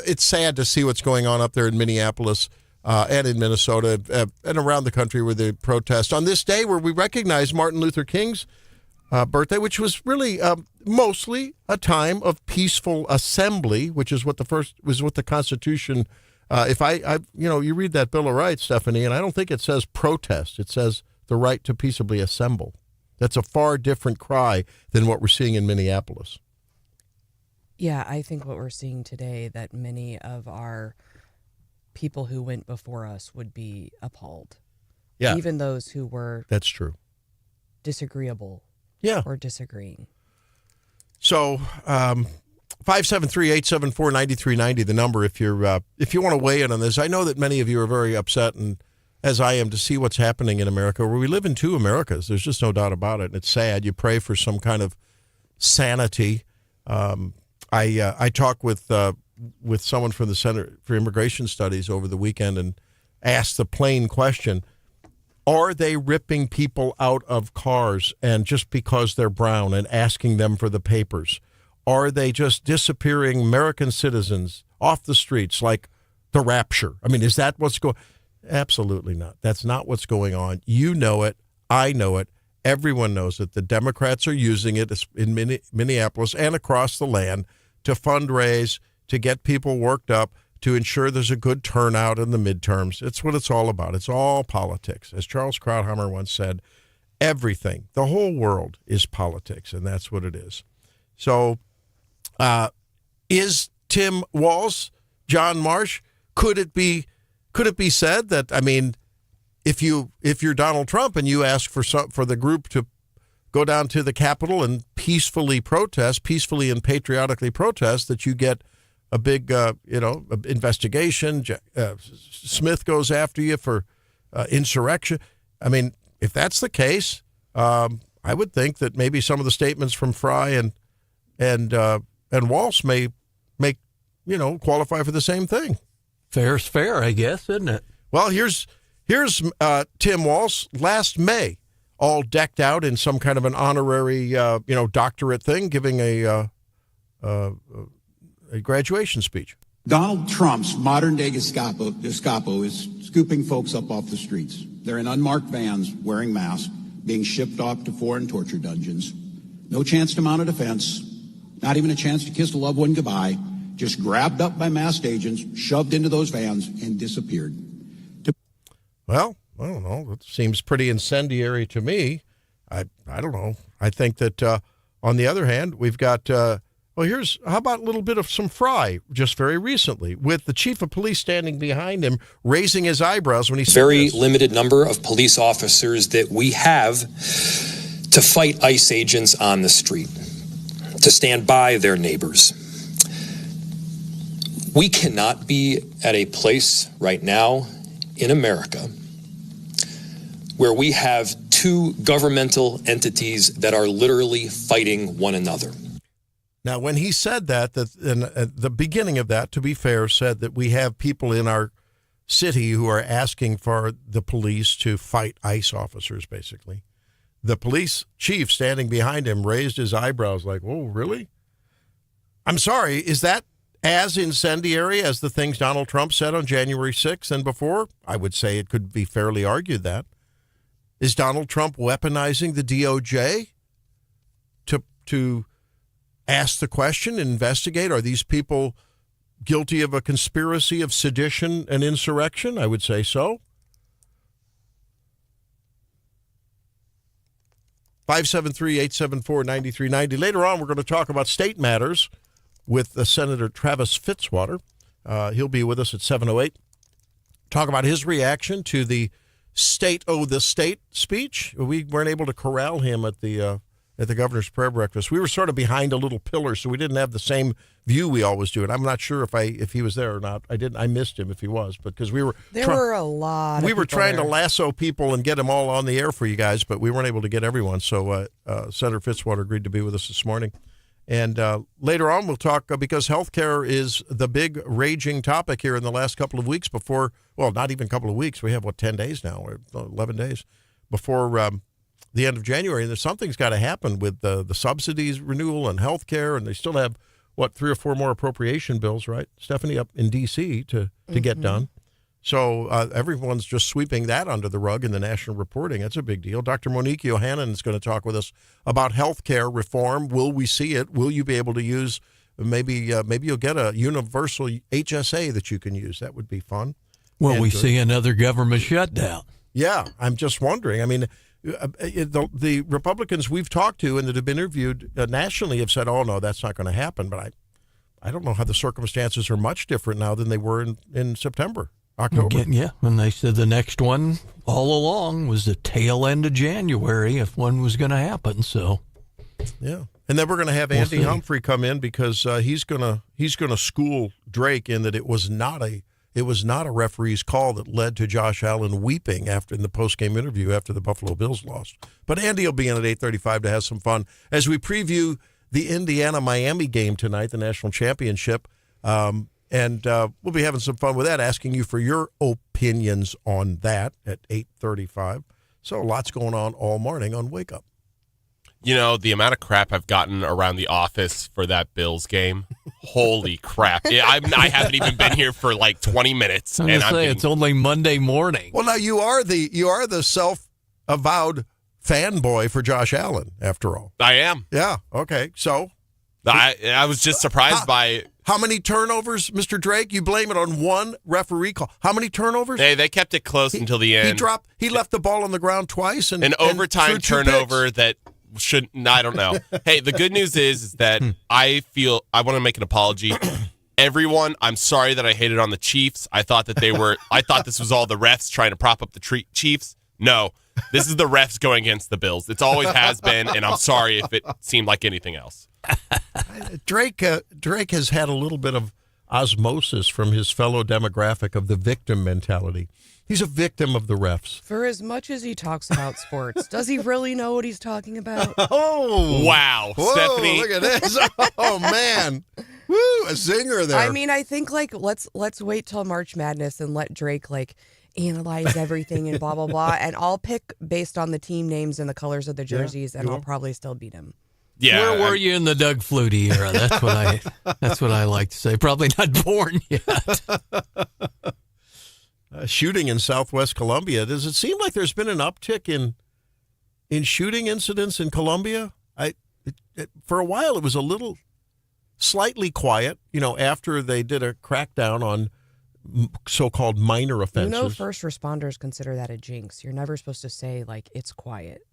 it's sad to see what's going on up there in Minneapolis and in Minnesota and around the country with the protest on this day where we recognize Martin Luther King's birthday, which was really mostly a time of peaceful assembly, which is what the Constitution. You read that Bill of Rights, Stephanie, and I don't think it says protest. It says the right to peaceably assemble. That's a far different cry than what we're seeing in Minneapolis. Yeah, I think what we're seeing today, that many of our people who went before us would be appalled. Yeah. Even those who were That's true. disagreeable. Yeah. Or disagreeing. So 573-874-9390, the number if you want to weigh in on this. I know that many of you are very upset, and as I am, to see what's happening in America, where we live in two Americas. There's just no doubt about it. And it's sad. You pray for some kind of sanity. I talked with someone from the Center for Immigration Studies over the weekend and asked the plain question: are they ripping people out of cars and just because they're brown and asking them for the papers? Are they just disappearing American citizens off the streets like the rapture? I mean, is that what's going? Absolutely not. That's not what's going on. You know it. I know it. Everyone knows it. The Democrats are using it in Minneapolis and across the land to fundraise, to get people worked up, to ensure there's a good turnout in the midterms. It's what it's all about. It's all politics. As Charles Krauthammer once said, everything, the whole world is politics, and that's what it is. So is Tim Walz, John Marsh, could it be said that, I mean, if you're Donald Trump and you ask for the group to go down to the Capitol and peacefully and patriotically protest, that you get a big, investigation. Smith goes after you for insurrection. I mean, if that's the case, I would think that maybe some of the statements from Fry and Walsh may qualify for the same thing. Fair's fair, I guess, isn't it? Well, here's Tim Walsh last May, all decked out in some kind of an honorary, doctorate thing, giving a graduation speech. Donald Trump's modern-day Gestapo is scooping folks up off the streets. They're in unmarked vans, wearing masks, being shipped off to foreign torture dungeons. No chance to mount a defense, not even a chance to kiss a loved one goodbye, just grabbed up by masked agents, shoved into those vans, and disappeared. Well, I don't know. It seems pretty incendiary to me. I don't know. I think that, on the other hand, we've got... how about a little bit of some Fry just very recently with the chief of police standing behind him, raising his eyebrows when he said very this. Limited number of police officers that we have to fight ICE agents on the street, to stand by their neighbors. We cannot be at a place right now in America where we have two governmental entities that are literally fighting one another. Now, when he said that the beginning of that, to be fair, said that we have people in our city who are asking for the police to fight ICE officers, basically. The police chief standing behind him raised his eyebrows like, "Whoa, really?" I'm sorry, is that as incendiary as the things Donald Trump said on January 6th and before? I would say it could be fairly argued that. Is Donald Trump weaponizing the DOJ to ask the question and investigate, are these people guilty of a conspiracy of sedition and insurrection? I would say so. 573-874-9390. Later on, we're going to talk about state matters with Senator Travis Fitzwater. He'll be with us at 7:08. Talk about his reaction to the State O' the State speech. We weren't able to corral him at the governor's prayer breakfast. We were sort of behind a little pillar, so we didn't have the same view we always do. And I'm not sure if he was there or not. I missed him if he was, because we were were a lot. We were trying to lasso people and get them all on the air for you guys, but we weren't able to get everyone. So Senator Fitzwater agreed to be with us this morning. And later on, we'll talk because healthcare is the big raging topic here in the last couple of weeks before, well, not even a couple of weeks. We have, 10 days now, or 11 days before the end of January. And something's got to happen with the subsidies renewal and healthcare, and they still have 3 or 4 more appropriation bills, right, Stephanie, up in D.C. to get done. So everyone's just sweeping that under the rug in the national reporting. That's a big deal. Dr. Monique Yohannan is going to talk with us about health care reform. Will we see it? Will you be able to use, maybe you'll get a universal HSA that you can use. That would be fun. Will we see another government shutdown? Yeah, I'm just wondering. I mean, the Republicans we've talked to and that have been interviewed nationally have said, oh, no, that's not going to happen. But I don't know how the circumstances are much different now than they were in September, October. Yeah, and they said the next one all along was the tail end of January if one was going to happen. So, yeah. And then we're going to have Andy Humphrey come in because he's going to school Drake in that it was not a referee's call that led to Josh Allen weeping in the post-game interview after the Buffalo Bills lost. But Andy will be in at 8:35 to have some fun as we preview the Indiana-Miami game tonight, the national championship. And we'll be having some fun with that, asking you for your opinions on that at 8:35. So lots going on all morning on Wake Up. You know, the amount of crap I've gotten around the office for that Bills game, holy crap. I haven't even been here for like 20 minutes. It's only Monday morning. Well, now you are the self-avowed fanboy for Josh Allen, after all. I am. Yeah, okay. So? I was just surprised by... How many turnovers, Mr. Drake? You blame it on one referee call. How many turnovers? They kept it close until the end. He left the ball on the ground twice. An overtime turnover that... I don't know. Hey, the good news is that I want to make an apology. Everyone, I'm sorry that I hated on the Chiefs. I thought this was all the refs trying to prop up the Chiefs. No, this is the refs going against the Bills. It's always has been, and I'm sorry if it seemed like anything else. Drake has had a little bit of osmosis from his fellow demographic of the victim mentality. He's a victim of the refs. For as much as he talks about sports, does he really know what he's talking about? Oh, wow, whoa, Stephanie! Look at this! Oh man, woo, a zinger there. I mean, I think let's wait till March Madness and let Drake analyze everything and blah blah blah, and I'll pick based on the team names and the colors of the jerseys, and I'll probably still beat him. Yeah, where were you in the Doug Flutie era? That's what I like to say. Probably not born yet. Shooting in Southwest Colombia. Does it seem like there's been an uptick in shooting incidents in Colombia? For a while, it was a little slightly quiet, after they did a crackdown on so-called minor offenses. First responders consider that a jinx. You're never supposed to say, it's quiet.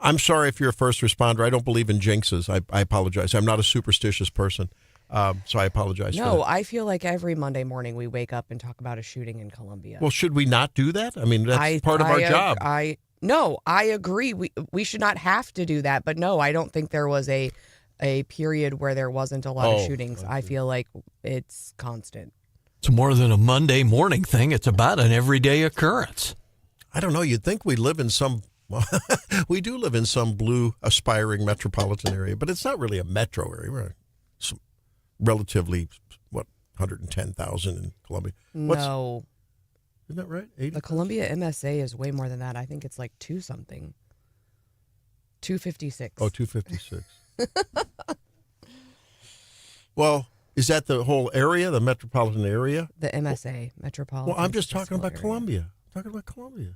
I'm sorry if you're a first responder. I don't believe in jinxes. I apologize. I'm not a superstitious person. So I apologize for that. No, I feel like every Monday morning we wake up and talk about a shooting in Colombia. Well, should we not do that? I mean, that's part of our job. I agree. We should not have to do that. But no, I don't think there was a period where there wasn't a lot of shootings. Okay. I feel like it's constant. It's more than a Monday morning thing. It's about an everyday occurrence. I don't know. You'd think we live in some... we do live in some blue, aspiring metropolitan area, but it's not really a metro area. We're relatively, 110,000 in Colombia. No. Isn't that right? 80? The Columbia MSA is way more than that. I think it's 2-something. 256. Oh, 256. Well, is that the whole area, the metropolitan area? The MSA, metropolitan. Well, I'm just talking about Columbia. I'm talking about Columbia.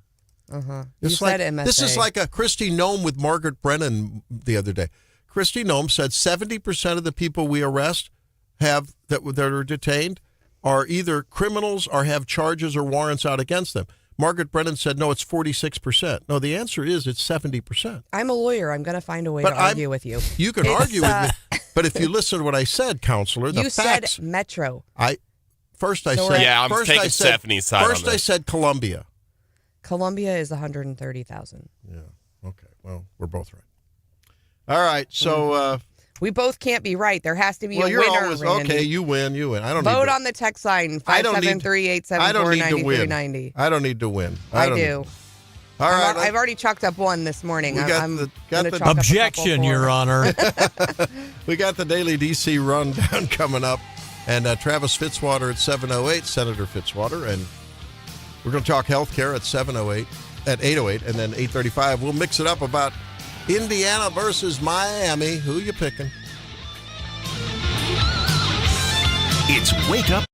Uh-huh. You said MSA. This is like a Christy Nome with Margaret Brennan the other day. Christy Nome said 70% of the people we arrest that are detained are either criminals or have charges or warrants out against them. Margaret Brennan said, no, it's 46%. No, the answer is it's 70%. I'm a lawyer. I'm going to find a way to argue with you. You can argue with me. But if you listen to what I said, counselor, the facts. You said metro. I'm taking Stephanie's side on this. First I said Columbia. Columbia is 130,000. Yeah. Okay. Well, we're both right. All right. So we both can't be right. There has to be a winner. Okay, you win. I don't vote on the text line 573-874-9390. I don't need to win. I do. All right. I've already chalked up one this morning. I'm got the objection, Your Honor. We got the Daily DC Rundown coming up, and Travis Fitzwater at 7:08, Senator Fitzwater, and we're going to talk health care at 8:08, and then 8:35. We'll mix it up about Indiana versus Miami. Who you picking? It's Wake Up.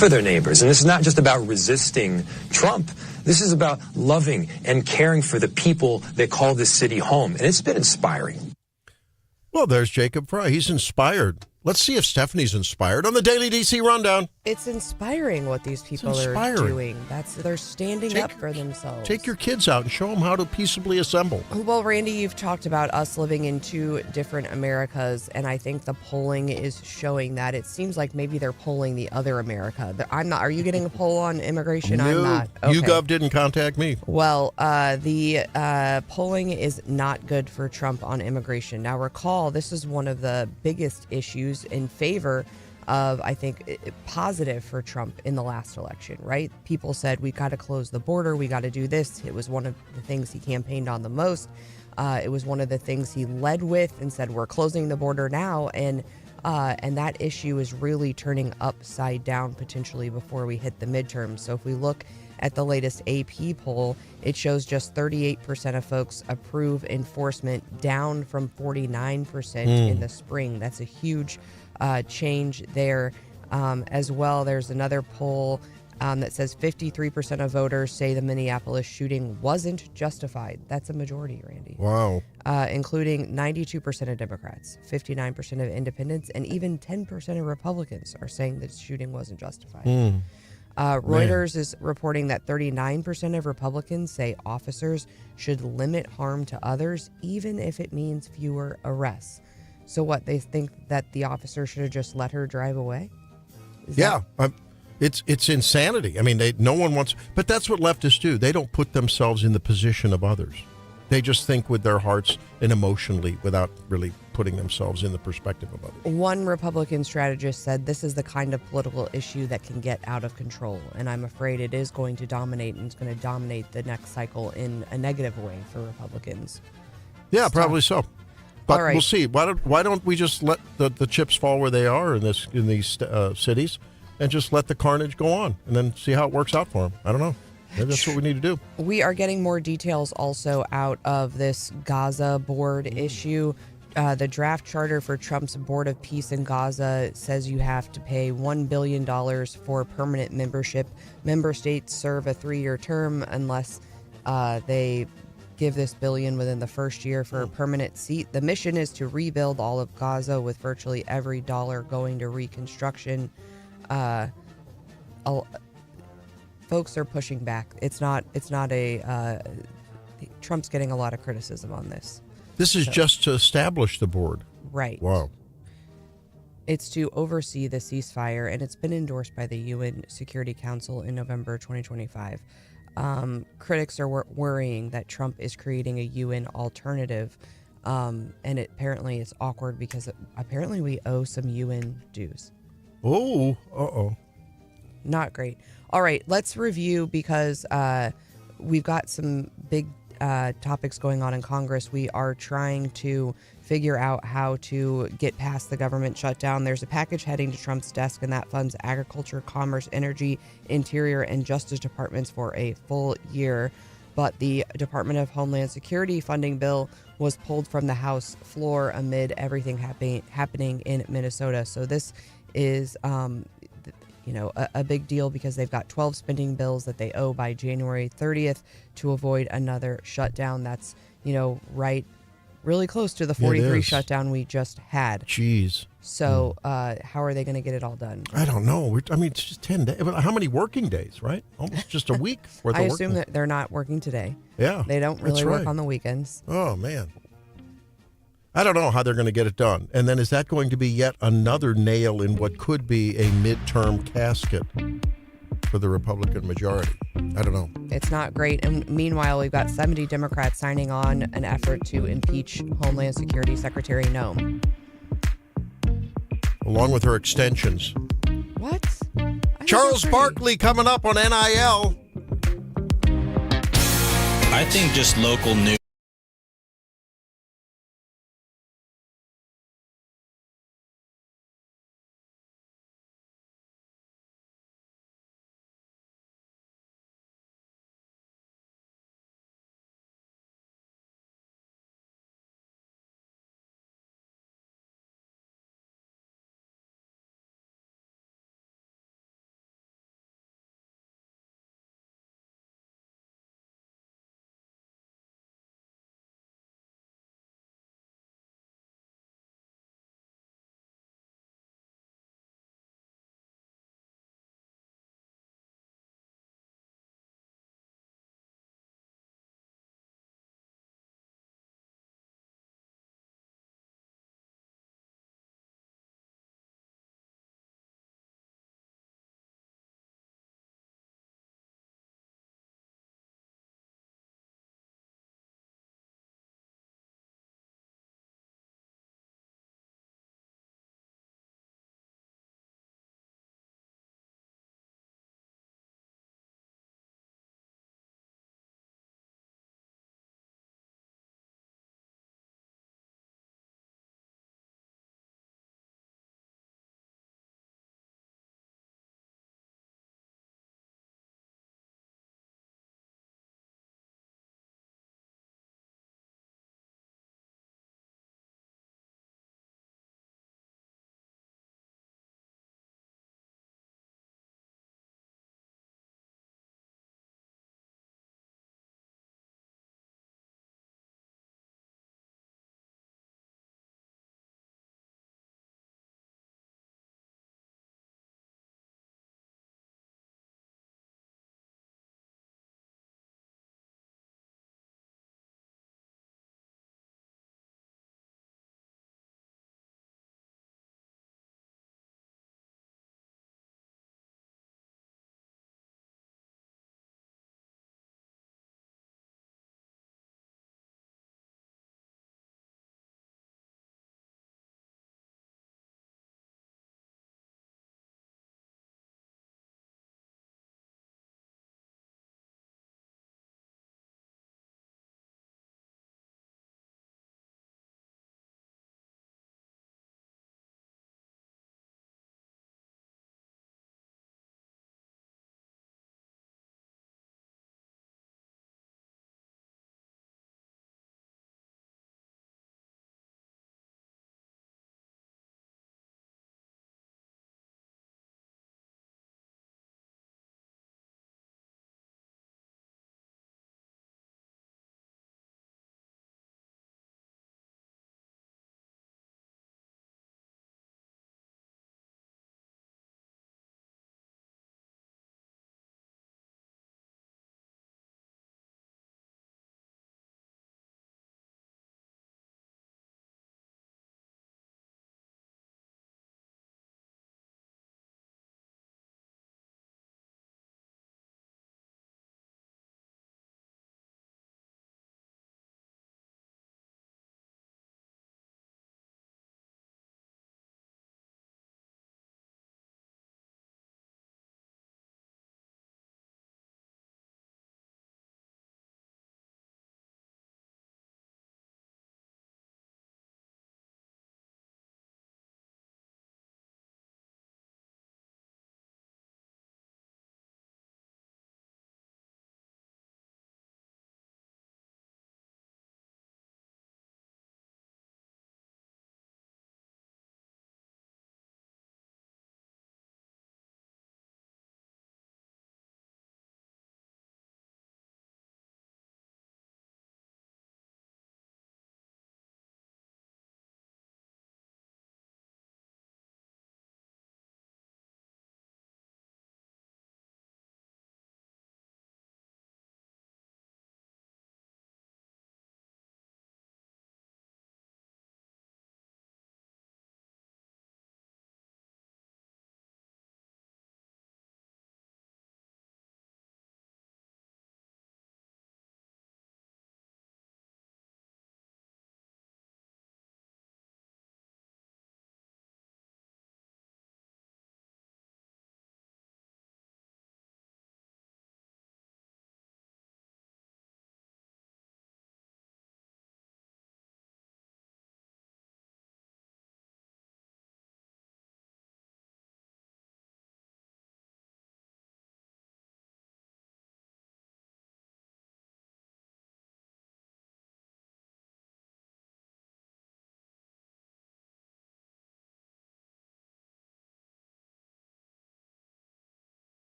For their neighbors. And this is not just about resisting Trump. This is about loving and caring for the people that call this city home. And it's been inspiring. Well, there's Jacob Fry. He's inspired Let's see if Stephanie's inspired on the Daily DC Rundown. It's inspiring what these people are inspiring. doing. They're standing up for themselves. Take your kids out and show them how to peaceably assemble. Well, Randy, you've talked about us living in two different Americas, and I think the polling is showing that. It seems like maybe they're polling the other America. I'm not. Are you getting a poll on immigration? No, I'm not. Okay. YouGov didn't contact me. Well, the polling is not good for Trump on immigration. Now, recall, this is one of the biggest issues in favor of, I think, positive for Trump in the last election, right? People said, we got to close the border. We got to do this. It was one of the things he campaigned on the most. It was one of the things he led with and said, we're closing the border now. And that issue is really turning upside down potentially before we hit the midterms. So if we look at the latest AP poll, it shows just 38% of folks approve enforcement, down from 49% in the spring. That's a huge change there. As well, there's another poll that says 53% of voters say the Minneapolis shooting wasn't justified. That's a majority, Randy. Wow. Including 92% of Democrats, 59% of independents, and even 10% of Republicans are saying that the shooting wasn't justified. Reuters is reporting that 39% of Republicans say officers should limit harm to others, even if it means fewer arrests. So what, they think that the officer should have just let her drive away? It's insanity. I mean, no one wants, but that's what leftists do. They don't put themselves in the position of others. They just think with their hearts and emotionally without really putting themselves in the perspective of others. One Republican strategist said this is the kind of political issue that can get out of control, and I'm afraid it is going to dominate, and it's going to dominate the next cycle in a negative way for Republicans. Yeah, probably so. But All right. We'll see. Why don't we just let the chips fall where they are in these cities, and just let the carnage go on, and then see how it works out for them? I don't know. Maybe that's what we need to do. We are getting more details also out of this Gaza board issue. The draft charter for Trump's Board of Peace in Gaza says you have to pay $1 billion for permanent membership. Member states serve a 3-year term unless they give this billion within the first year for a permanent seat. The mission is to rebuild all of Gaza, with virtually every dollar going to reconstruction. Folks are pushing back. It's not a Trump's getting a lot of criticism on this. This is just to establish the board. Right. Wow. It's to oversee the ceasefire, and it's been endorsed by the UN Security Council in November 2025. Critics are worrying that Trump is creating a UN alternative, and it apparently is awkward because apparently we owe some UN dues. Oh, uh-oh. Not great. All right, let's review because we've got some big topics going on in Congress. We are trying to figure out how to get past the government shutdown. There's a package heading to Trump's desk, and that funds agriculture, commerce, energy, interior, and justice departments for a full year. But the Department of Homeland Security funding bill was pulled from the House floor amid everything happening in Minnesota. So this is a big deal because they've got 12 spending bills that they owe by January 30th to avoid another shutdown. That's, right really close to the 43 shutdown we just had. Jeez. So how are they going to get it all done? I don't know. It's just 10 days. How many working days, right? Almost just a week worth of I working. assume that they're not working today. Yeah. They don't really that's work right. on the weekends. Oh, man. I don't know how they're going to get it done. And then is that going to be yet another nail in what could be a midterm casket for the Republican majority? I don't know. It's not great. And meanwhile, we've got 70 Democrats signing on an effort to impeach Homeland Security Secretary Noem. Along with her extensions. What? Charles Barkley coming up on NIL. I think just local news.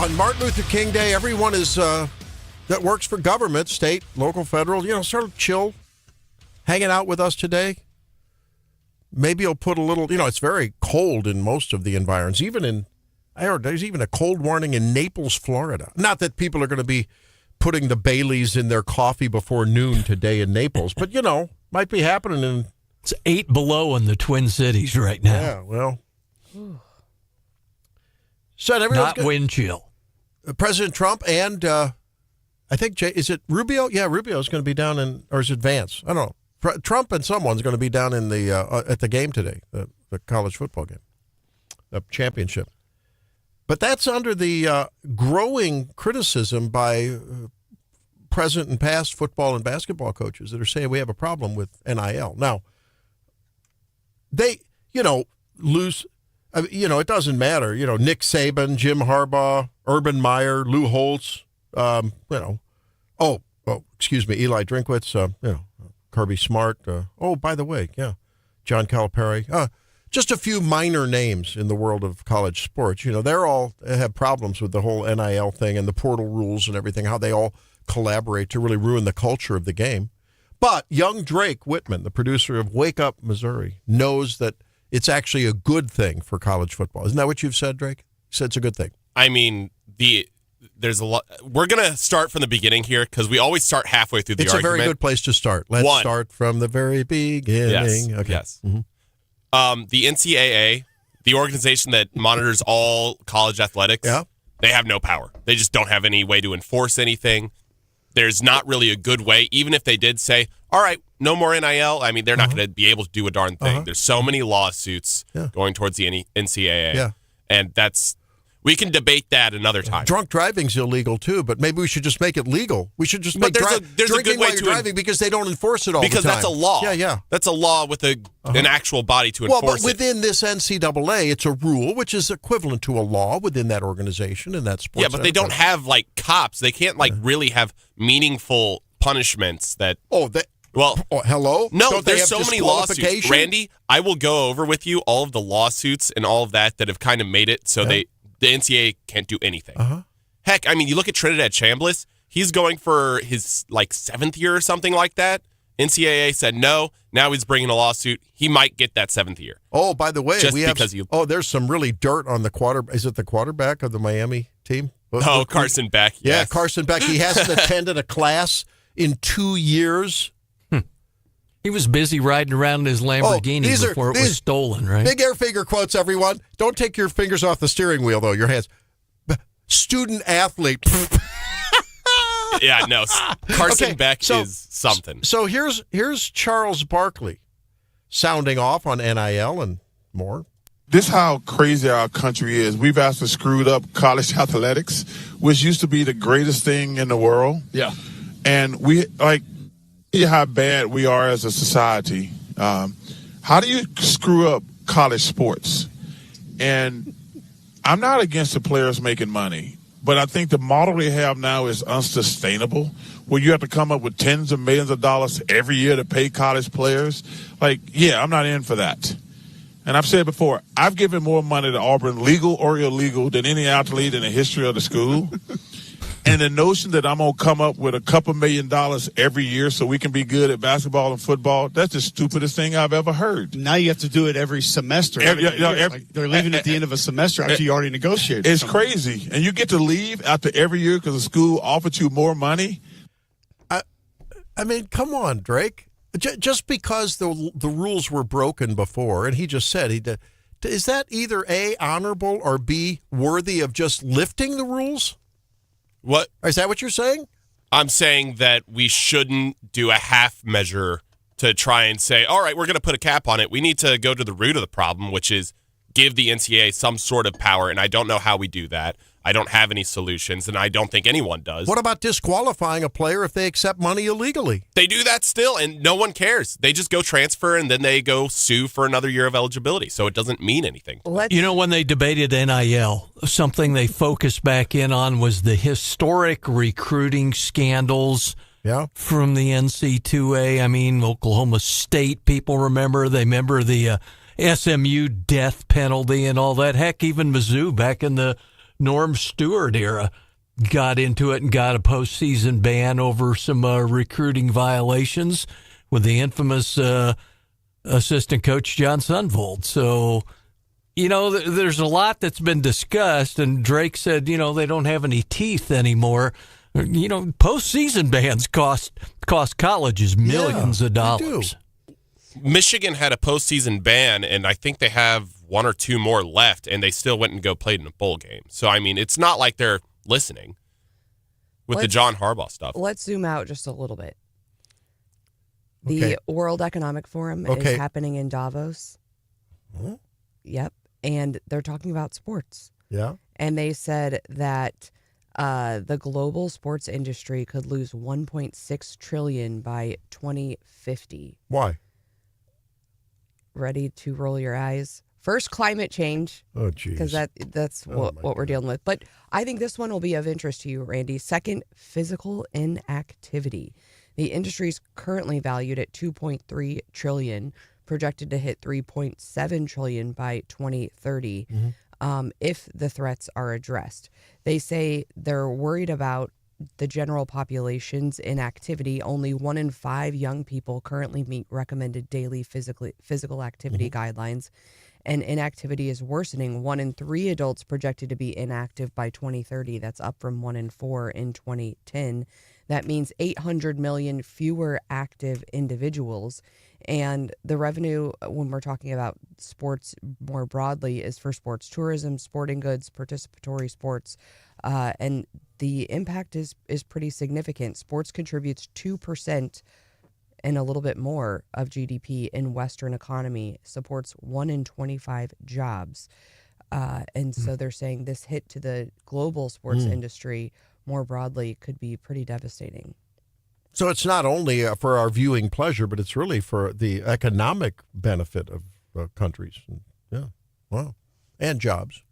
on Martin Luther King Day, everyone is that works for government, state, local, federal, sort of chill, hanging out with us today. Maybe you'll put a little, it's very cold in most of the environs. I heard there's even a cold warning in Naples, Florida. Not that people are going to be putting the Baileys in their coffee before noon today in Naples, but, might be happening in... It's 8 below in the Twin Cities right now. Yeah, well... So everyone's not wind chill. President Trump and I think is it Rubio? Yeah, Rubio is going to be down in, or is it Vance? I don't know. Trump and someone's going to be down in the at the game today, the college football game, the championship. But that's under the growing criticism by present and past football and basketball coaches that are saying we have a problem with NIL. Now, they lose. It doesn't matter. Nick Saban, Jim Harbaugh, Urban Meyer, Lou Holtz, Eli Drinkwitz, Kirby Smart. By the way, John Calipari. Just a few minor names in the world of college sports. They're all have problems with the whole NIL thing and the portal rules and everything, how they all collaborate to really ruin the culture of the game. But young Drake Whitman, the producer of Wake Up, Missouri, knows that it's actually a good thing for college football. Isn't that what you've said, Drake? You said it's a good thing. I mean, there's a lot. We're going to start from the beginning here because we always start halfway through the argument. It's a very good place to start. Let's start from the very beginning. Yes. Okay. Yes. Mm-hmm. The NCAA, the organization that monitors all college athletics, they have no power. They just don't have any way to enforce anything. There's not really a good way, even if they did say, all right, no more NIL. I mean, they're not going to be able to do a darn thing. There's so many lawsuits going towards the NCAA. Yeah. And we can debate that another time. Drunk driving's illegal too, but maybe we should just make it legal. We should just make there's a good way to driving because they don't enforce it all the time. Because that's a law. Yeah. That's a law with an actual body to enforce it. Well, but within this NCAA, it's a rule which is equivalent to a law within that organization and that sports. Yeah, but they don't have cops. They can't really have meaningful punishments that. Hello? No, there's so many lawsuits. Randy, I will go over with you all of the lawsuits and all of that have kind of made it so the NCAA can't do anything. Heck, I mean, you look at Trinidad Chambliss. He's going for his 7th year or something like that. NCAA said no. Now he's bringing a lawsuit. He might get that 7th year. Oh, by the way, there's some really dirt on the quarterback. Is it the quarterback of the Miami team? Carson Beck. Yes. Yeah, Carson Beck. He hasn't attended a class in 2 years. He was busy riding around in his Lamborghini before it was stolen, right? Big air finger quotes, everyone. Don't take your fingers off the steering wheel, though. Your hands. Student athlete. Yeah, no. Carson Beck is something. So here's Charles Barkley sounding off on NIL and more. This is how crazy our country is. We've actually screwed up college athletics, which used to be the greatest thing in the world. Yeah. And how bad we are as a society. How do you screw up college sports? And I'm not against the players making money, but I think the model they have now is unsustainable, where you have to come up with tens of millions of dollars every year to pay college players. I'm not in for that. And I've said before, I've given more money to Auburn, legal or illegal, than any athlete in the history of the school. And the notion that I'm going to come up with a couple $1 million every year so we can be good at basketball and football, that's the stupidest thing I've ever heard. Now you have to do it every semester. They're leaving at the end of a semester after you already negotiated. It's crazy. And you get to leave after every year because the school offered you more money. I mean, come on, Drake. Just because the rules were broken before, and he just said he did, is that either A, honorable, or B, worthy of just lifting the rules? What? Is that what you're saying? I'm saying that we shouldn't do a half measure to try and say, all right, we're going to put a cap on it. We need to go to the root of the problem, which is give the NCAA some sort of power, and I don't know how we do that. I don't have any solutions, and I don't think anyone does. What about disqualifying a player if they accept money illegally? They do that still, and no one cares. They just go transfer, and then they go sue for another year of eligibility, so it doesn't mean anything. When they debated NIL, something they focused back in on was the historic recruiting scandals from the NC2A. I mean, Oklahoma State, people remember. They remember the SMU death penalty and all that. Heck, even Mizzou back in the Norm Stewart era got into it and got a postseason ban over some recruiting violations with the infamous assistant coach John Sundvold. So, there's a lot that's been discussed, and Drake said, they don't have any teeth anymore. Postseason bans cost colleges millions of dollars. Michigan had a postseason ban, and I think they have one or two more left, and they still went and played in a bowl game. So, I mean, it's not like they're listening with the John Harbaugh stuff. Let's zoom out just a little bit. The World Economic Forum is happening in Davos. Huh? Yep. And they're talking about sports. Yeah. And they said that the global sports industry could lose $1.6 trillion by 2050. Why? Ready to roll your eyes? First, climate change. Oh, geez. Because that's what we're dealing with. But I think this one will be of interest to you, Randy. Second, physical inactivity. The industry is currently valued at $2.3 trillion, projected to hit $3.7 trillion by 2030 if the threats are addressed. They say they're worried about the general population's inactivity. Only 1 in 5 young people currently meet recommended daily physical activity guidelines, and inactivity is worsening. 1 in 3 adults projected to be inactive by 2030. That's up from 1 in 4 in 2010. That means 800 million fewer active individuals. And the revenue, when we're talking about sports more broadly, is for sports tourism, sporting goods, participatory sports. And the impact is pretty significant. Sports contributes 2% and a little bit more of GDP in Western economy, supports 1 in 25 jobs. And so they're saying this hit to the global sports industry more broadly could be pretty devastating. So it's not only for our viewing pleasure, but it's really for the economic benefit of countries. And jobs.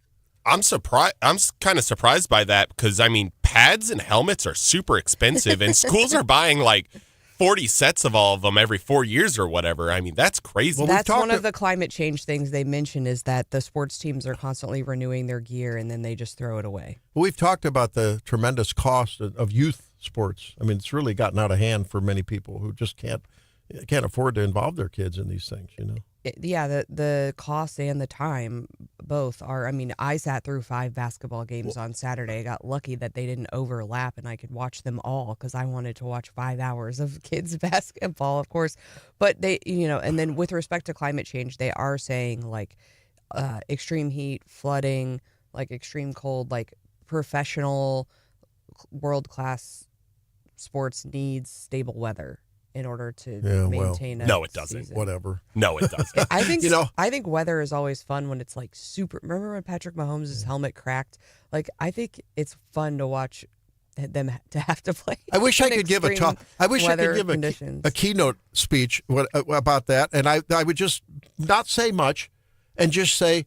I'm surprised. I'm kind of surprised by that because, I mean, pads and helmets are super expensive, and schools are buying like 40 sets of all of them every 4 years or whatever. I mean, that's crazy. Well, that's one of the climate change things they mention is that the sports teams are constantly renewing their gear and then they just throw it away. Well, we've talked about the tremendous cost of youth sports. I mean, it's really gotten out of hand for many people who just can't afford to involve their kids in these things, The cost and the time both are. I mean, I sat through 5 basketball games on Saturday. I got lucky that they didn't overlap and I could watch them all because I wanted to watch 5 hours of kids basketball, of course. But they, and then with respect to climate change, they are saying like extreme heat, flooding, like extreme cold, like professional world-class sports needs stable weather in order to maintain a No, it doesn't. season. Whatever. No, it doesn't. I think I think weather is always fun when it's like super. Remember when Patrick Mahomes' helmet cracked? Like I think it's fun to watch them to have to play. I wish I could give a talk. I wish I could give a keynote speech about that, and I would just not say much, and just say,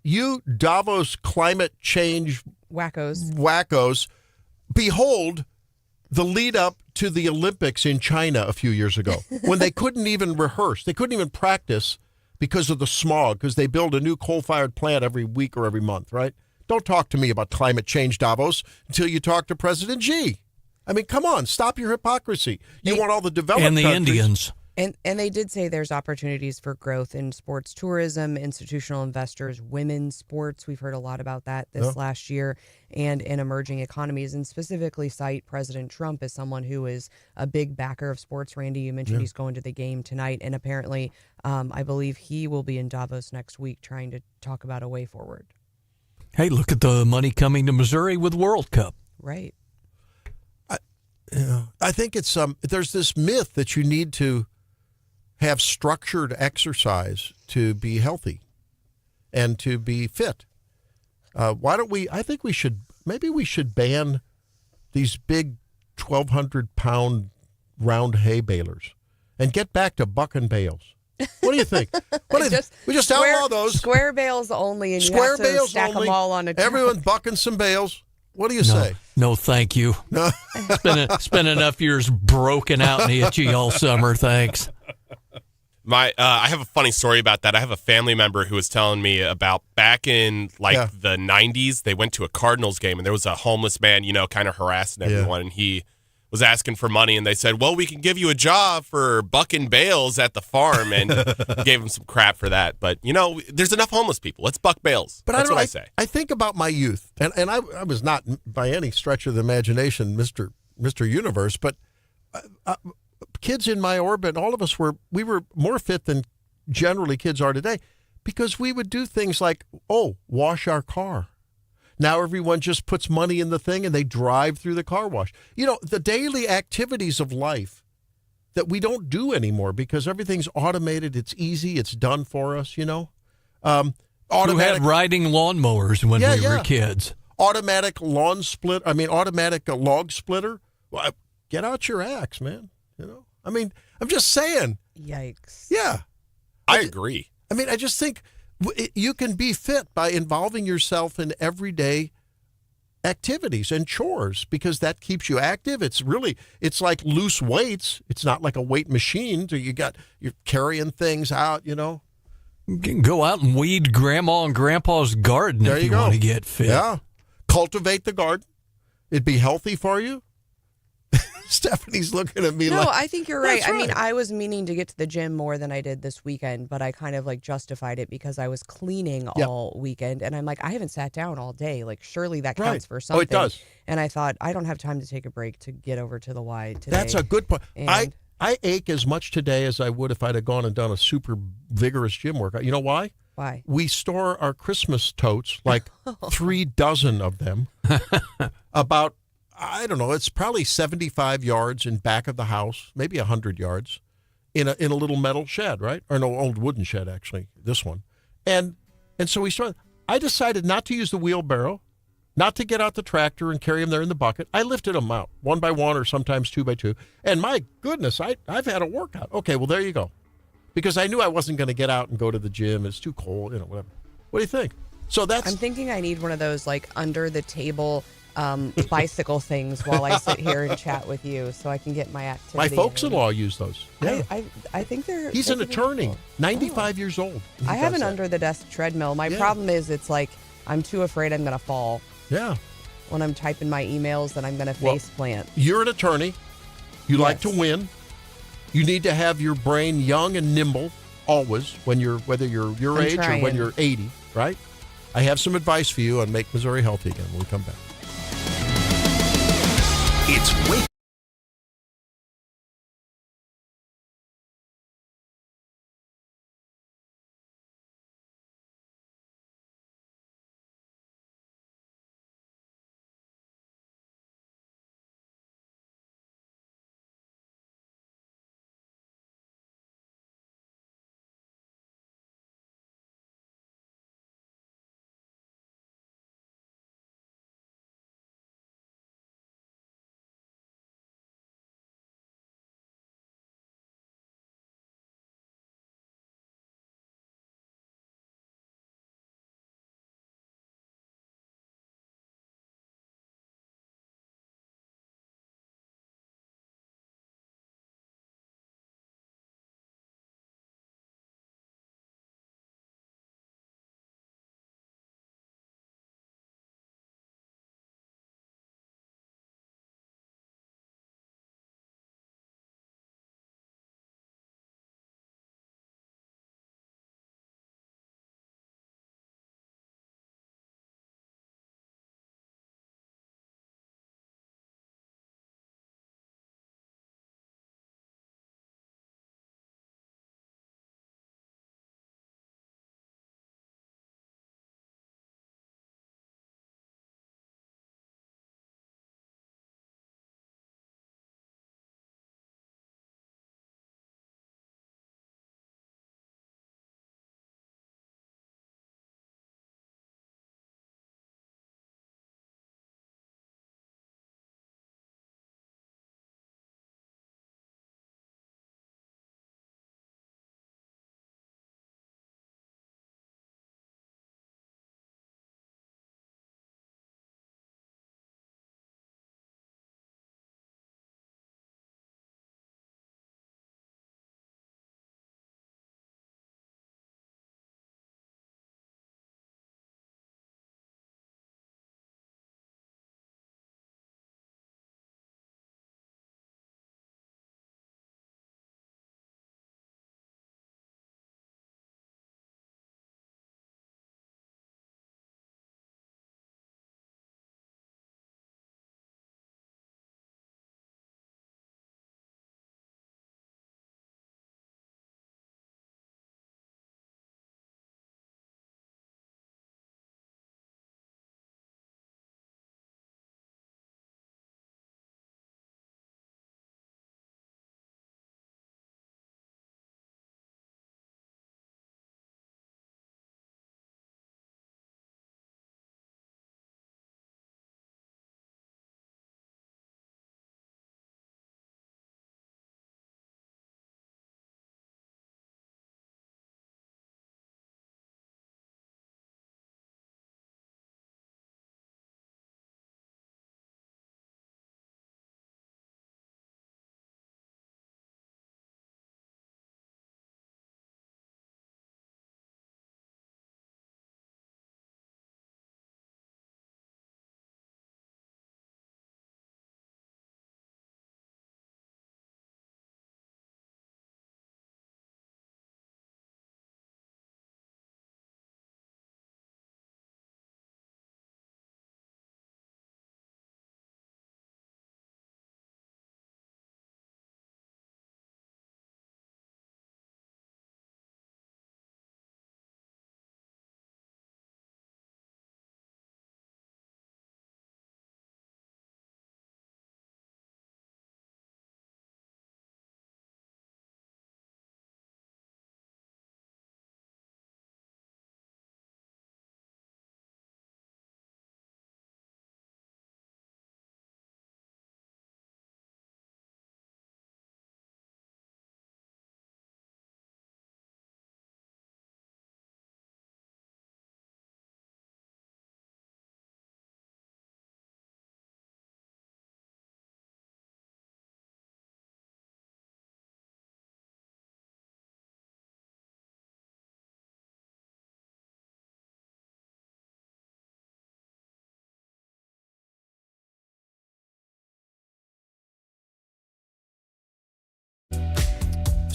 "You Davos climate change wackos, behold." The lead up to the Olympics in China a few years ago, when they couldn't even rehearse, they couldn't even practice because of the smog, because they build a new coal-fired plant every week or every month, right? Don't talk to me about climate change, Davos, until you talk to President Xi. I mean, come on, stop your hypocrisy. You want all the developed and the countries. Indians. And they did say there's opportunities for growth in sports tourism, institutional investors, women's sports. We've heard a lot about that this last year, and in emerging economies, and specifically cite President Trump as someone who is a big backer of sports. Randy, you mentioned he's going to the game tonight, and apparently I believe he will be in Davos next week trying to talk about a way forward. Hey, look at the money coming to Missouri with World Cup. Right. I think it's there's this myth that you need to have structured exercise to be healthy and to be fit. Why don't we? I think we should ban these big 1,200-pound round hay balers and get back to bucking bales. What do you think? We just outlaw those square bales only, and you have to stack them all on a truck. Everyone's bucking some bales. What do you say? No, thank you. No. It's been enough years broken out and itchy all summer. Thanks. I have a funny story about that. I have a family member who was telling me about back in the 90s, they went to a Cardinals game and there was a homeless man, kind of harassing everyone. And he was asking for money and they said, well, we can give you a job for bucking bales at the farm, and gave him some crap for that. But, there's enough homeless people. Let's buck bales. But that's what I say. I think about my youth, and I was not by any stretch of the imagination Mr. Universe, but kids in my orbit, all of us we were more fit than generally kids are today, because we would do things like, wash our car. Now everyone just puts money in the thing and they drive through the car wash. The daily activities of life that we don't do anymore because everything's automated. It's easy. It's done for us, Who had riding lawnmowers when we were kids. Automatic automatic log splitter. Well, get out your axe, man. I'm just saying. Yikes. Yeah. I agree. I just think you can be fit by involving yourself in everyday activities and chores, because that keeps you active. It's like loose weights. It's not like a weight machine. So you're carrying things out, You can go out and weed Grandma and Grandpa's garden if you want to get fit. Yeah. Cultivate the garden. It'd be healthy for you. Stephanie's looking at me No, like, I think you're right. right. I was meaning to get to the gym more than I did this weekend, but I kind of justified it because I was cleaning all weekend. And I'm like, I haven't sat down all day. Surely that counts for something. Oh, it does. And I thought, I don't have time to take a break to get over to the Y today. That's a good point. And I ache as much today as I would if I'd have gone and done a super vigorous gym workout. You know why? Why? We store our Christmas totes, 3 dozen of them, about, I don't know, it's probably 75 yards in back of the house, maybe 100 yards, in a little metal shed, right? Or no, old wooden shed, actually, this one. And so I decided not to use the wheelbarrow, not to get out the tractor and carry them there in the bucket. I lifted them out, 1 by 1 or sometimes 2 by 2. And my goodness, I've had a workout. Okay, well, there you go. Because I knew I wasn't going to get out and go to the gym. It's too cold, whatever. What do you think? So I'm thinking I need one of those under the table bicycle things while I sit here and chat with you, so I can get my activity. My folks-in-law use those. Yeah. I think they're. He's an attorney, 95 years old. I have an under-the-desk treadmill. My problem is it's I'm too afraid I'm going to fall. Yeah. When I'm typing my emails, then I'm going to face plant. You're an attorney. You like to win. You need to have your brain young and nimble always, whether you're your age or when you're 80, right? I have some advice for you on Make Missouri Healthy again when we come back. It's Wake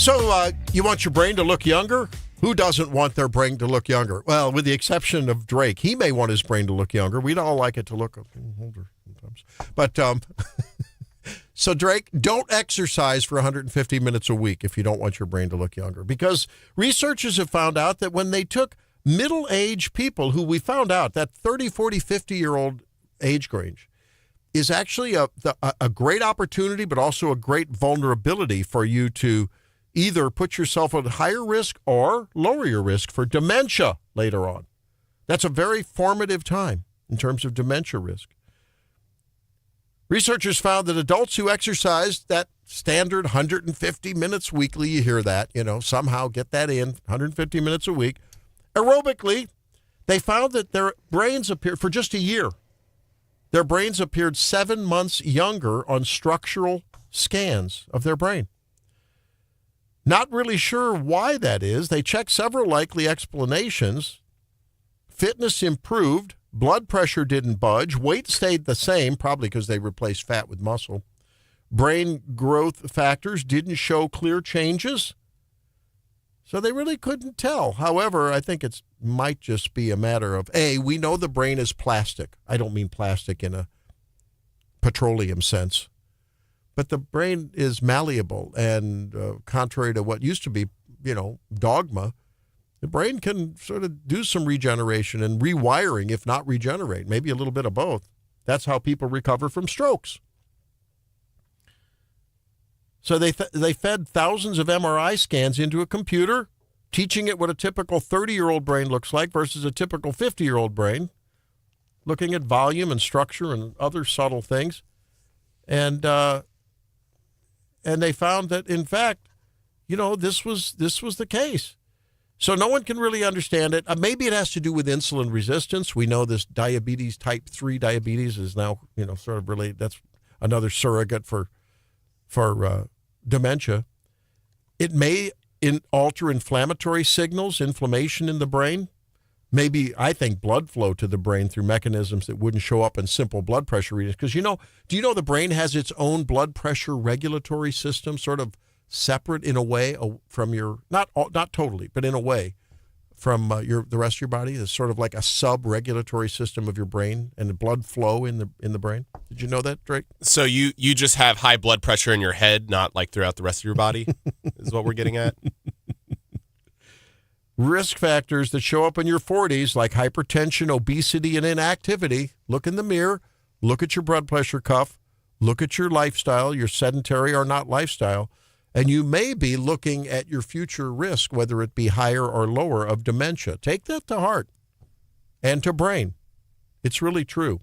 So you want your brain to look younger? Who doesn't want their brain to look younger? Well, with the exception of Drake. He may want his brain to look younger. We'd all like it to look older sometimes. But so, Drake, don't exercise for 150 minutes a week if you don't want your brain to look younger. Because researchers have found out that when they took middle-aged people who we found out that 30, 40, 50-year-old age range is actually a great opportunity, but also a great vulnerability for you to either put yourself at higher risk or lower your risk for dementia later on. That's a very formative time in terms of dementia risk. Researchers found that adults who exercised that standard 150 minutes weekly, you hear that, somehow get that in, 150 minutes a week, aerobically, they found that their brains appeared, for just a year, their brains appeared 7 months younger on structural scans of their brain. Not really sure why that is. They checked several likely explanations. Fitness improved. Blood pressure didn't budge. Weight stayed the same, probably because they replaced fat with muscle. Brain growth factors didn't show clear changes. So they really couldn't tell. However, I think it might just be a matter of, we know the brain is plastic. I don't mean plastic in a petroleum sense. But the brain is malleable, and contrary to what used to be, dogma, the brain can sort of do some regeneration and rewiring, if not regenerate, maybe a little bit of both. That's how people recover from strokes. So they fed thousands of MRI scans into a computer, teaching it what a typical 30-year-old brain looks like versus a typical 50-year-old brain, looking at volume and structure and other subtle things. And they found that, in fact, this was the case. So no one can really understand it. Maybe it has to do with insulin resistance. We know this diabetes, type 3 diabetes is now, sort of related. That's another surrogate for dementia. It may alter inflammatory signals, inflammation in the brain. Maybe, I think, blood flow to the brain through mechanisms that wouldn't show up in simple blood pressure readings. Because, do you know the brain has its own blood pressure regulatory system, sort of separate in a way from your, not totally, but in a way from the rest of your body? It's sort of like a sub-regulatory system of your brain and the blood flow in the brain. Did you know that, Drake? So you just have high blood pressure in your head, not like throughout the rest of your body, is what we're getting at? Risk factors that show up in your 40s, like hypertension, obesity, and inactivity. Look in the mirror. Look at your blood pressure cuff. Look at your lifestyle, your sedentary or not lifestyle. And you may be looking at your future risk, whether it be higher or lower, of dementia. Take that to heart and to brain. It's really true.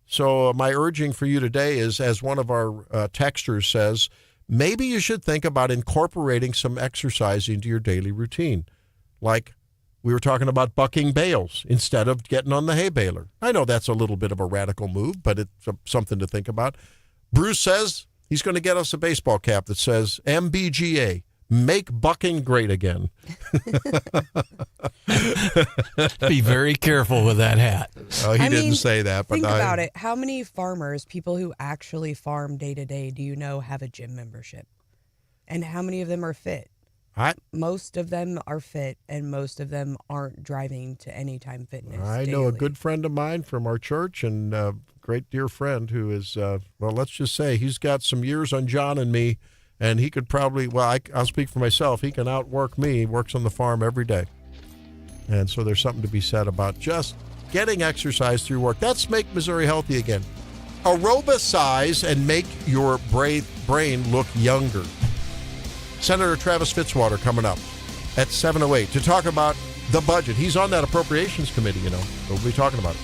So my urging for you today is, as one of our texters says, maybe you should think about incorporating some exercise into your daily routine. Like we were talking about bucking bales instead of getting on the hay baler. I know that's a little bit of a radical move, but it's something to think about. Bruce says he's going to get us a baseball cap that says MBGA, make bucking great again. Be very careful with that hat. Oh, he didn't say that. But think about it. How many farmers, people who actually farm day to day, do you know have a gym membership? And how many of them are fit? Most of them are fit, and most of them aren't driving to Anytime Fitness. I know a good friend of mine from our church, and a great dear friend who is, let's just say he's got some years on John and me, and he could probably, I'll speak for myself, he can outwork me. He works on the farm every day. And so there's something to be said about just getting exercise through work. That's Make Missouri Healthy again. Aerobicize and make your brain look younger. Senator Travis Fitzwater coming up at 7:08 to talk about the budget. He's on that appropriations committee, so we'll be talking about it.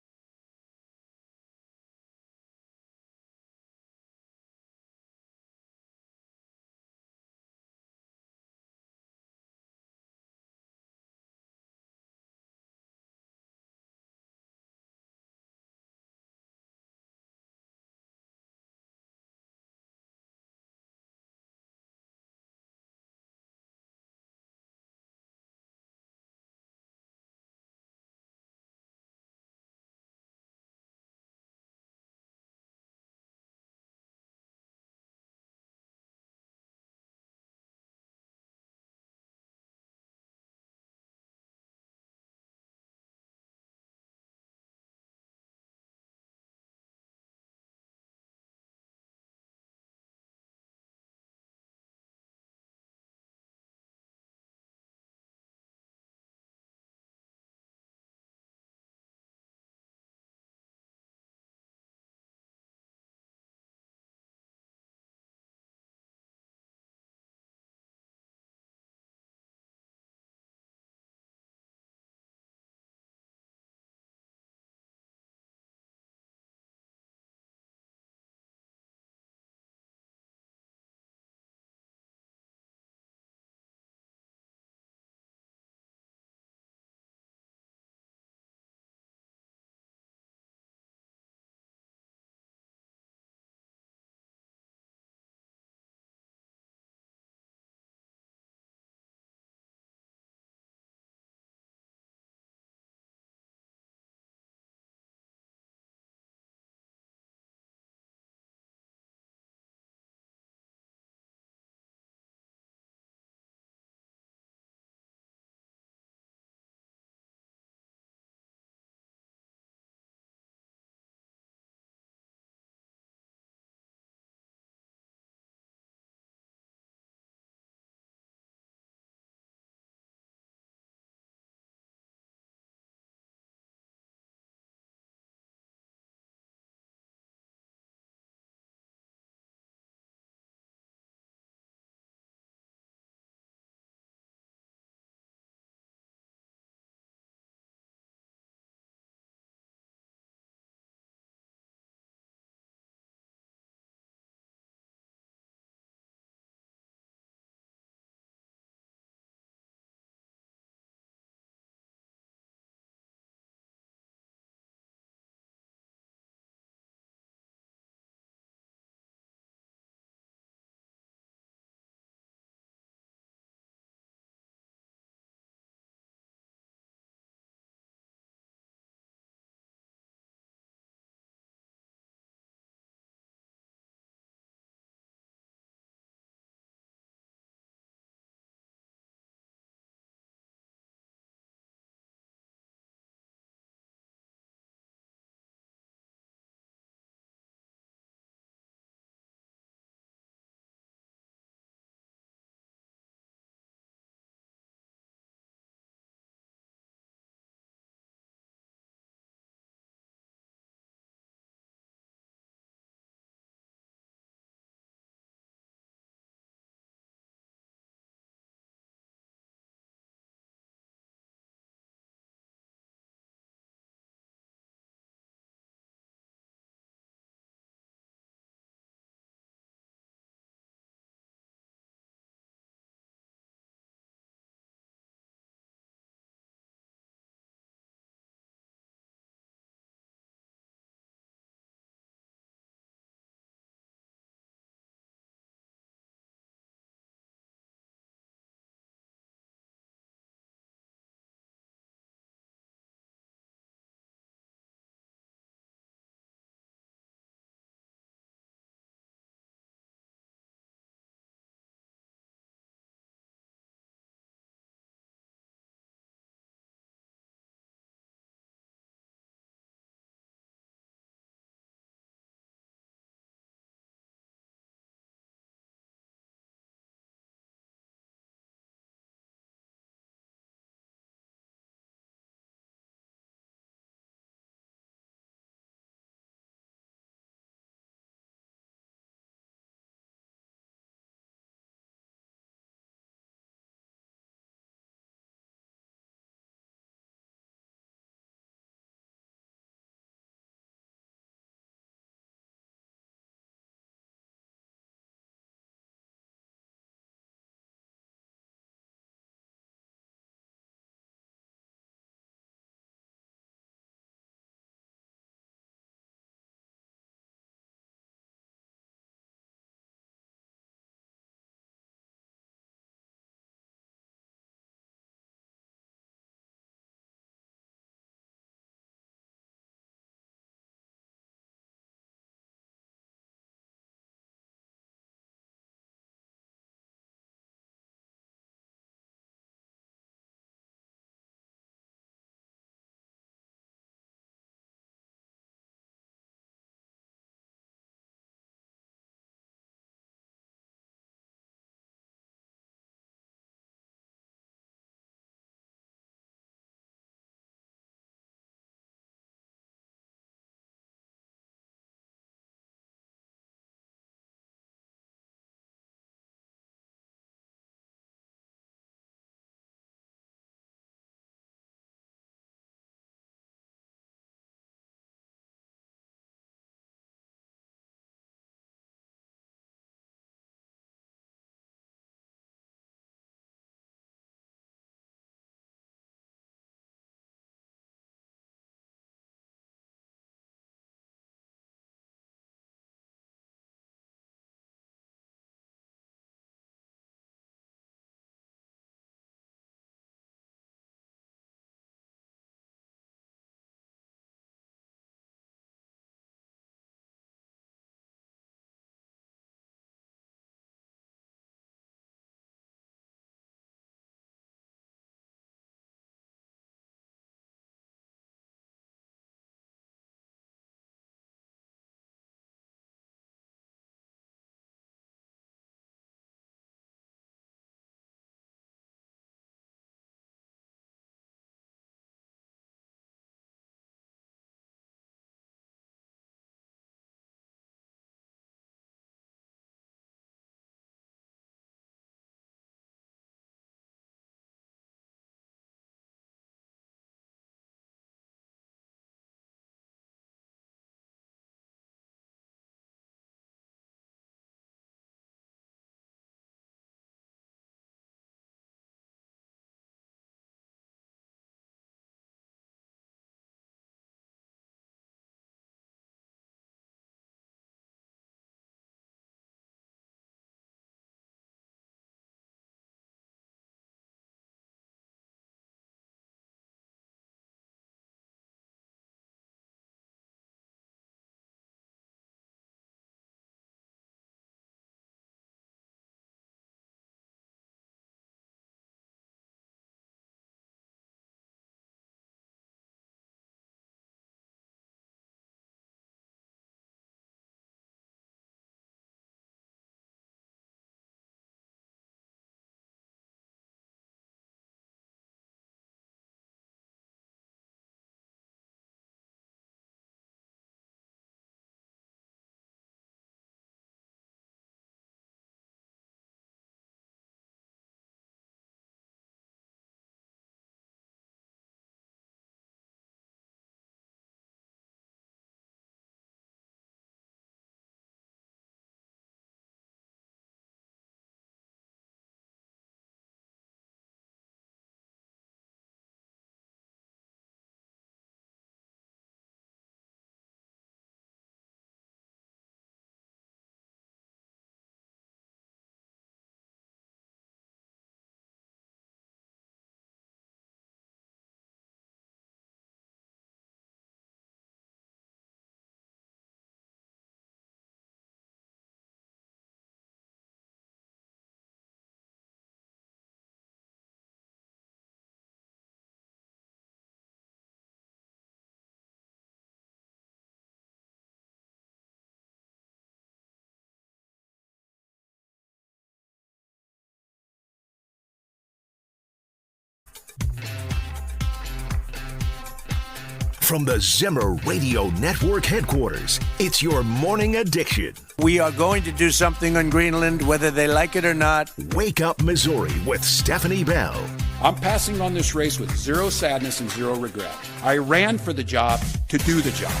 From the Zimmer Radio Network headquarters, it's your Morning Addiction. We are going to do something on Greenland, whether they like it or not. Wake Up Missouri with Stephanie Bell. I'm passing on this race with zero sadness and zero regret. I ran for the job to do the job.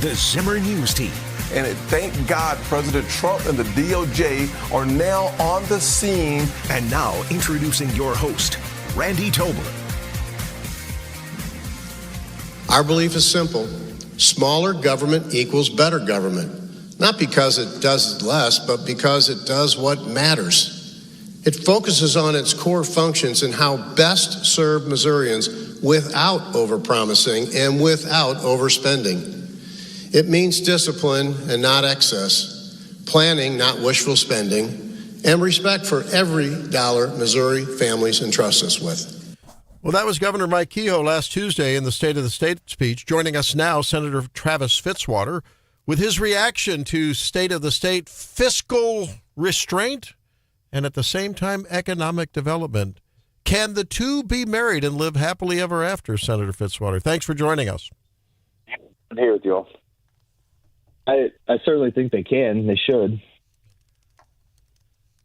The Zimmer News Team. And thank God President Trump and the DOJ are now on the scene. And now introducing your host, Randy Tobler. Our belief is simple. Smaller government equals better government. Not because it does less, but because it does what matters. It focuses on its core functions and how best serve Missourians without overpromising and without overspending. It means discipline and not excess, planning, not wishful spending, and respect for every dollar Missouri families entrust us with. Well, that was Governor Mike Kehoe last Tuesday in the State of the State speech. Joining us now, Senator Travis Fitzwater, with his reaction to State of the State fiscal restraint and at the same time economic development. Can the two be married and live happily ever after, Senator Fitzwater? Thanks for joining us. I'm here with you all. I certainly think they can. They should.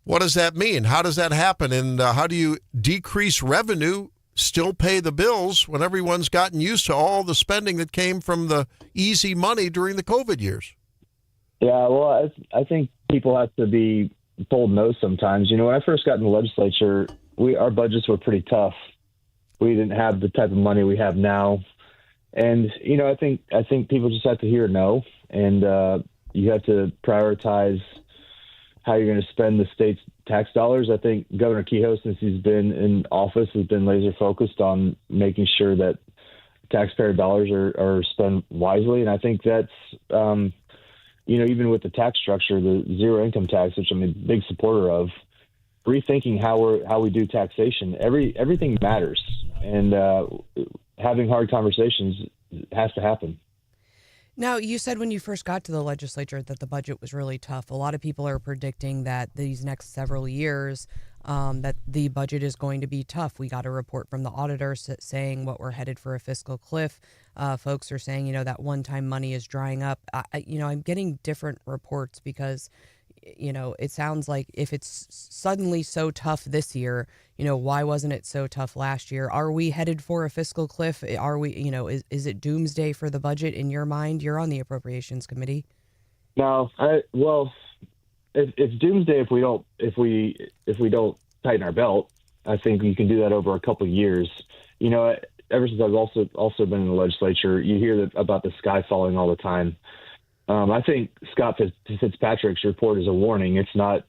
What does that mean? How does that happen? And how do you decrease revenue, still pay the bills when everyone's gotten used to all the spending that came from the easy money during the COVID years? Yeah, well, I think people have to be told no sometimes. You know, when I first got in the legislature, our budgets were pretty tough. We didn't have the type of money we have now. And, you know, I think people just have to hear no. And you have to prioritize how you're going to spend the state's tax dollars. I think Governor Kehoe, since he's been in office, has been laser focused on making sure that taxpayer dollars are spent wisely. And I think that's, you know, even with the tax structure, the zero income tax, which I'm a big supporter of, rethinking how we do taxation. Everything matters, and having hard conversations has to happen. Now, you said when you first got to the legislature that the budget was really tough. A lot of people are predicting that these next several years that the budget is going to be tough. We got a report from the auditor saying what we're headed for a fiscal cliff. Folks are saying, you know, that one-time money is drying up. I'm getting different reports because, you know, it sounds like if it's suddenly so tough this year, you know, why wasn't it so tough last year? Are we headed for a fiscal cliff? Are we, you know, is it doomsday for the budget in your mind? You're on the Appropriations Committee. No, it's doomsday if we don't tighten our belt. I think you can do that over a couple of years. You know, ever since I've also been in the legislature, you hear about the sky falling all the time. I think Scott Fitzpatrick's report is a warning. It's not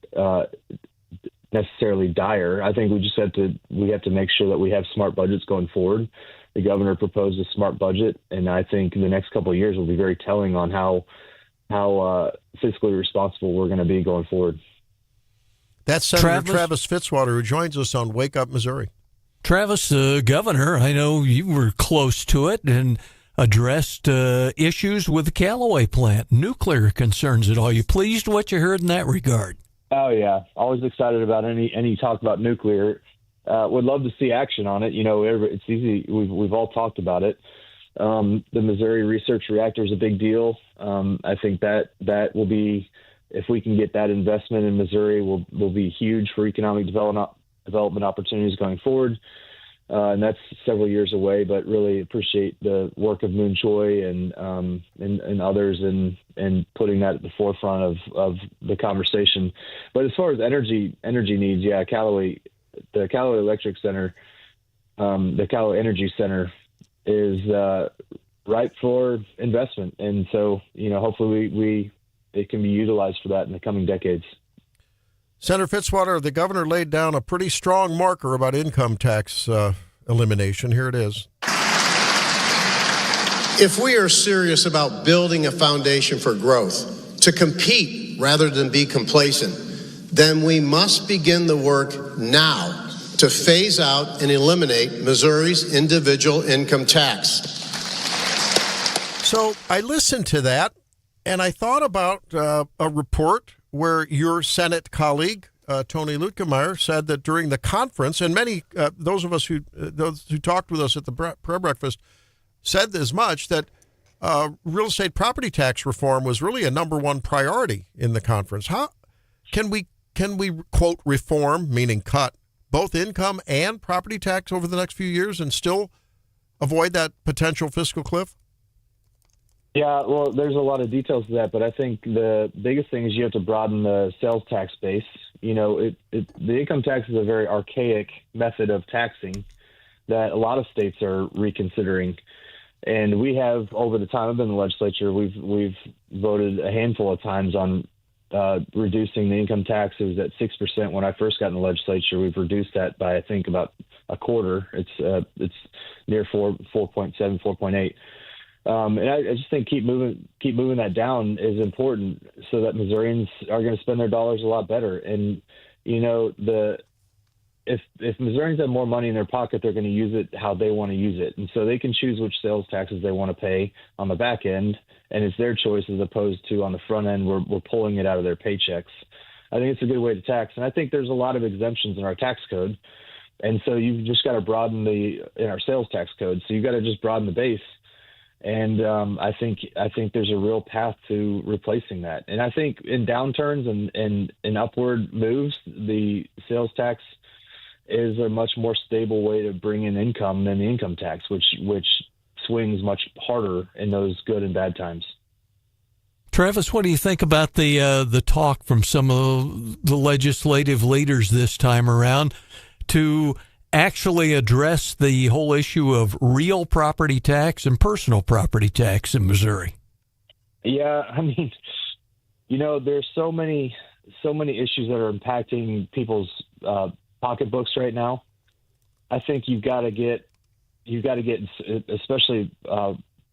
necessarily dire. I think we have to make sure that we have smart budgets going forward. The governor proposed a smart budget, and I think the next couple of years will be very telling on how fiscally responsible we're going to be going forward. That's Senator Travis Fitzwater, who joins us on Wake Up Missouri. Travis, Governor, I know you were close to it and addressed issues with the Callaway plant, nuclear concerns at all. You pleased what you heard in that regard? Oh, yeah. Always excited about any talk about nuclear. Would love to see action on it. You know, it's easy. We've all talked about it. The Missouri Research Reactor is a big deal. I think that will be, if we can get that investment in Missouri, will be huge for economic development opportunities going forward. And that's several years away, but really appreciate the work of Moon Choi and others and putting that at the forefront of the conversation. But as far as energy needs, yeah, the Callaway Electric Center, the Callaway Energy Center is ripe for investment. And so, you know, hopefully it can be utilized for that in the coming decades. Senator Fitzwater, the governor laid down a pretty strong marker about income tax elimination. Here it is. If we are serious about building a foundation for growth, to compete rather than be complacent, then we must begin the work now to phase out and eliminate Missouri's individual income tax. So I listened to that, and I thought about a report where your Senate colleague, Tony Lutkemeyer, said that during the conference, and many those who talked with us at the prayer breakfast said as much, that real estate property tax reform was really a number one priority in the conference. How can we quote reform, meaning cut, both income and property tax over the next few years and still avoid that potential fiscal cliff? Yeah, well, there's a lot of details to that, but I think the biggest thing is you have to broaden the sales tax base. The income tax is a very archaic method of taxing that a lot of states are reconsidering. And we have, over the time I've been in the legislature, we've voted a handful of times on reducing the income tax. It was at 6% when I first got in the legislature. We've reduced that by, I think, about a quarter. It's near 4.7, 4.8. And I just think keep moving that down is important so that Missourians are going to spend their dollars a lot better. And if Missourians have more money in their pocket, they're going to use it how they want to use it, and so they can choose which sales taxes they want to pay on the back end, and it's their choice as opposed to on the front end we're pulling it out of their paychecks. I think it's a good way to tax, and I think there's a lot of exemptions in our tax code, and so you've just got to broaden in our sales tax code. So you've got to just broaden the base. And I think there's a real path to replacing that. And I think in downturns and in upward moves, the sales tax is a much more stable way to bring in income than the income tax, which swings much harder in those good and bad times. Travis, what do you think about the talk from some of the legislative leaders this time around to actually address the whole issue of real property tax and personal property tax in Missouri? Yeah, I mean, there's so many issues that are impacting people's pocketbooks right now. I think you've got to get especially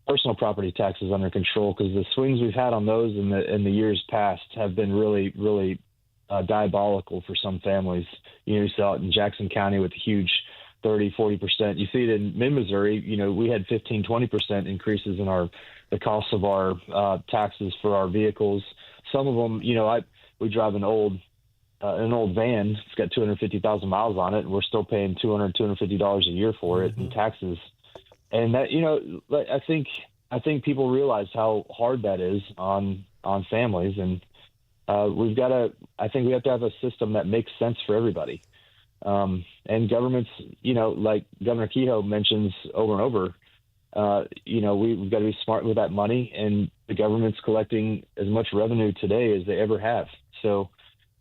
personal property taxes under control, because the swings we've had on those in the years past have been really, really diabolical for some families. You saw it in Jackson County with huge 30-40%. You see it in mid-Missouri. We had 15-20% increases in the cost of our taxes for our vehicles. Some of them, we drive an old van. It's got 250,000 miles on it, and we're still paying $250 a year for it in taxes. And that, I think people realize how hard that is on families, and I think we have to have a system that makes sense for everybody. And governments, like Governor Kehoe mentions over and over, we've got to be smart with that money, and the government's collecting as much revenue today as they ever have. So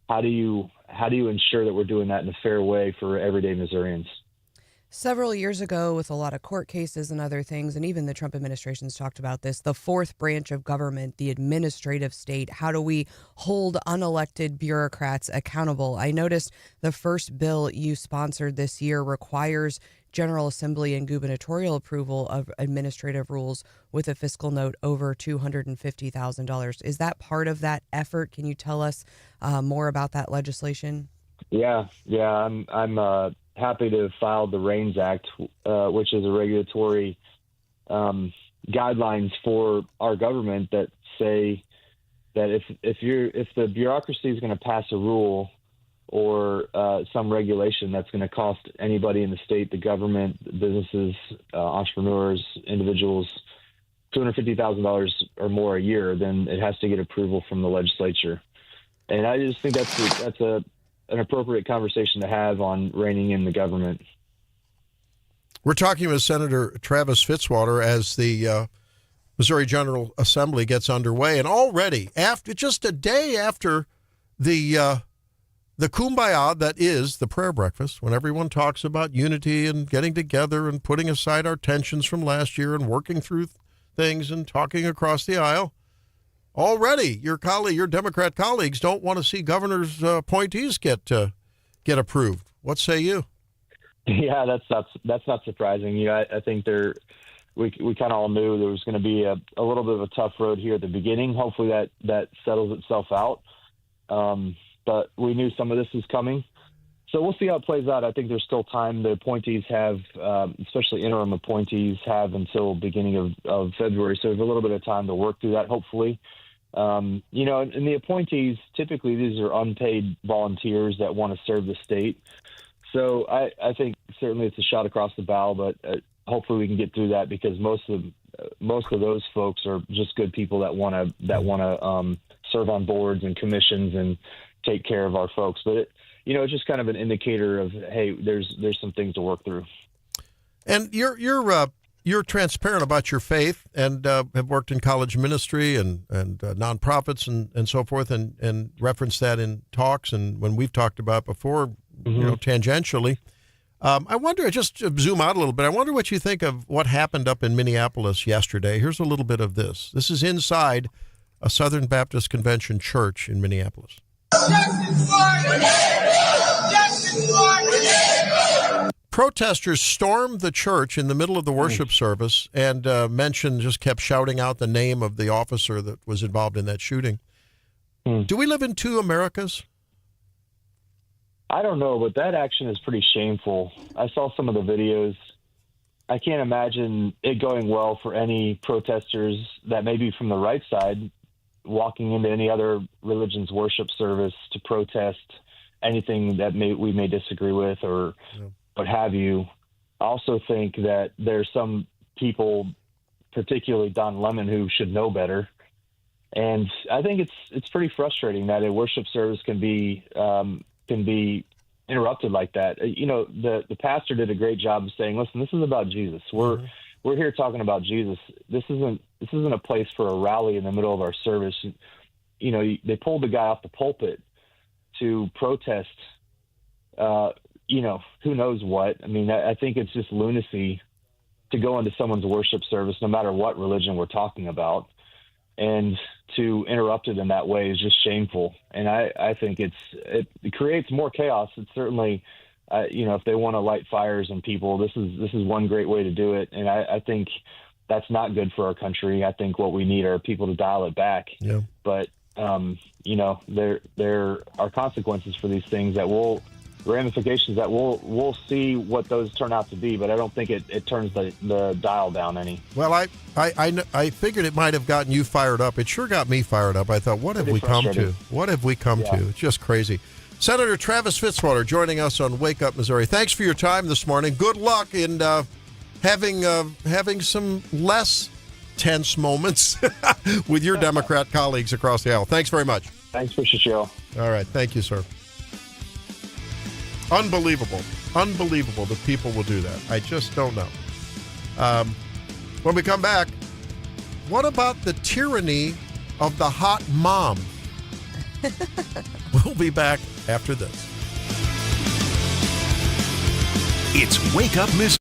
how do you ensure that we're doing that in a fair way for everyday Missourians? Several years ago, with a lot of court cases and other things, and even the Trump administration's talked about this, the fourth branch of government, the administrative state. How do we hold unelected bureaucrats accountable? I noticed the first bill you sponsored this year requires General Assembly and gubernatorial approval of administrative rules with a fiscal note over $250,000. Is that part of that effort? Can you tell us more about that legislation? Yeah. I'm happy to file the REINS Act, which is a regulatory guidelines for our government that say that if the bureaucracy is going to pass a rule or some regulation that's going to cost anybody in the state, the government, businesses, entrepreneurs, individuals, $250,000 or more a year, then it has to get approval from the legislature. And I just think that's an appropriate conversation to have on reining in the government. We're talking with Senator Travis Fitzwater as the Missouri General Assembly gets underway, and already just a day after the kumbaya that is the prayer breakfast, when everyone talks about unity and getting together and putting aside our tensions from last year and working through things and talking across the aisle. Already, your Democrat colleagues don't want to see governor's appointees get approved. What say you? Yeah, that's not surprising. I think we kind of all knew there was going to be a little bit of a tough road here at the beginning. Hopefully that settles itself out. But we knew some of this is coming. So we'll see how it plays out. I think there's still time. The appointees have, especially interim appointees, have until beginning of February. So there's a little bit of time to work through that, hopefully. And the appointees, typically these are unpaid volunteers that want to serve the state. So I think certainly it's a shot across the bow, but hopefully we can get through that, because most of those folks are just good people that want to serve on boards and commissions and take care of our folks. But it's just kind of an indicator of, hey, there's some things to work through. And you're transparent about your faith, and have worked in college ministry and nonprofits and so forth, and referenced that in talks and when we've talked about before, tangentially. I wonder, just to zoom out a little bit, I wonder what you think of what happened up in Minneapolis yesterday. Here's a little bit of this. This is inside a Southern Baptist Convention church in Minneapolis. Protesters stormed the church in the middle of the worship service and just kept shouting out the name of the officer that was involved in that shooting. Do we live in two Americas? I don't know, but that action is pretty shameful. I saw some of the videos. I can't imagine it going well for any protesters that may be from the right side walking into any other religion's worship service to protest anything that we may disagree with or what have you. I also think that there's some people, particularly Don Lemon, who should know better. And I think it's pretty frustrating that a worship service can be interrupted like that. The pastor did a great job of saying, "Listen, this is about Jesus. We're here talking about Jesus. This isn't a place for a rally in the middle of our service." They pulled the guy off the pulpit to protest. Who knows what? I mean, I think it's just lunacy to go into someone's worship service, no matter what religion we're talking about, and to interrupt it in that way is just shameful. And I think it creates more chaos. It's certainly, if they want to light fires in people, this is one great way to do it. And I think that's not good for our country. I think what we need are people to dial it back. Yeah. But, there are consequences for these things ramifications that we'll see what those turn out to be, but I don't think it turns the dial down any. Well, I figured it might have gotten you fired up. It sure got me fired up. I thought, what have we come to? What have we come to? It's just crazy. Senator Travis Fitzwater joining us on Wake Up Missouri. Thanks for your time this morning. Good luck in having some less tense moments with your Democrat colleagues across the aisle. Thanks very much. Thanks for the show. All right. Thank you, sir. Unbelievable that people will do that. I just don't know. When we come back, what about the tyranny of the hot mom? We'll be back after this. It's Wake Up Missouri.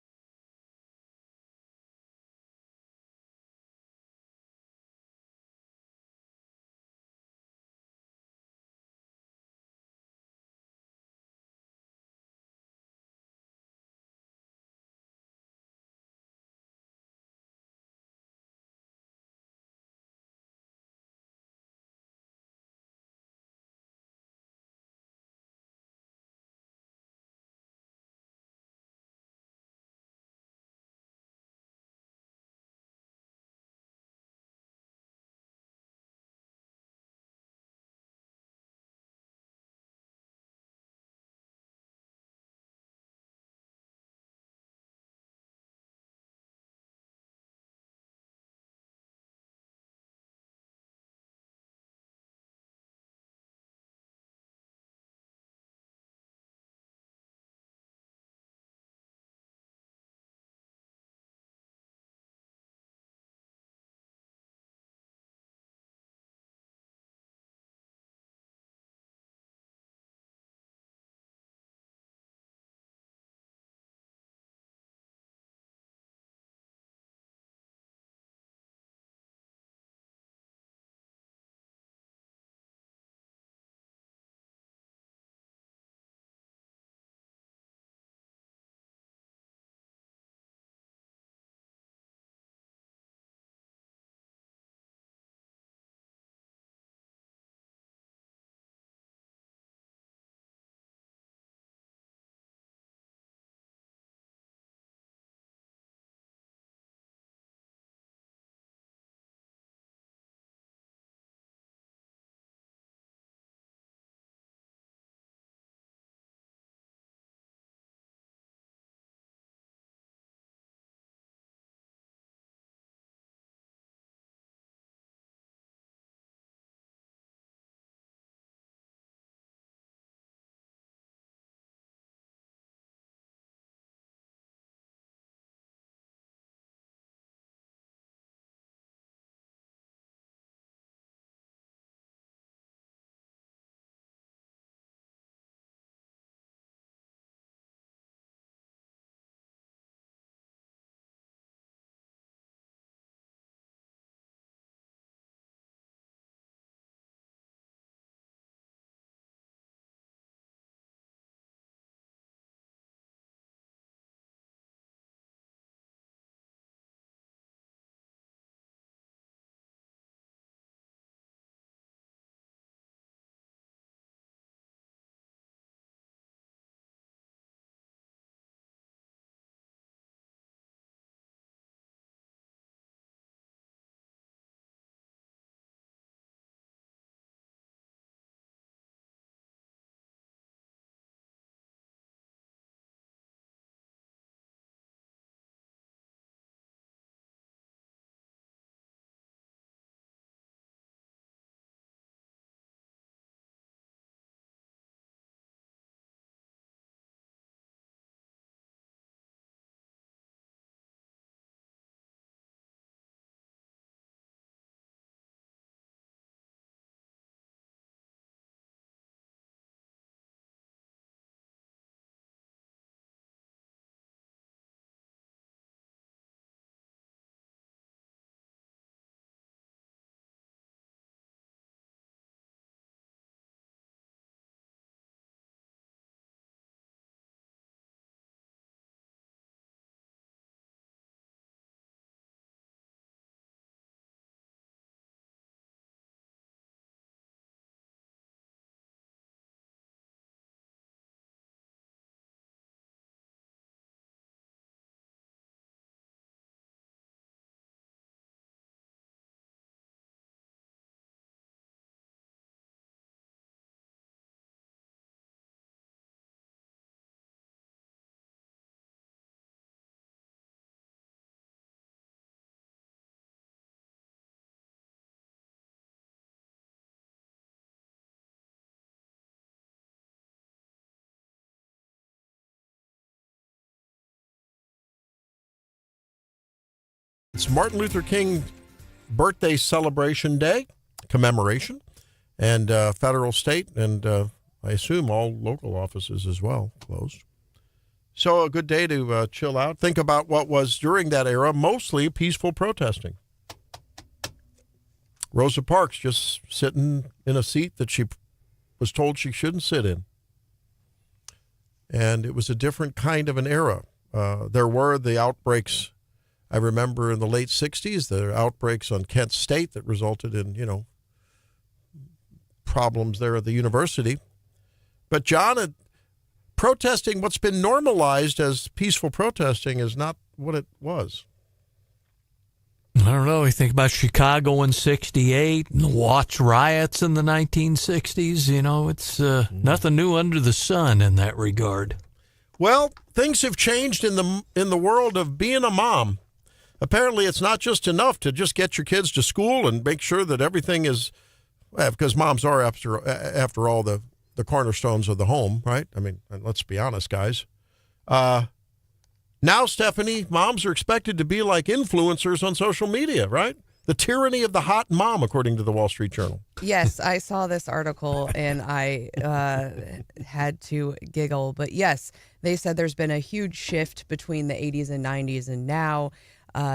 It's Martin Luther King birthday celebration day, commemoration, and federal, state, and I assume all local offices as well closed. So a good day to chill out. Think about what was during that era mostly peaceful protesting. Rosa Parks just sitting in a seat that she was told she shouldn't sit in. And it was a different kind of an era. There were the outbreaks, I remember in the late 60s, the outbreaks on Kent State that resulted in, problems there at the university. But John, protesting, what's been normalized as peaceful protesting is not what it was. I don't know. You think about Chicago in 68 and the Watts riots in the 1960s. It's nothing new under the sun in that regard. Well, things have changed in the world of being a mom. Apparently, it's not just enough to just get your kids to school and make sure that everything is, because moms are, after all, the cornerstones of the home, right? I mean, let's be honest, guys. Now, Stephanie, moms are expected to be like influencers on social media, right? The tyranny of the hot mom, according to the Wall Street Journal. Yes, I saw this article and I had to giggle. But yes, they said there's been a huge shift between the 80s and 90s. And now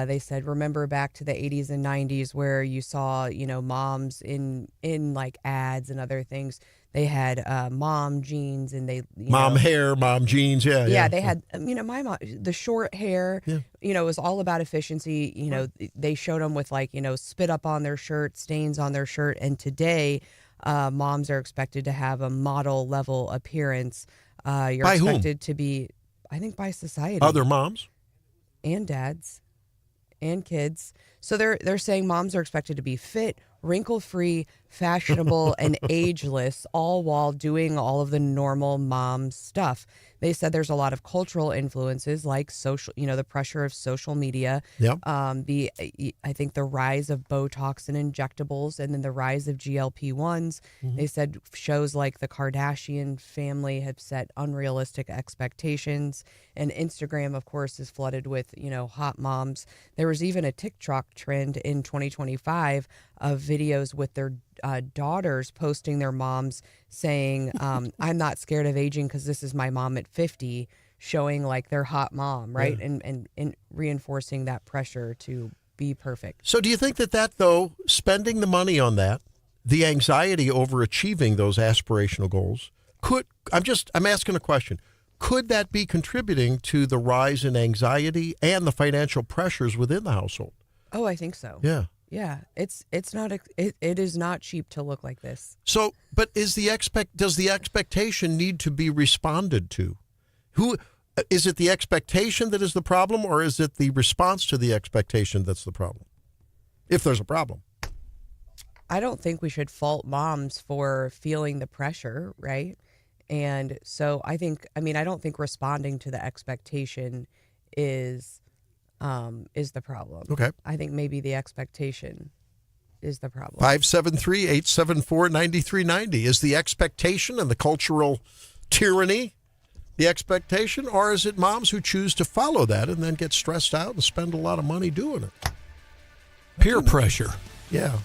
they said, remember back to the 80s and 90s where you saw, moms in like ads and other things. They had mom jeans and mom hair, mom jeans. Yeah. They had, my mom, the short hair, it was all about efficiency. They showed them with spit up on their shirt, stains on their shirt. And today, moms are expected to have a model level appearance. You're by expected whom? To be, I think, by society. Other moms? And dads and kids. So they're saying moms are expected to be fit, wrinkle-free, fashionable, and ageless, all while doing all of the normal mom stuff. They said there's a lot of cultural influences like social, the pressure of social media. Yep. I think the rise of Botox and injectables, and then the rise of GLP-1s. Mm-hmm. They said shows like the Kardashian family have set unrealistic expectations, and Instagram, of course, is flooded with hot moms. There was even a TikTok trend in 2025 of videos with their daughters posting their moms saying, I'm not scared of aging because this is my mom at 50, showing like their hot mom, right? Yeah. And reinforcing that pressure to be perfect. So do you think that though, spending the money on that, the anxiety over achieving those aspirational goals, I'm asking a question, could that be contributing to the rise in anxiety and the financial pressures within the household? Oh, I think so. Yeah. Yeah, it is not cheap to look like this. So, but does the expectation need to be responded to? Is it the expectation that is the problem, or is it the response to the expectation that's the problem? If there's a problem. I don't think we should fault moms for feeling the pressure, right? And so I don't think responding to the expectation is the problem. Okay. I think maybe the expectation is the problem. 573-874-9390. Is the expectation and the cultural tyranny the expectation, or is it moms who choose to follow that and then get stressed out and spend a lot of money doing it? Peer pressure. Yeah.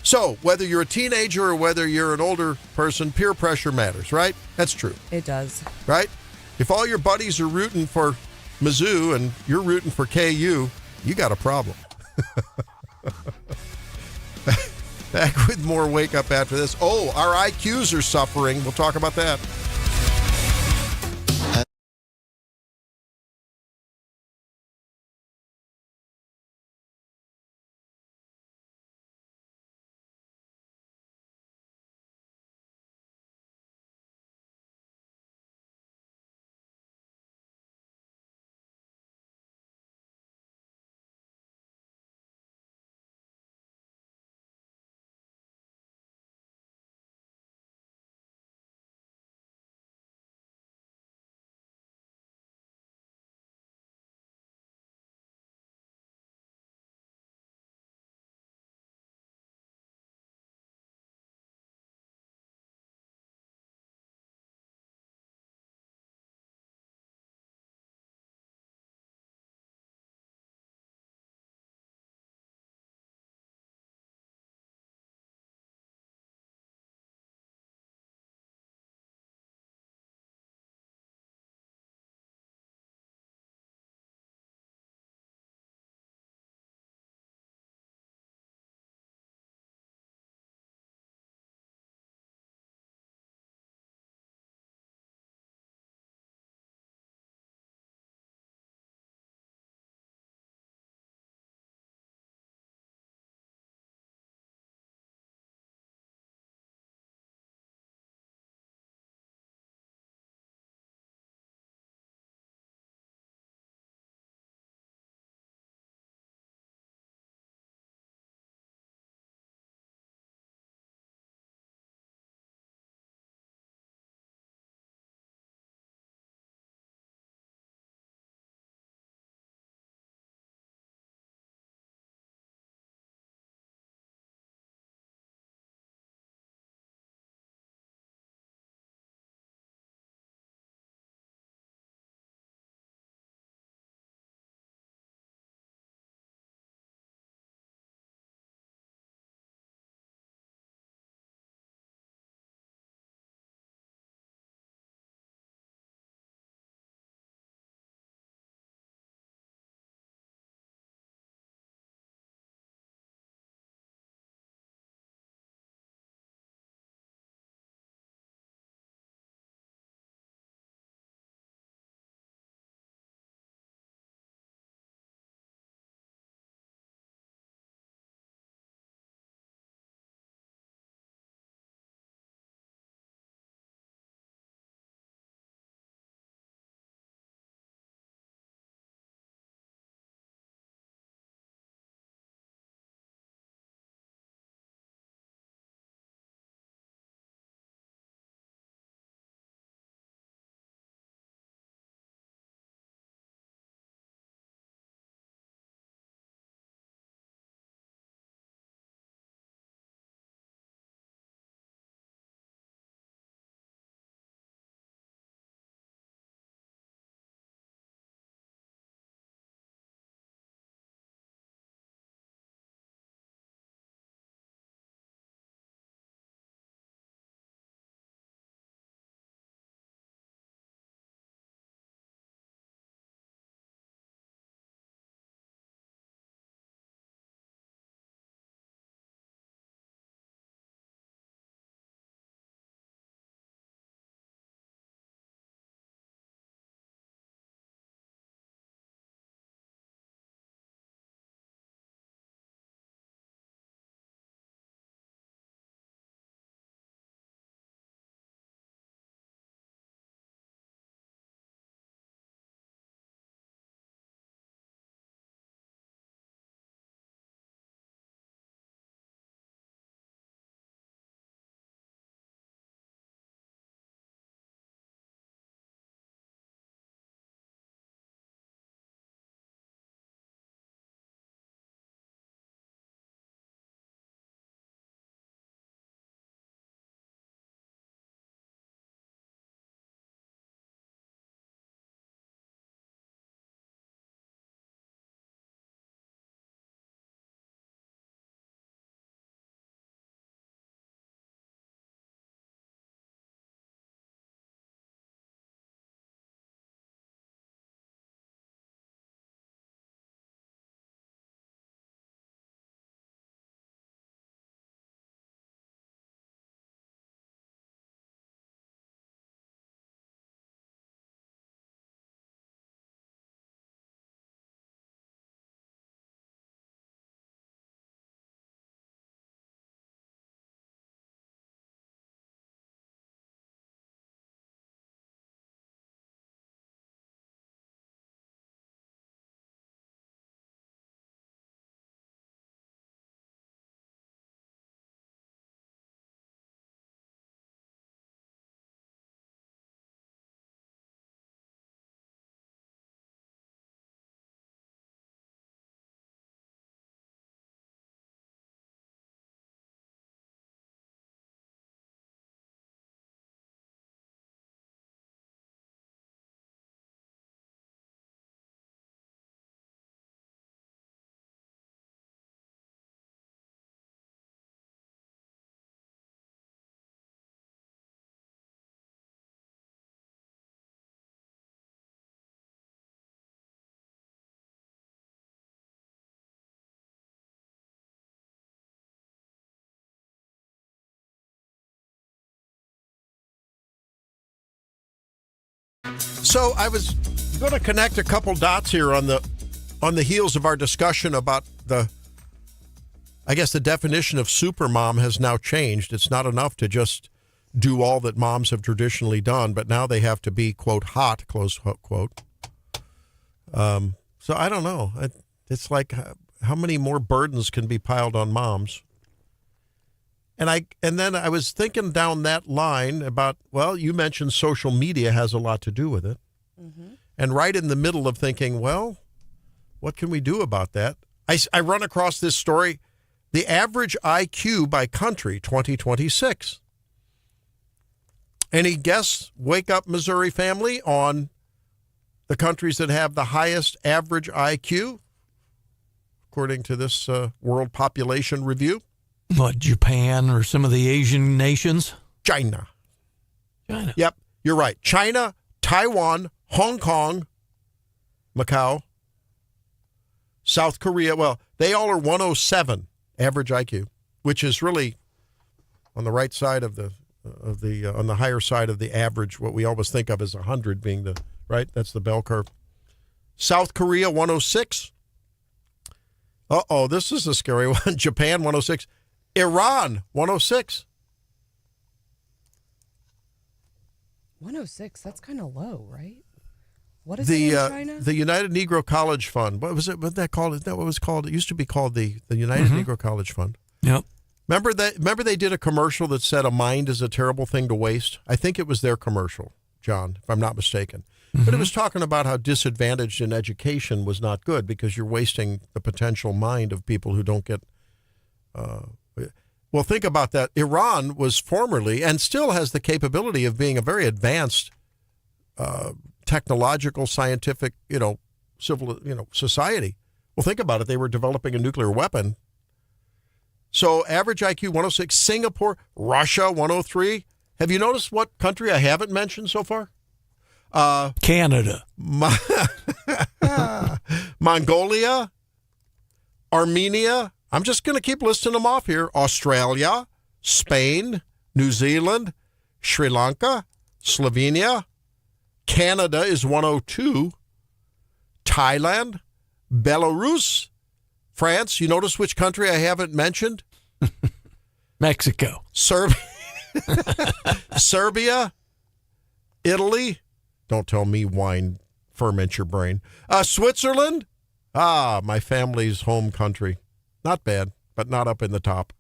So whether you're a teenager or whether you're an older person, peer pressure matters, right? That's true. It does. Right? If all your buddies are rooting for Mizzou and you're rooting for KU, you got a problem. Back with more Wake Up after this. Oh, our IQs are suffering. We'll talk about that. So I was going to connect a couple dots here on the heels of our discussion about I guess the definition of supermom has now changed. It's not enough to just do all that moms have traditionally done, but now they have to be, quote, hot, close quote. So I don't know. It's like how many more burdens can be piled on moms? And then I was thinking down that line about, well, you mentioned social media has a lot to do with it. Mm-hmm. And right in the middle of thinking, well, what can we do about that? I run across this story, the average IQ by country, 2026. Any guess, Wake Up Missouri family, on the countries that have the highest average IQ, according to this World Population Review? What, Japan or some of the Asian nations? China. Yep, you're right. China, Taiwan, Hong Kong, Macau, South Korea. Well, they all are 107 average IQ, which is really on the right side of on the higher side of the average, what we always think of as 100 being the, right? That's the bell curve. South Korea, 106. Uh-oh, this is a scary one. Japan, 106. Iran, 106. 106, that's kind of low, right? What is it in China? The United Negro College Fund. What was it? What that called? Is that what it was called? It used to be called the United Negro College Fund. Yep. Remember they did a commercial that said a mind is a terrible thing to waste? I think it was their commercial, John, if I'm not mistaken. Mm-hmm. But it was talking about how disadvantaged in education was not good because you're wasting the potential mind of people who don't get well, think about that. Iran was formerly and still has the capability of being a very advanced technological, scientific, civil, society. Well, think about it. They were developing a nuclear weapon. So average IQ 106, Singapore, Russia 103. Have you noticed what country I haven't mentioned so far? Canada. Mongolia, Armenia. I'm just going to keep listing them off here. Australia, Spain, New Zealand, Sri Lanka, Slovenia. Canada is 102. Thailand, Belarus, France. You notice which country I haven't mentioned? Mexico. Serbia, Italy. Don't tell me wine ferments your brain. Switzerland. My family's home country. Not bad, but not up in the top.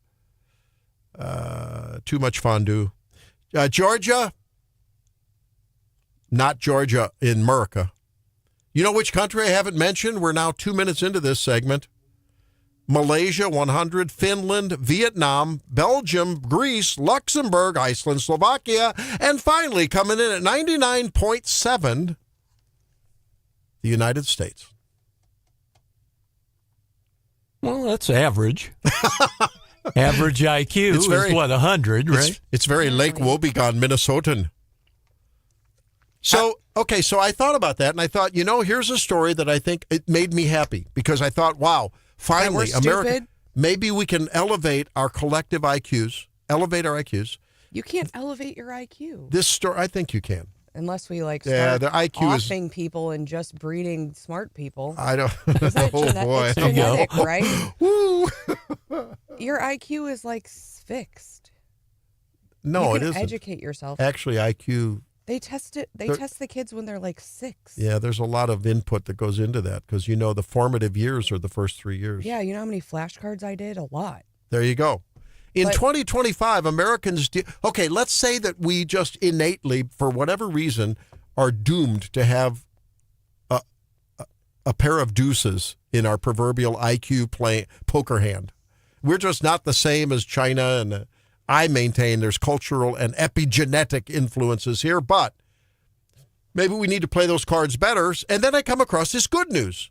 Too much fondue. Georgia. Not Georgia, in America. You know which country I haven't mentioned? We're now 2 minutes into this segment. Malaysia, 100. Finland, Vietnam, Belgium, Greece, Luxembourg, Iceland, Slovakia, and finally coming in at 99.7, the United States. Well, that's average. Average IQ is 100, right? It's very Lake Wobegon, Minnesotan. So, okay, so I thought about that, and I thought, here's a story that I think it made me happy, because I thought, wow, finally, America, maybe we can elevate our collective IQs, elevate our IQs. You can't elevate your IQ. This story, I think you can. Unless we start the IQ offing people and just breeding smart people. I don't. Boy, it's genetic, right? Your IQ is fixed. No, it isn't. Educate yourself. Actually, IQ. They test it. They test the kids when they're 6. Yeah, there's a lot of input that goes into that because the formative years are the first 3 years. Yeah, you know how many flashcards I did? A lot. There you go. In 2025, Americans, okay, let's say that we just innately, for whatever reason, are doomed to have a pair of deuces in our proverbial IQ poker hand. We're just not the same as China, and I maintain there's cultural and epigenetic influences here, but maybe we need to play those cards better. And then I come across this good news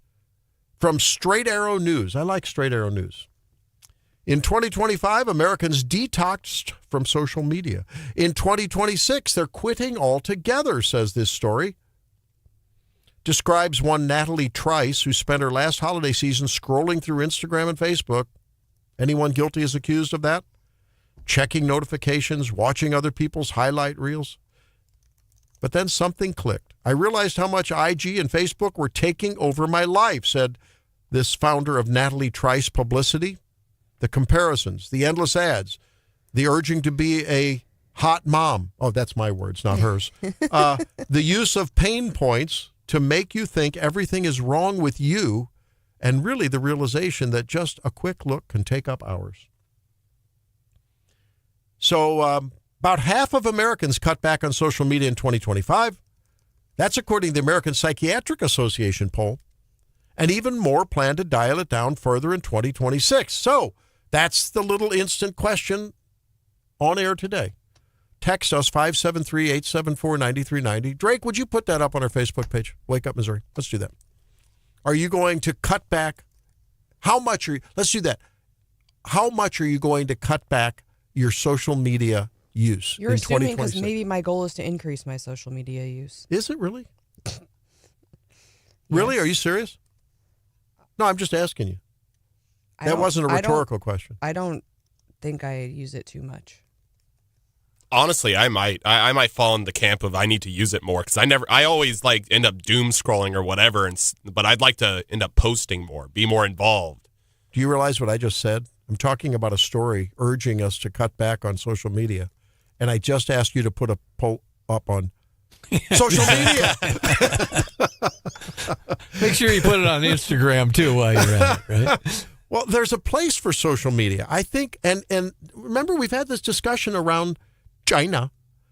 from Straight Arrow News. I like Straight Arrow News. In 2025, Americans detoxed from social media. In 2026, they're quitting altogether, says this story. Describes one Natalie Trice, who spent her last holiday season scrolling through Instagram and Facebook. Anyone guilty is accused of that? Checking notifications, watching other people's highlight reels. But then something clicked. I realized how much IG and Facebook were taking over my life, said this founder of Natalie Trice Publicity. The comparisons, the endless ads, the urging to be a hot mom. Oh, that's my words, not hers. The use of pain points to make you think everything is wrong with you, and really the realization that just a quick look can take up hours. So about half of Americans cut back on social media in 2025. That's according to the American Psychiatric Association poll. And even more plan to dial it down further in 2026. So that's the little instant question on air today. Text us 573-874-9390. Drake, would you put that up on our Facebook page? Wake Up Missouri. Let's do that. Are you going to cut back? Let's do that. How much are you going to cut back your social media use You're in assuming 2026? because maybe my goal is to increase my social media use. Is it really? Really? Are you serious? No, I'm just asking you. That wasn't a rhetorical question. I don't think I use it too much. Honestly, I might fall in the camp of I need to use it more because I always like end up doom scrolling or whatever, but I'd like to end up posting more, be more involved. Do you realize what I just said? I'm talking about a story urging us to cut back on social media, and I just asked you to put a poll up on social media. Make sure you put it on Instagram too while you're at it, right? Well, there's a place for social media, I think, and remember we've had this discussion around China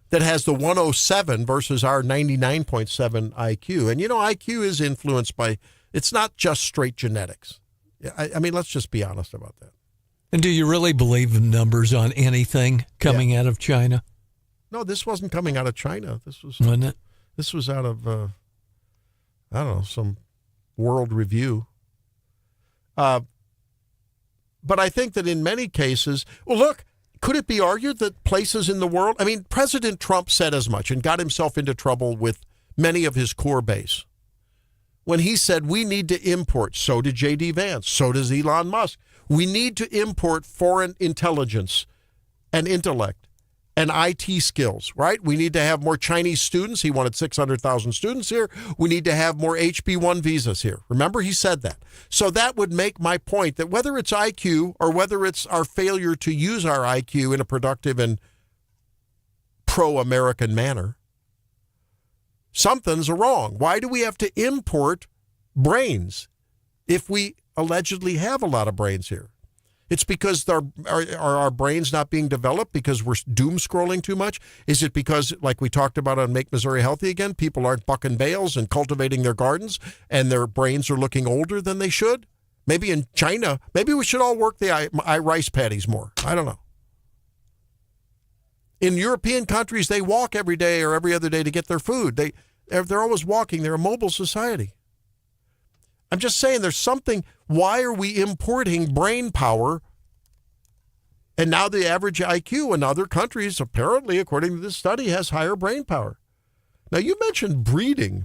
that has the 107 versus our 99.7 IQ. And, IQ is influenced by, it's not just straight genetics. I mean, let's just be honest about that. And do you really believe the numbers on anything coming out of China? No, this wasn't coming out of China. This was, wasn't it? This was out of, I don't know, some world review. But I think that in many cases, well, look, could it be argued that places in the world, I mean, President Trump said as much and got himself into trouble with many of his core base. When he said we need to import, so did J.D. Vance, so does Elon Musk. We need to import foreign intelligence and intellect and IT skills, right? We need to have more Chinese students. He wanted 600,000 students here. We need to have more HB1 visas here. Remember, he said that. So that would make my point that whether it's IQ or whether it's our failure to use our IQ in a productive and pro-American manner, something's wrong. Why do we have to import brains if we allegedly have a lot of brains here? It's because are our brains not being developed because we're doom scrolling too much? Is it because, like we talked about on Make Missouri Healthy Again, people aren't bucking bales and cultivating their gardens and their brains are looking older than they should? Maybe in China, maybe we should all work the rice paddies more. I don't know. In European countries, they walk every day or every other day to get their food. They're always walking. They're a mobile society. I'm just saying there's something. Why are we importing brain power? And now the average IQ in other countries, apparently, according to this study, has higher brain power. Now, you mentioned breeding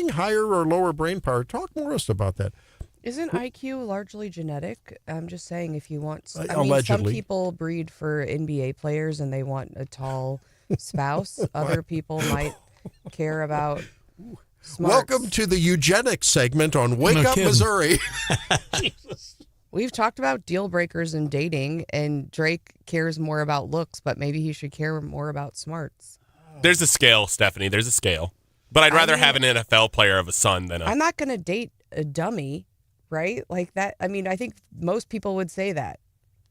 higher or lower brain power. Talk more to us about that. Isn't IQ largely genetic? I'm just saying if you want, allegedly. Some people breed for NBA players and they want a tall spouse. Other people might care about smarts. Welcome to the eugenics segment on Wake Up Missouri. Jesus. We've talked about deal breakers in dating, and Drake cares more about looks, but maybe he should care more about smarts. There's a scale, Stephanie. There's a scale. But I'd rather have an NFL player of a son than a... I'm not going to date a dummy, right? Like that. I mean, I think most people would say that.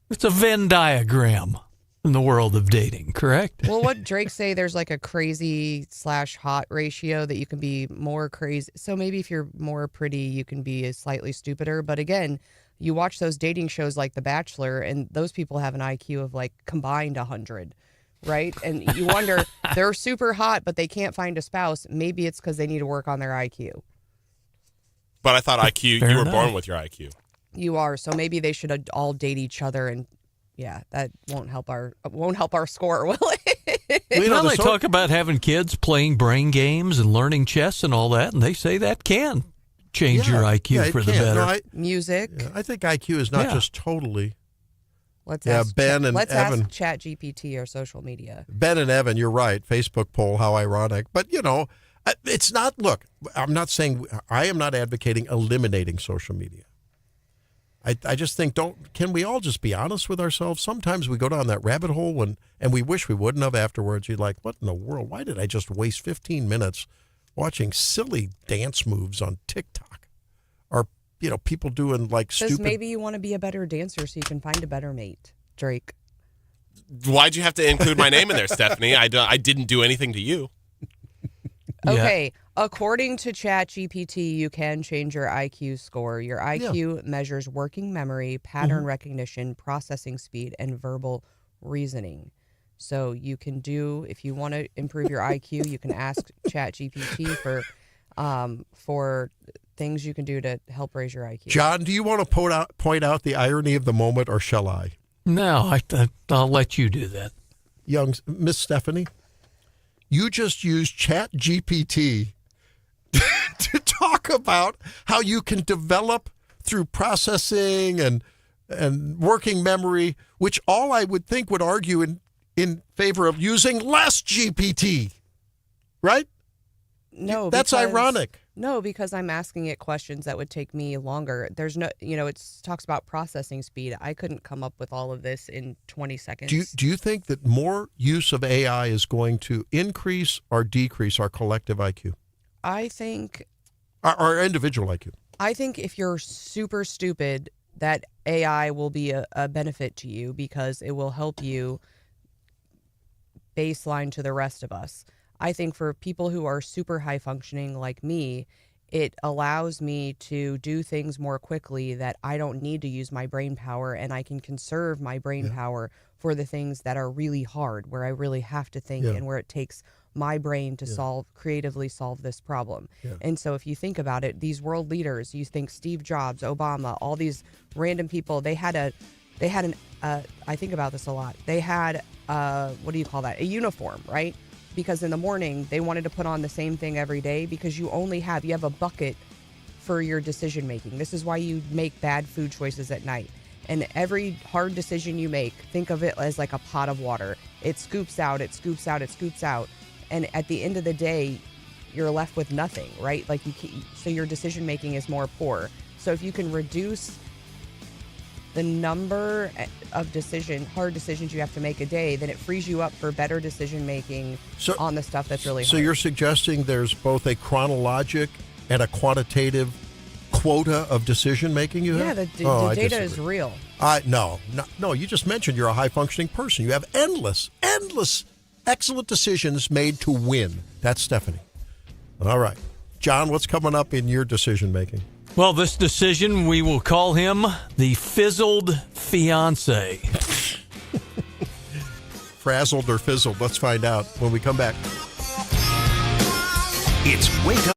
It's a Venn diagram in the world of dating, correct? Well, what Drake say, there's like a crazy/hot ratio that you can be more crazy. So maybe if you're more pretty, you can be slightly stupider. But again, you watch those dating shows like The Bachelor, and those people have an IQ of like combined 100, right? And you wonder, they're super hot, but they can't find a spouse. Maybe it's because they need to work on their IQ. But I thought IQ, Fair you were enough. born with your IQ. You are, so maybe they should all date each other, and yeah, that won't help our score, will it? Well, they talk about having kids playing brain games and learning chess and all that, and they say that can change your IQ for the better. No, Music. I think IQ is not just totally. Let's ask Evan. ask ChatGPT or social media. Ben and Evan, you're right. Facebook poll, how ironic. But, It's not, look, I'm not saying, I am not advocating eliminating social media. I just think, can we all just be honest with ourselves? Sometimes we go down that rabbit hole and we wish we wouldn't have afterwards. You're like, what in the world? Why did I just waste 15 minutes watching silly dance moves on TikTok? Or, people doing like Because stupid. maybe you want to be a better dancer so you can find a better mate, Drake. Why'd you have to include my name in there, Stephanie? I didn't do anything to you. Okay, according to ChatGPT, you can change your IQ score. Your IQ measures working memory, pattern recognition, processing speed, and verbal reasoning. So you can if you want to improve your IQ, you can ask ChatGPT for things you can do to help raise your IQ. John, do you want to point out the irony of the moment, or shall I? No, I'll let you do that. Miss Stephanie, you just used ChatGPT to talk about how you can develop through processing and working memory, which all I would think would argue in favor of using less GPT, right? No, that's ironic. No, because I'm asking it questions that would take me longer. There's no, it talks about processing speed. I couldn't come up with all of this in 20 seconds. Do you think that more use of AI is going to increase or decrease our collective IQ? I think our individual IQ. I think if you're super stupid, that AI will be a benefit to you because it will help you baseline to the rest of us. I think for people who are super high functioning like me, it allows me to do things more quickly that I don't need to use my brain power, and I can conserve my brain power for the things that are really hard, where I really have to think and where it takes my brain to creatively solve this problem. And so if you think about it, these world leaders, you think Steve Jobs, Obama, all these random people, I think about this a lot. They had, what do you call that? A uniform, right? Because in the morning they wanted to put on the same thing every day because you have a bucket for your decision making. This is why you make bad food choices at night. And every hard decision you make, think of it as like a pot of water. It scoops out, it scoops out, it scoops out. And at the end of the day, you're left with nothing, right? So your decision making is more poor. So if you can reduce the number of hard decisions you have to make a day, then it frees you up for better decision making on the stuff that's really hard. So you're suggesting there's both a chronologic and a quantitative quota of decision making you have? Yeah, the data is real. No, you just mentioned you're a high functioning person. You have endless excellent decisions made to win. That's Stephanie. All right. John, what's coming up in your decision making? Well, this decision, we will call him the Fizzled Fiance. Frazzled or fizzled? Let's find out when we come back. It's Wake Up.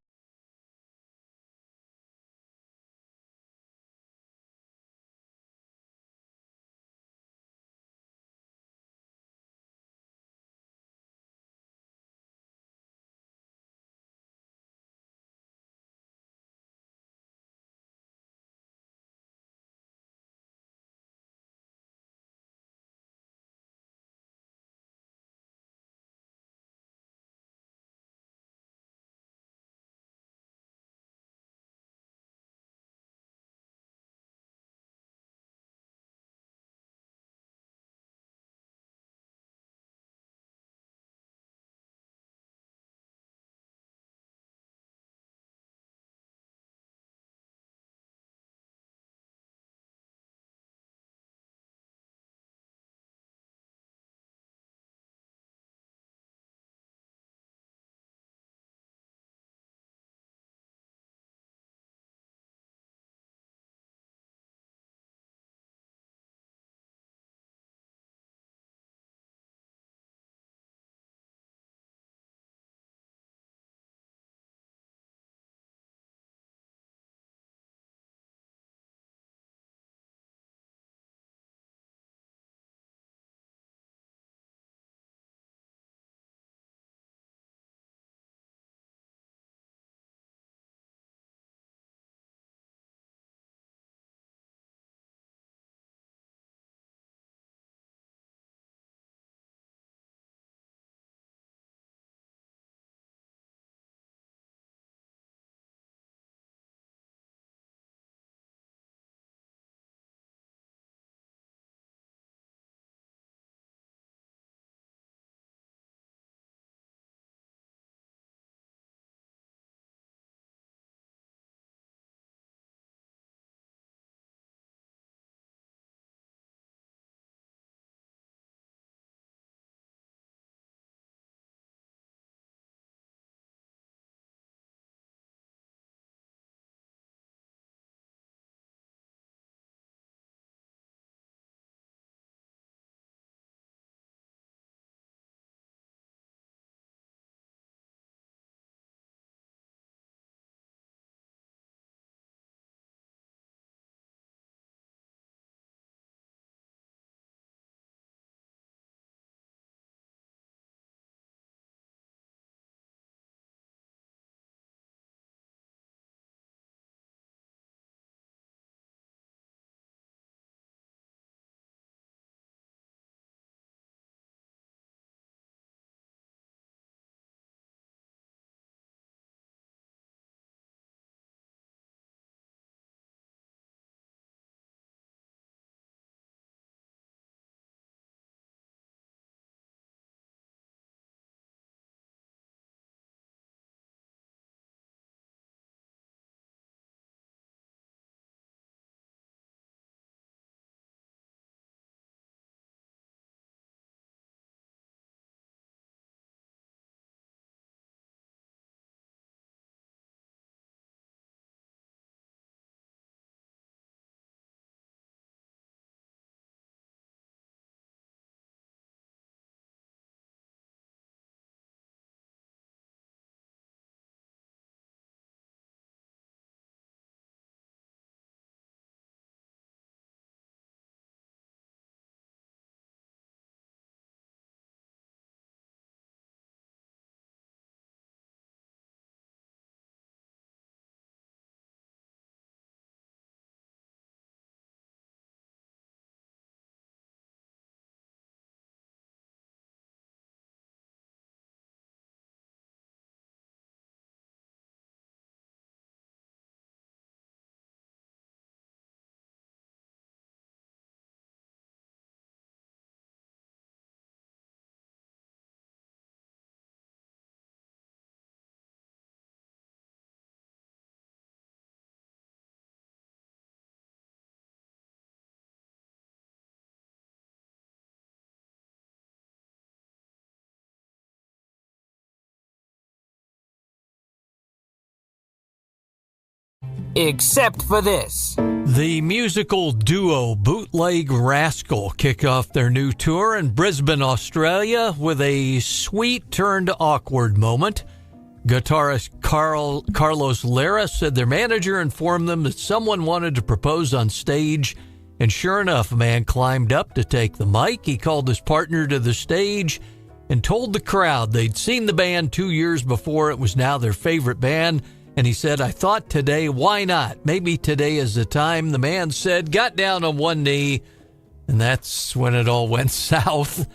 except for this. The musical duo Bootleg Rascal kick off their new tour in Brisbane, Australia with a sweet turned awkward moment. Guitarist Carlos Lara said their manager informed them that someone wanted to propose on stage, and sure enough, a man climbed up to take the mic. He called his partner to the stage and told the crowd they'd seen the band 2 years before. It was now their favorite band. And he said, I thought today, why not? Maybe today is the time. The man said, got down on one knee, and that's when it all went south.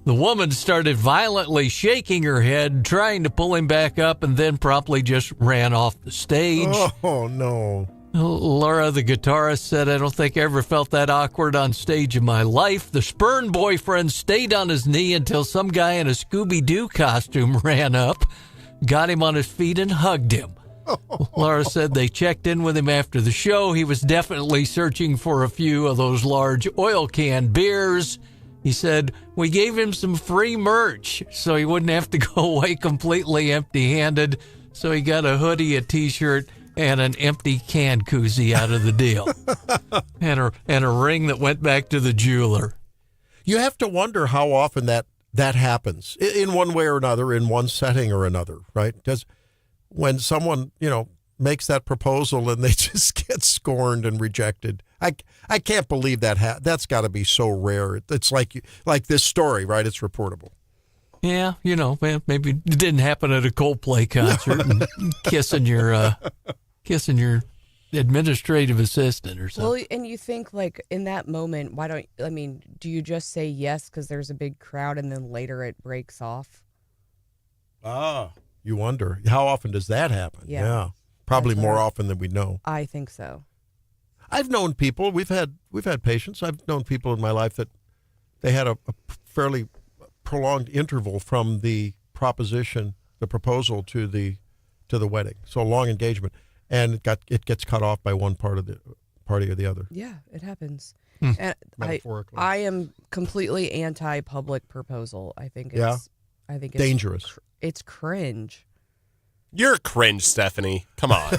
The woman started violently shaking her head, trying to pull him back up, and then promptly just ran off the stage. Oh, no. Laura, the guitarist, said, I don't think I ever felt that awkward on stage in my life. The spurned boyfriend stayed on his knee until some guy in a Scooby-Doo costume ran up, got him on his feet, and hugged him. Laura said they checked in with him after the show. He was definitely searching for a few of those large oil can beers. He said, we gave him some free merch so he wouldn't have to go away completely empty-handed. So he got a hoodie, a T-shirt, and an empty can koozie out of the deal. and a ring that went back to the jeweler. You have to wonder how often that happens in one way or another, in one setting or another, right? Because when someone, makes that proposal and they just get scorned and rejected. I can't believe that. That's got to be so rare. It's like this story, right? It's reportable. Yeah, maybe it didn't happen at a Coldplay concert and kissing your administrative assistant or something. Well, and you think in that moment, do you just say yes because there's a big crowd and then later it breaks off? You wonder, how often does that happen? Yeah. Probably more often than we know. I think so. I've known people, we've had patients, I've known people in my life that they had a fairly prolonged interval from the proposition, the proposal to the wedding. So a long engagement, and it gets cut off by one party or the other. Yeah, it happens. And Metaphorically. I am completely anti-public proposal. I think it's dangerous. It's cringe. You're cringe, Stephanie. Come on.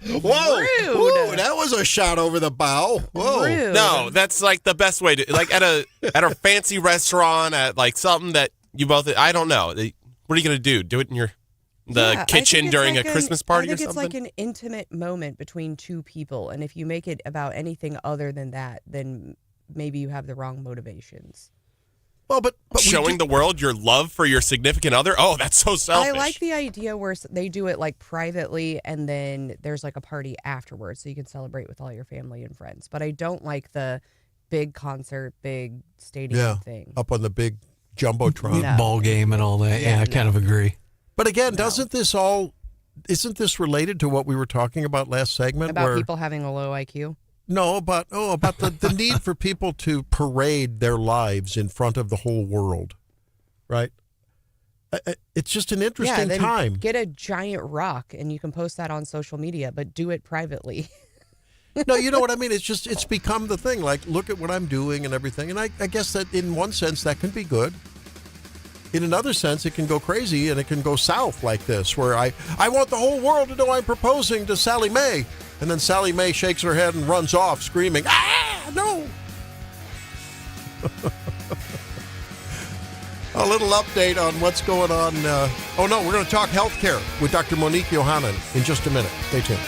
Whoa! Rude. Ooh, that was a shot over the bow. Whoa! Rude. No, that's the best way to at a fancy restaurant at something that you both. I don't know. What are you gonna do? Do it in the kitchen during a Christmas party or something? It's like an intimate moment between two people, and if you make it about anything other than that, then maybe you have the wrong motivations. Well, but showing the world your love for your significant other? Oh, that's so selfish. I like the idea where they do it privately and then there's a party afterwards so you can celebrate with all your family and friends. But I don't like the big concert, big stadium thing. Up on the big jumbotron. Ball game and all that. Yeah, I kind of agree. But again, isn't this related to what we were talking about last segment? About people having a low IQ? No, about the need for people to parade their lives in front of the whole world, right? It's just an interesting time. Get a giant rock and you can post that on social media, but do it privately. No, you know what I mean? It's become the thing. Look at what I'm doing and everything. And I guess that in one sense that can be good. In another sense, it can go crazy and it can go south like this, where I want the whole world to know I'm proposing to Sally Mae. And then Sally Mae shakes her head and runs off screaming, no! A little update on what's going on. We're going to talk healthcare with Dr. Monique Yohanan in just a minute. Stay tuned.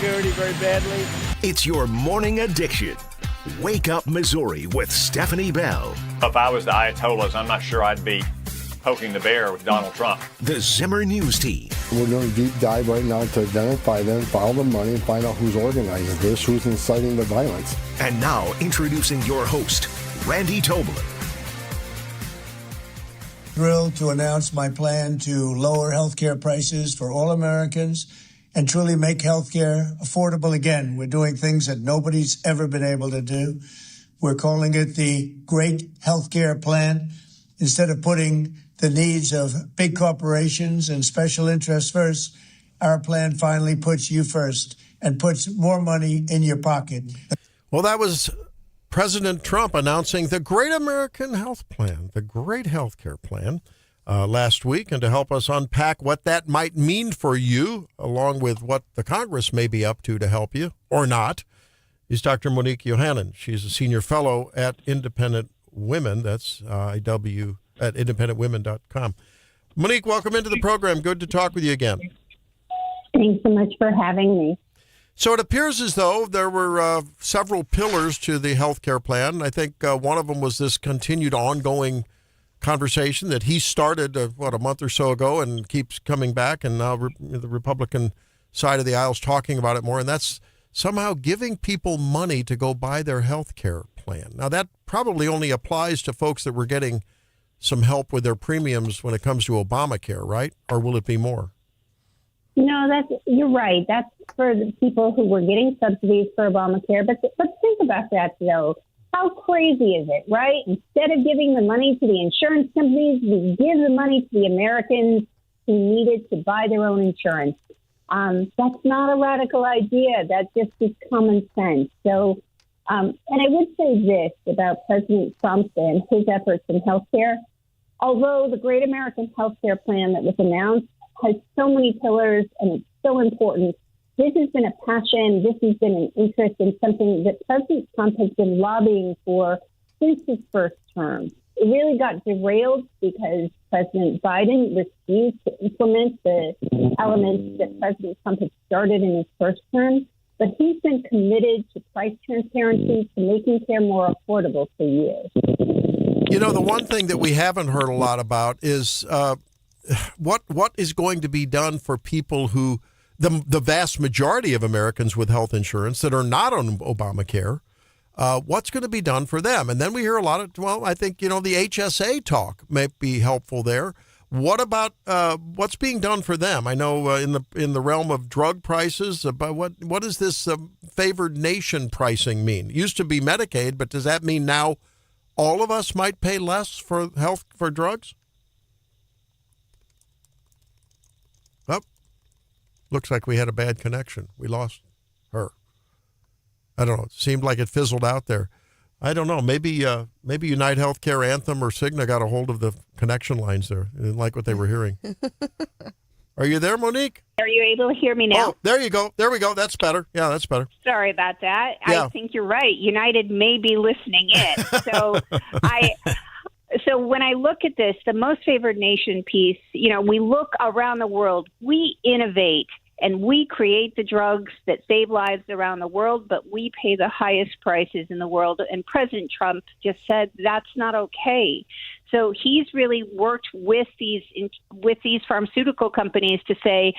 Security very badly. It's your morning addiction. Wake Up Missouri with Stephanie Bell. If I was the Ayatollahs, I'm not sure I'd be poking the bear with Donald Trump. The Zimmer News Team. We're doing a deep dive right now to identify them, follow the money, and find out who's organizing this, who's inciting the violence. And now, introducing your host, Randy Tobler. Thrilled to announce my plan to lower healthcare prices for all Americans and truly make healthcare affordable again. We're doing things that nobody's ever been able to do. We're calling it the Great Healthcare Plan. Instead of putting the needs of big corporations and special interests first, our plan finally puts you first and puts more money in your pocket. Well, that was President Trump announcing the Great American Health Plan, the Great Healthcare Plan, last week. And to help us unpack what that might mean for you, along with what the Congress may be up to help you, or not, is Dr. Monique Yohannan. She's a senior fellow at Independent Women. That's IW at independentwomen.com. Monique, welcome into the program. Good to talk with you again. Thanks so much for having me. So it appears as though there were several pillars to the health care plan. I think one of them was this continued ongoing conversation that he started, a month or so ago and keeps coming back. And now the Republican side of the aisle is talking about it more. And that's somehow giving people money to go buy their health care plan. Now, that probably only applies to folks that were getting some help with their premiums when it comes to Obamacare, right? Or will it be more? No, you're right. That's for the people who were getting subsidies for Obamacare. But let's think about that, though. How crazy is it, right? Instead of giving the money to the insurance companies, we give the money to the Americans who needed to buy their own insurance. That's not a radical idea. That just is common sense. So, and I would say this about President Trump and his efforts in healthcare. Although the Great American Healthcare Plan that was announced has so many pillars and it's so important, this has been a passion, this has been an interest in something that President Trump has been lobbying for since his first term. It really got derailed because President Biden refused to implement the elements that President Trump had started in his first term. But he's been committed to price transparency, to making care more affordable for years. You know, the one thing that we haven't heard a lot about is what is going to be done for people who, the vast majority of Americans with health insurance that are not on Obamacare. What's going to be done for them? And then we hear a lot of, I think, the HSA talk may be helpful there. What about what's being done for them? I know in the realm of drug prices, but what does this favored nation pricing mean? It used to be Medicaid, but does that mean now all of us might pay less for drugs? Oh, looks like we had a bad connection. We lost her. I don't know. It seemed like it fizzled out there. I don't know. Maybe United Healthcare, Anthem, or Cigna got a hold of the connection lines there. They didn't like what they were hearing. Are you there, Monique? Are you able to hear me now? Oh, there you go. There we go. That's better. Yeah, that's better. Sorry about that. Yeah. I think you're right. United may be listening in. So So when I look at this, the most favored nation piece, we look around the world, we innovate and we create the drugs that save lives around the world, but we pay the highest prices in the world. And President Trump just said that's not okay. So he's really worked with these pharmaceutical companies to say,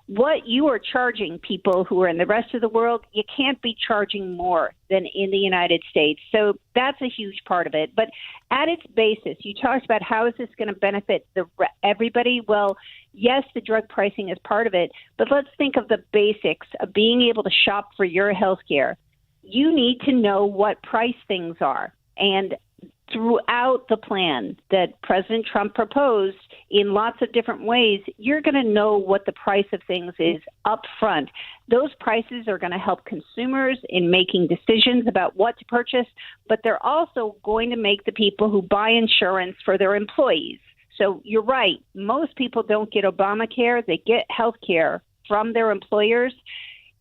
what you are charging people who are in the rest of the world, you can't be charging more than in the United States. So that's a huge part of it. But at its basis, you talked about how is this going to benefit everybody? Well, yes, the drug pricing is part of it, but let's think of the basics of being able to shop for your health care. You need to know what price things are. And throughout the plan that President Trump proposed in lots of different ways, you're going to know what the price of things is up front. Those prices are going to help consumers in making decisions about what to purchase, but they're also going to make the people who buy insurance for their employees. So you're right. Most people don't get Obamacare. They get health care from their employers.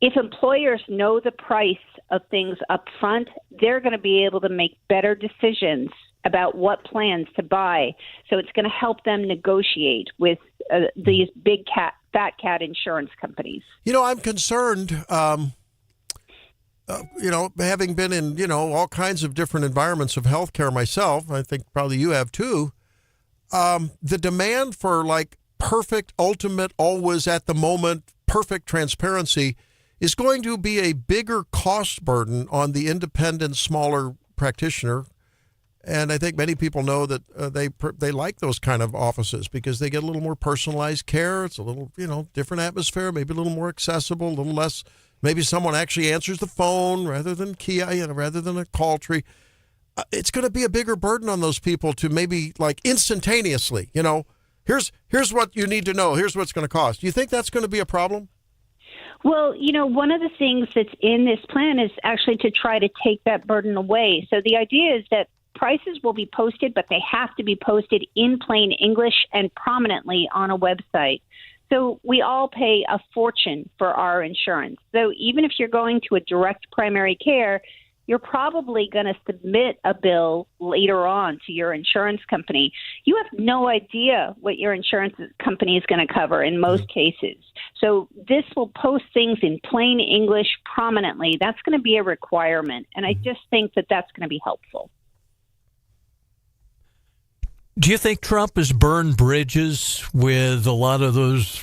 If employers know the price of things up front, they're going to be able to make better decisions about what plans to buy. So it's going to help them negotiate with these big fat cat insurance companies. I'm concerned, having been in, all kinds of different environments of healthcare myself, I think probably you have too, the demand for like perfect, ultimate, always at the moment, perfect transparency is going to be a bigger cost burden on the independent, smaller practitioner. And I think many people know that they like those kind of offices because they get a little more personalized care. It's a little, different atmosphere, maybe a little more accessible, a little less. Maybe someone actually answers the phone rather than rather than a call tree. It's going to be a bigger burden on those people to maybe like instantaneously, here's what you need to know. Here's what it's going to cost. Do you think that's going to be a problem? Well, one of the things that's in this plan is actually to try to take that burden away. So the idea is that prices will be posted, but they have to be posted in plain English and prominently on a website. So we all pay a fortune for our insurance. So even if you're going to a direct primary care, you're probably going to submit a bill later on to your insurance company. You have no idea what your insurance company is going to cover in most cases. So this will post things in plain English prominently. That's going to be a requirement. And I just think that that's going to be helpful. Do you think Trump has burned bridges with a lot of those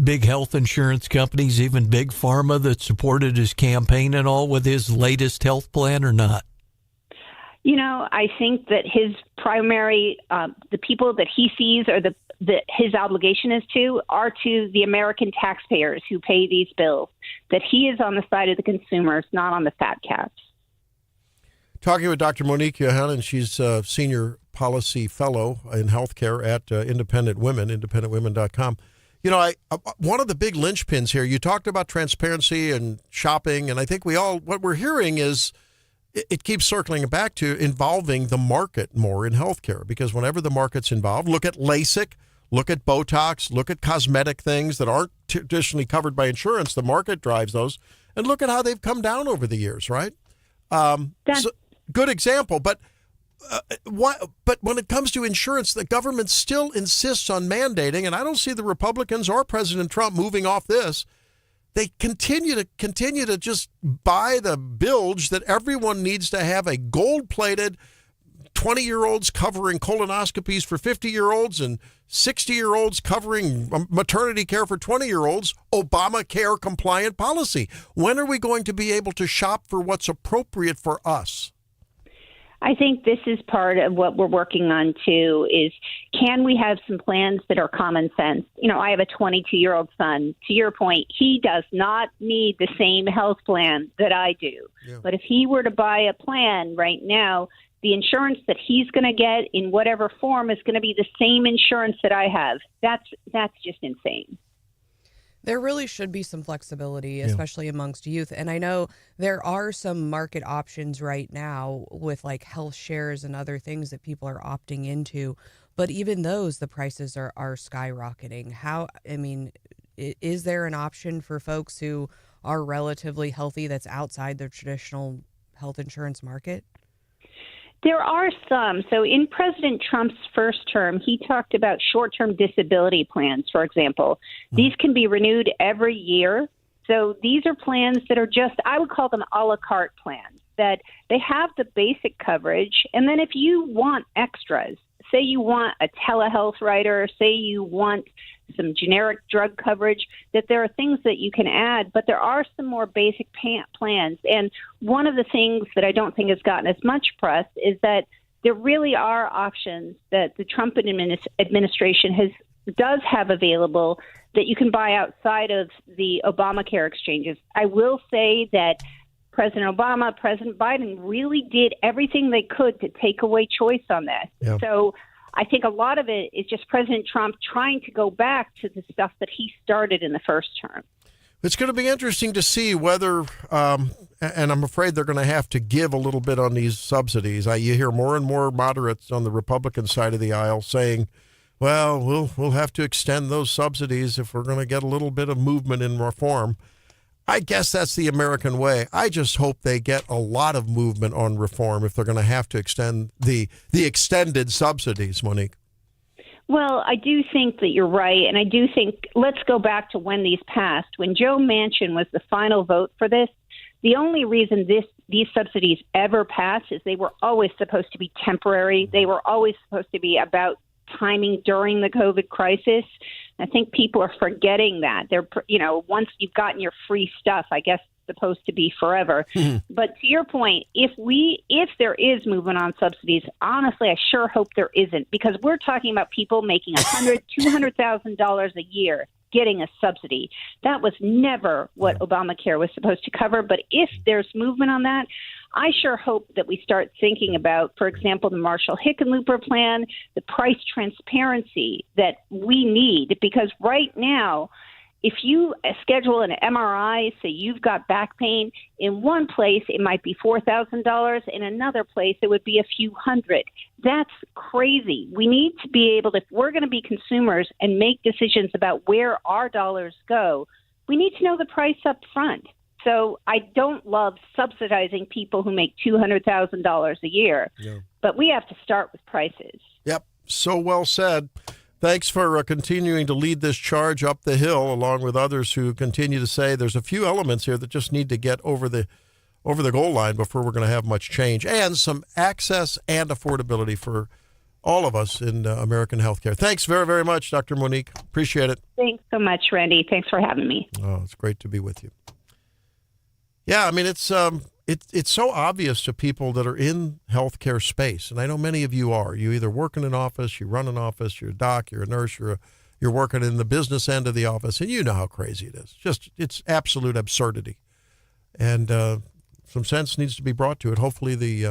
big health insurance companies, even big pharma that supported his campaign and all with his latest health plan or not? I think that his primary, the people that he sees or his obligation is to are to the American taxpayers who pay these bills, that he is on the side of the consumers, not on the fat cats. Talking with Dr. Monique Yohanan, she's a senior policy fellow in healthcare at Independent Women, independentwomen.com. One of the big linchpins here, you talked about transparency and shopping, and I think what we're hearing is it keeps circling back to involving the market more in healthcare, because whenever the market's involved, look at LASIK, look at Botox, look at cosmetic things that aren't traditionally covered by insurance, the market drives those, and look at how they've come down over the years, right? Good example, but when it comes to insurance, the government still insists on mandating, and I don't see the Republicans or President Trump moving off this. They continue to just buy the bilge that everyone needs to have a gold-plated 20-year-olds covering colonoscopies for 50-year-olds and 60-year-olds covering maternity care for 20-year-olds, Obamacare compliant policy. When are we going to be able to shop for what's appropriate for us? I think this is part of what we're working on, too, is can we have some plans that are common sense? I have a 22-year-old son. To your point, he does not need the same health plan that I do. Yeah. But if he were to buy a plan right now, the insurance that he's going to get in whatever form is going to be the same insurance that I have. That's just insane. There really should be some flexibility, especially amongst youth. And I know there are some market options right now with like health shares and other things that people are opting into. But even those, the prices are skyrocketing. Is there an option for folks who are relatively healthy that's outside their traditional health insurance market? There are some. So in President Trump's first term, he talked about short-term disability plans, for example. These can be renewed every year. So these are plans that are just, I would call them a la carte plans, that they have the basic coverage. And then if you want extras, say you want a telehealth writer, say you want some generic drug coverage, that there are things that you can add, but there are some more basic plans. And one of the things that I don't think has gotten as much press is that there really are options that the Trump administration does have available that you can buy outside of the Obamacare exchanges. I will say that President Obama, President Biden really did everything they could to take away choice on this. Yeah. So I think a lot of it is just President Trump trying to go back to the stuff that he started in the first term. It's going to be interesting to see whether, and I'm afraid they're going to have to give a little bit on these subsidies. You hear more and more moderates on the Republican side of the aisle saying, well, we'll have to extend those subsidies if we're going to get a little bit of movement in reform. I guess that's the American way. I just hope they get a lot of movement on reform if they're going to have to extend the extended subsidies, Monique. Well, I do think that you're right. And I do think, let's go back to when these passed. When Joe Manchin was the final vote for this, the only reason these subsidies ever passed is they were always supposed to be temporary. They were always supposed to be about timing during the COVID crisis. I think people are forgetting that. They're, once you've gotten your free stuff, I guess it's supposed to be forever. But to your point, if there is movement on subsidies, honestly, I sure hope there isn't, because we're talking about people making $200,000 a year getting a subsidy. That was never what Obamacare was supposed to cover. But if there's movement on that, I sure hope that we start thinking about, for example, the Marshall-Hickenlooper plan, the price transparency that we need, because right now, if you schedule an MRI, say you've got back pain, in one place it might be $4,000, in another place it would be a few hundred. That's crazy. We need to be able to, if we're going to be consumers and make decisions about where our dollars go, we need to know the price up front. So I don't love subsidizing people who make $200,000 a year, but we have to start with prices. Yep, so well said. Thanks for continuing to lead this charge up the hill, along with others who continue to say there's a few elements here that just need to get over the goal line before we're going to have much change, and some access and affordability for all of us in American healthcare. Thanks very, very much, Dr. Monique. Appreciate it. Thanks so much, Randy. Thanks for having me. Oh, it's great to be with you. Yeah, I mean, it's so obvious to people that are in healthcare space, and I know many of you are. You either work in an office, you run an office, you're a doc, you're a nurse, you're working in the business end of the office, and you know how crazy it is. It's absolute absurdity, and some sense needs to be brought to it. Hopefully,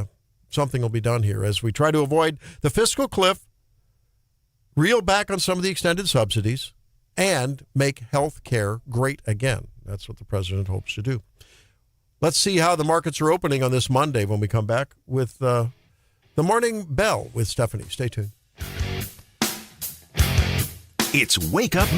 something will be done here as we try to avoid the fiscal cliff, reel back on some of the extended subsidies, and make health care great again. That's what the president hopes to do. Let's see how the markets are opening on this Monday when we come back with the Morning Bell with Stephanie. Stay tuned. It's Wake Up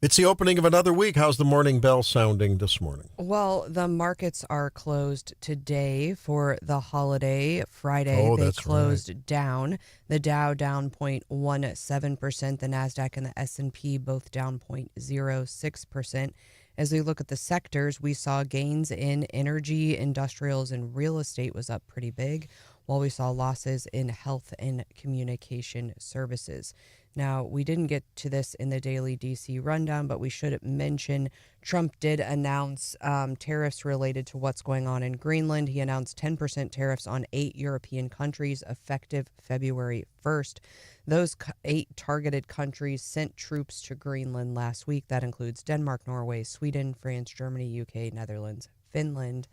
It's the opening of another week. How's the morning bell sounding this morning? Well, the markets are closed today for the holiday. Friday, they closed down. The Dow down 0.17%, the NASDAQ and the S&P both down 0.06%. As we look at the sectors, we saw gains in energy, industrials, and real estate was up pretty big, while we saw losses in health and communication services. Now, we didn't get to this in the daily DC rundown, but we should mention Trump did announce tariffs related to what's going on in Greenland. He announced 10% tariffs on 8 European countries effective February 1st. Those 8 targeted countries sent troops to Greenland last week. That includes Denmark, Norway, Sweden, France, Germany, UK, Netherlands, Finland.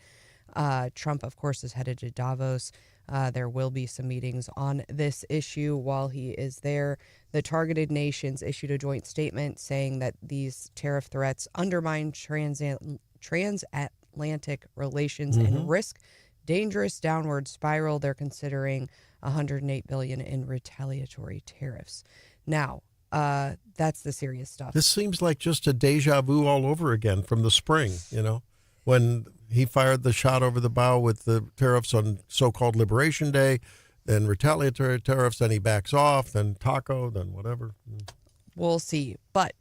Trump, of course, is headed to Davos. There will be some meetings on this issue while he is there. The targeted nations issued a joint statement saying that these tariff threats undermine transatlantic relations and risk dangerous downward spiral. They're considering $108 billion in retaliatory tariffs. Now, that's the serious stuff. This seems like just a deja vu all over again from the spring, when he fired the shot over the bow with the tariffs on so-called Liberation Day, then retaliatory tariffs, then he backs off, then taco, then whatever. We'll see. But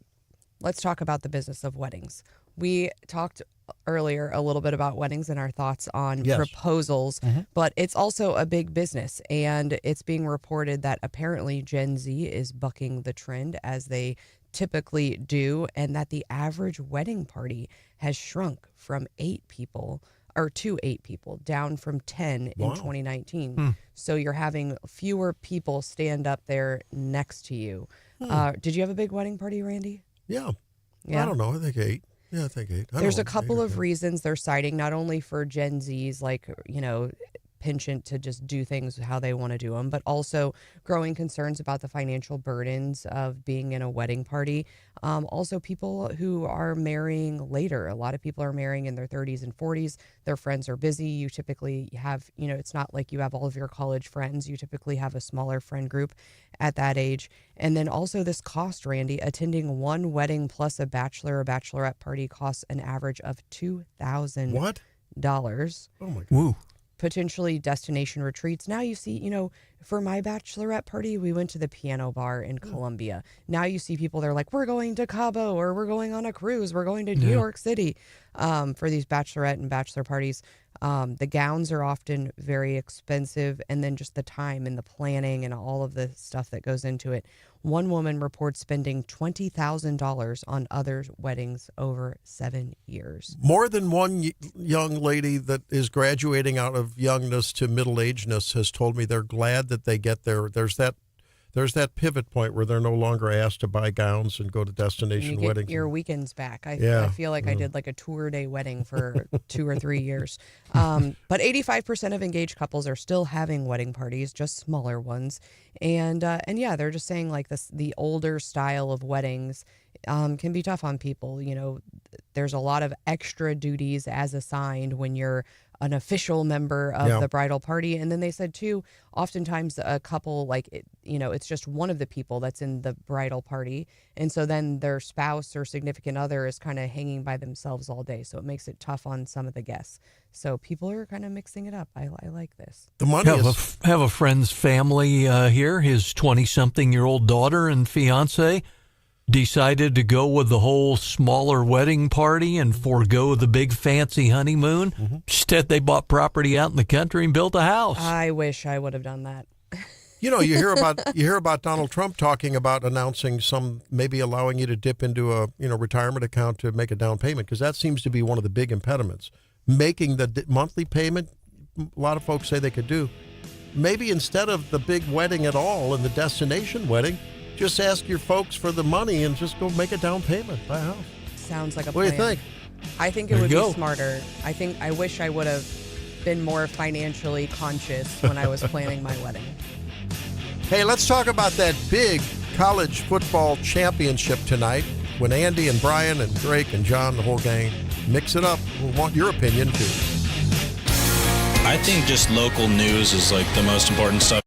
let's talk about the business of weddings. We talked earlier a little bit about weddings and our thoughts on proposals, but it's also a big business. And it's being reported that apparently Gen Z is bucking the trend as they typically do, and that the average wedding party has shrunk from 8 people to 8 people, down from 10 in 2019. So you're having fewer people stand up there next to you. Did you have a big wedding party, Randy? Yeah. I don't know. I think 8. Yeah, I think 8. There's a couple of reasons they're citing, not only for Gen Z's, penchant to just do things how they want to do them, but also growing concerns about the financial burdens of being in a wedding party. Also, people who are marrying later. A lot of people are marrying in their 30s and 40s. Their friends are busy. You typically have, it's not like you have all of your college friends. You typically have a smaller friend group at that age. And then also this cost, Randy, attending one wedding plus a bachelor or bachelorette party costs an average of $2,000. What? Oh my God. Woo. Potentially destination retreats. Now you see, for my bachelorette party, we went to the piano bar in Columbia. Now you see people, they're like, we're going to Cabo, or we're going on a cruise, we're going to New York City for these bachelorette and bachelor parties. The gowns are often very expensive, and then just the time and the planning and all of the stuff that goes into it. One woman reports spending $20,000 on other weddings over 7 years. More than one young lady that is graduating out of youngness to middle-agedness has told me they're glad that they get there. There's that pivot point where they're no longer asked to buy gowns and go to destination you get weddings. Your weekends back. I feel like I did like a tour-day wedding for 2 or 3 years. But 85% of engaged couples are still having wedding parties, just smaller ones. And yeah, they're just saying like the older style of weddings can be tough on people. There's a lot of extra duties as assigned when you're an official member of the bridal party. And then they said too, oftentimes a couple, it's just one of the people that's in the bridal party. And so then their spouse or significant other is kind of hanging by themselves all day. So it makes it tough on some of the guests. So people are kind of mixing it up. I like this. The money have a friend's family here, his 20-something-year-old daughter and fiance decided to go with the whole smaller wedding party and forego the big fancy honeymoon. Instead, they bought property out in the country and built a house. I wish I would have done that. You hear about Donald Trump talking about announcing maybe allowing you to dip into a retirement account to make a down payment, because that seems to be one of the big impediments. Making the monthly payment, a lot of folks say they could do. Maybe instead of the big wedding at all and the destination wedding, just ask your folks for the money and just go make a down payment, buy a house. Sounds like a plan. What do you think? I think it would be smarter. I wish I would have been more financially conscious when I was planning my wedding. Hey, let's talk about that big college football championship tonight when Andy and Brian and Drake and John, the whole gang, mix it up. We want your opinion too. I think just local news is like the most important stuff.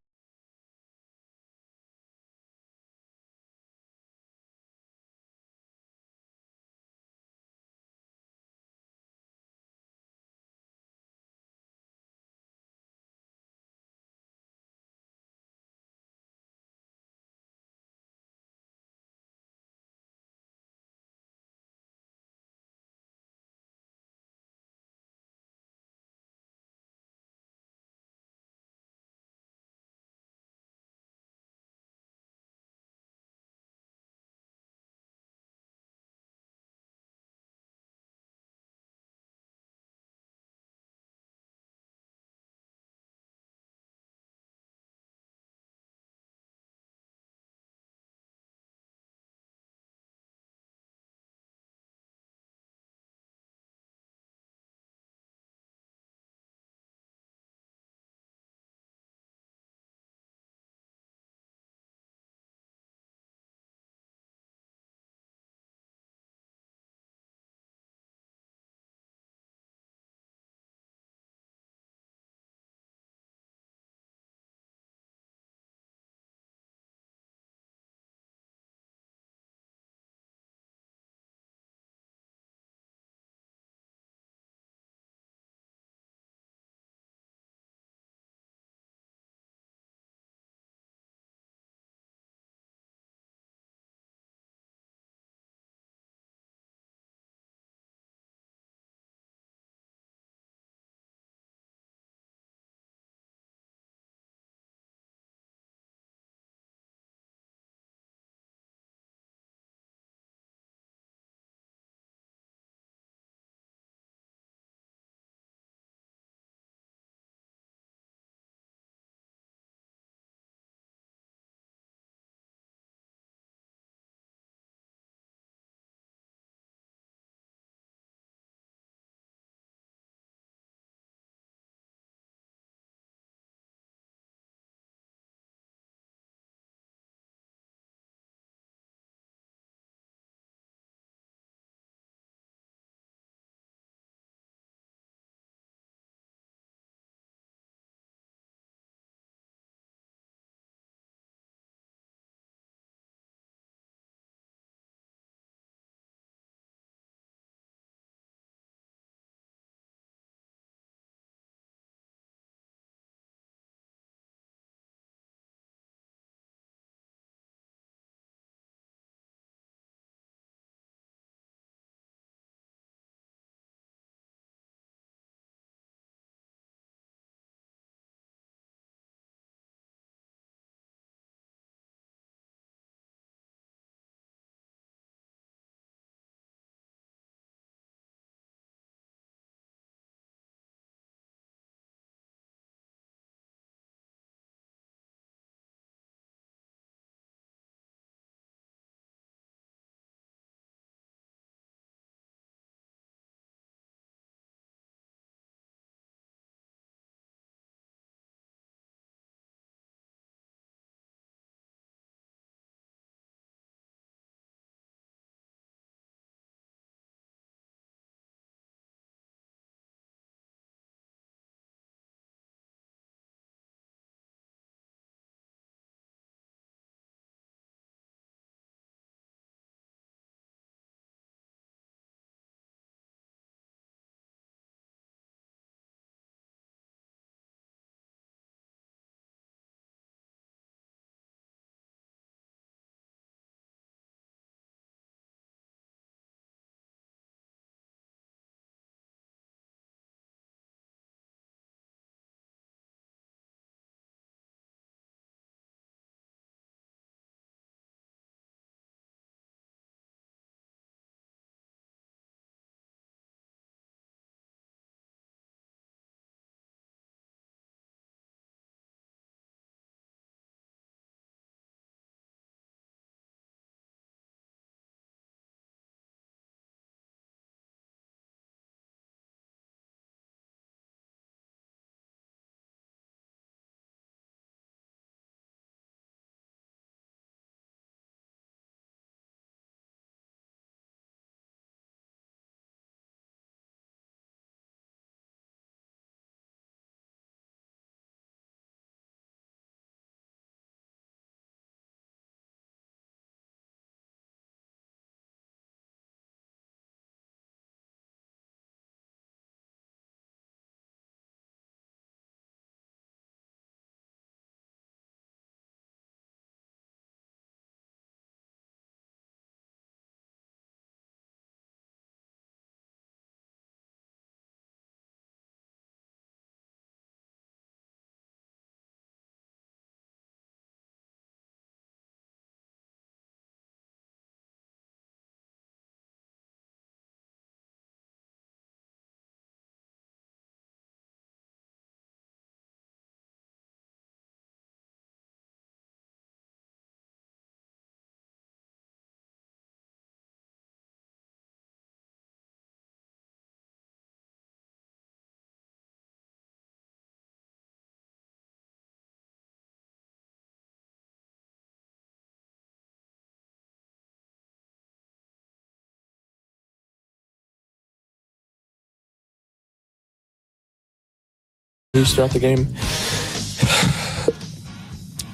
throughout the game.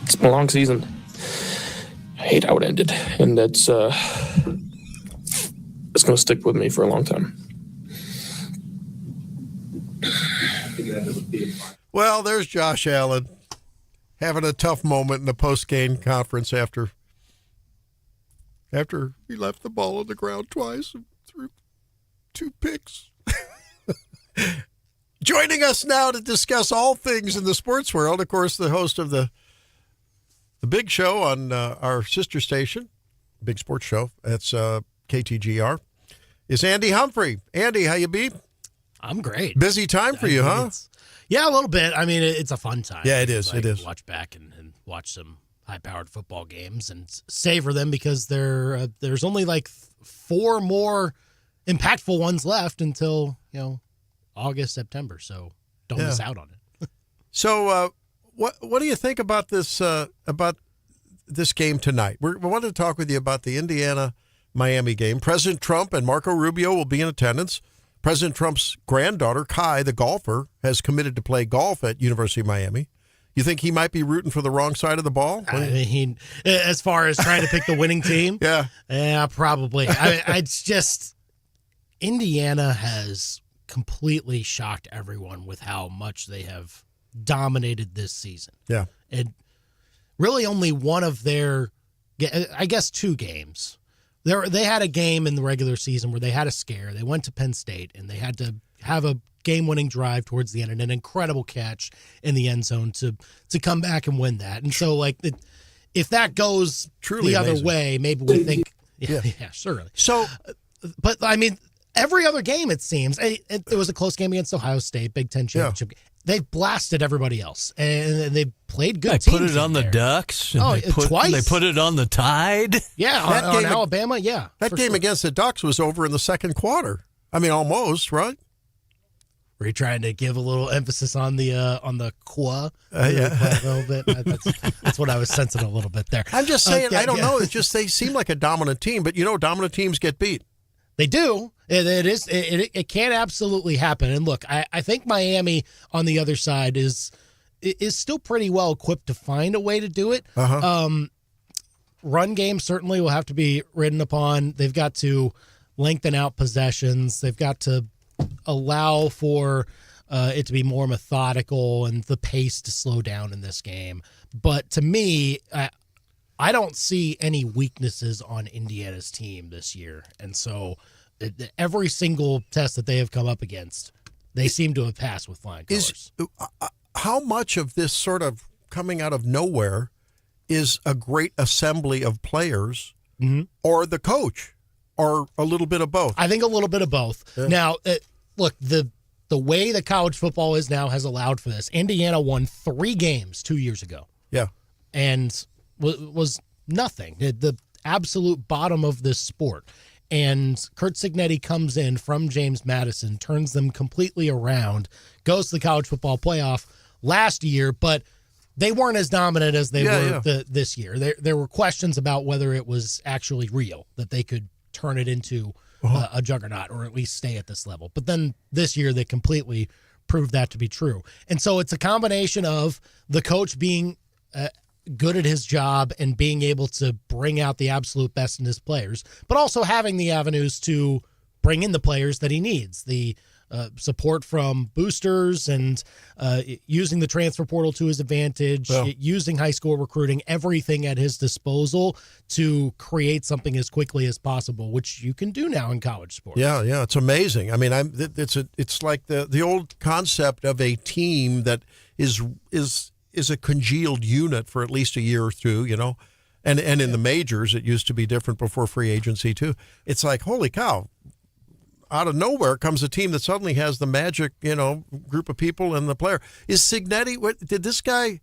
It's been a long season. I hate how it ended, and it's going to stick with me for a long time. Well, there's Josh Allen having a tough moment in the post-game conference after he left the ball on the ground twice and threw 2 picks. Joining us now to discuss all things in the sports world, of course, the host of the big show on our sister station, big sports show, that's KTGR, is Andy Humphrey. Andy, how you be? I'm great. Busy time for you, huh? Yeah, a little bit. I mean, it's a fun time. Yeah, it is. It is. Watch back and watch some high-powered football games and savor them because there's only like 4 more impactful ones left until, August, September. So don't miss out on it. So what do you think about this game tonight? We wanted to talk with you about the Indiana-Miami game. President Trump and Marco Rubio will be in attendance. President Trump's granddaughter, Kai, the golfer, has committed to play golf at University of Miami. You think he might be rooting for the wrong side of the ball? I mean, as far as trying to pick the winning team? Yeah, probably. It's just Indiana has completely shocked everyone with how much they have dominated this season. Yeah. And really only one of their, I guess, 2 games. They had a game in the regular season where they had a scare. They went to Penn State, and they had to have a game-winning drive towards the end and an incredible catch in the end zone to come back and win that. And so, if that goes truly the amazing. Other way, maybe we think, yeah, certainly. So, but I mean, every other game, it seems, it was a close game against Ohio State, Big Ten championship. Yeah. They've blasted everybody else, and they played good teams. They put it on the Ducks. And twice. They put it on the Tide. Yeah, on Alabama, yeah. That game against the Ducks was over in the second quarter. I mean, almost, right? Were you trying to give a little emphasis on the qua? Yeah. A little bit. That's what I was sensing a little bit there. I'm just saying, I don't know. It's just they seem like a dominant team, but dominant teams get beat. They do. It can absolutely happen. And look, I think Miami on the other side is still pretty well equipped to find a way to do it. Run game certainly will have to be ridden upon. They've got to lengthen out possessions. They've got to allow for it to be more methodical and the pace to slow down in this game. But to me, I don't see any weaknesses on Indiana's team this year. And so every single test that they have come up against, they seem to have passed with flying colors. How much of this sort of coming out of nowhere is a great assembly of players or the coach or a little bit of both? I think a little bit of both. Yeah. Now, look, the way that college football is now has allowed for this. Indiana won 3 games 2 years ago. Yeah. And was nothing, the absolute bottom of this sport. And Curt Cignetti comes in from James Madison, turns them completely around, goes to the college football playoff last year, but they weren't as dominant as they were this year. There were questions about whether it was actually real, that they could turn it into a juggernaut or at least stay at this level. But then this year they completely proved that to be true. And so it's a combination of the coach being good at his job and being able to bring out the absolute best in his players, but also having the avenues to bring in the players that he needs, the support from boosters and using the transfer portal to his advantage, using high school recruiting, everything at his disposal to create something as quickly as possible, which you can do now in college sports. Yeah, it's amazing. I mean, it's like the old concept of a team that is a congealed unit for at least a year or two, and in the majors, it used to be different before free agency too. It's like, holy cow, out of nowhere comes a team that suddenly has the magic, group of people and the player. Is Cignetti,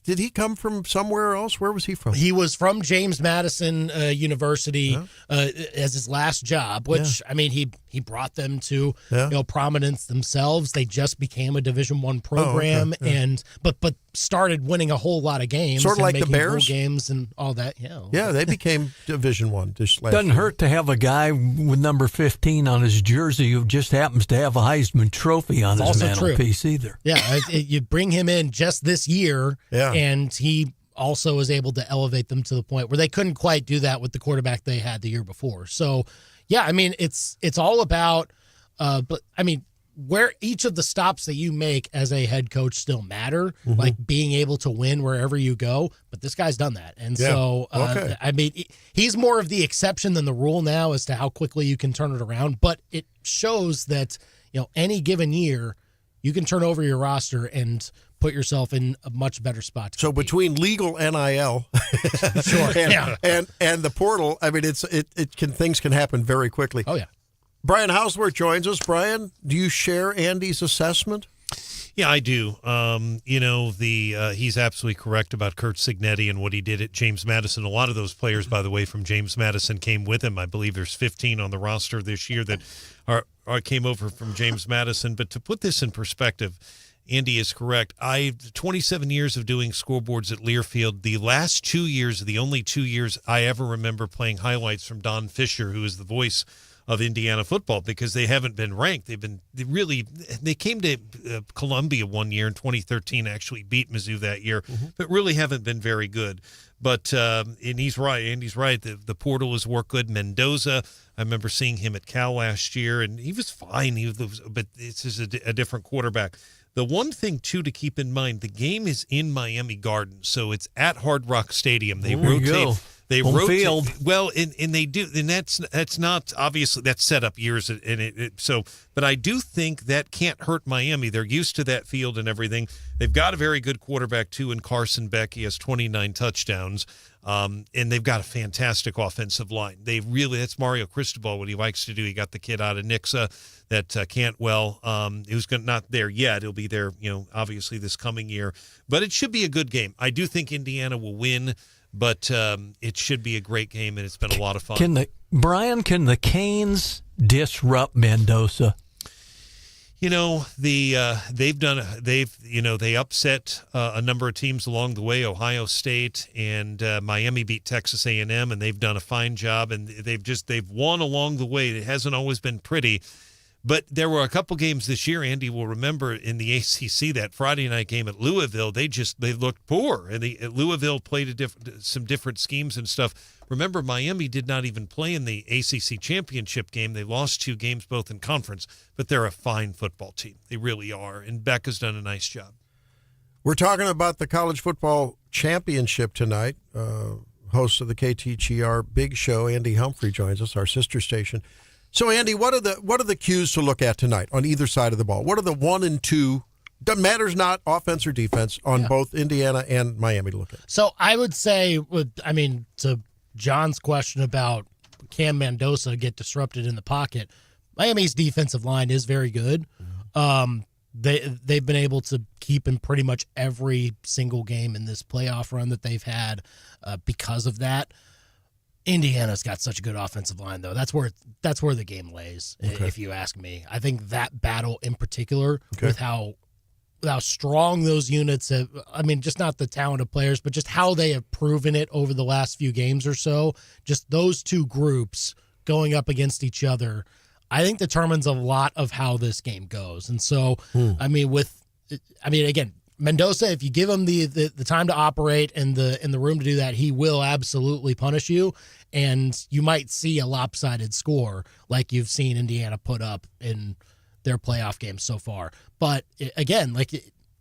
did he come from somewhere else? Where was he from? He was from James Madison University as his last job, which, I mean, he brought them to prominence themselves. They just became a Division I program, but started winning a whole lot of games, sort of and like the making Bears bowl games and all that. Yeah, they became Division I just last Doesn't year. hurt to have a guy with number 15 on his jersey who just happens to have a Heisman Trophy on his mantelpiece either. Yeah, you bring him in just this year, and he also is able to elevate them to the point where they couldn't quite do that with the quarterback they had the year before. So, yeah, I mean, it's all about, but I mean, where each of the stops that you make as a head coach still matter, like being able to win wherever you go. But this guy's done that. And so, I mean, he's more of the exception than the rule now as to how quickly you can turn it around. But it shows that, any given year, you can turn over your roster and put yourself in a much better spot. So between legal NIL and the portal, I mean, things can happen very quickly. Oh, yeah. Brian Hauswirth joins us. Brian, do you share Andy's assessment? Yeah, I do. He's absolutely correct about Curt Cignetti and what he did at James Madison. A lot of those players, by the way, from James Madison came with him. I believe there's 15 on the roster this year that came over from James Madison. But to put this in perspective, Andy is correct. 27 years of doing scoreboards at Learfield. The last 2 years are the only 2 years I ever remember playing highlights from Don Fisher, who is the voice of Indiana football, because they haven't been ranked. They came to Columbia one year in 2013, actually beat Mizzou that year, but really haven't been very good. But and he's right. Andy's right. The portal has worked good. Mendoza, I remember seeing him at Cal last year, and he was fine. But this is a different quarterback. The one thing, too, to keep in mind, the game is in Miami Gardens, so it's at Hard Rock Stadium. They rotate. They home rotate field. Well, and they do, and that's not obviously that's set up years, and but I do think that can't hurt Miami. They're used to that field and everything. They've got a very good quarterback too in Carson Beck. He has 29 touchdowns, and they've got a fantastic offensive line. That's Mario Cristobal, what he likes to do. He got the kid out of Nixa that Cantwell, who's not there yet. He'll be there, obviously this coming year. But it should be a good game. I do think Indiana will win. But it should be a great game, and it's been a lot of fun. Can the Canes disrupt Mendoza? They upset a number of teams along the way. Ohio State and Miami beat Texas A&M, and they've done a fine job, and they've won along the way. It hasn't always been pretty. But there were a couple games this year, Andy will remember, in the ACC, that Friday night game at Louisville, they looked poor. And Louisville played some different schemes and stuff. Remember, Miami did not even play in the ACC championship game. They lost 2 games, both in conference. But they're a fine football team. They really are. And Beck has done a nice job. We're talking about the college football championship tonight. Host of the KTGR Big Show, Andy Humphrey, joins us, our sister station. So, Andy, what are the cues to look at tonight on either side of the ball? What are the 1 and 2? That matters not offense or defense on both Indiana and Miami to look at. So I would say, to John's question about can Mendoza get disrupted in the pocket, Miami's defensive line is very good. They've been able to keep in pretty much every single game in this playoff run that they've had because of that. Indiana's got such a good offensive line, though. That's where the game lays, if you ask me. I think that battle in particular, with how strong those units have, just not the talent of players, but just how they have proven it over the last few games or so, just those two groups going up against each other, I think determines a lot of how this game goes. And so, again, Mendoza, if you give him the time to operate and the room to do that, he will absolutely punish you, and you might see a lopsided score like you've seen Indiana put up in their playoff games so far. But again,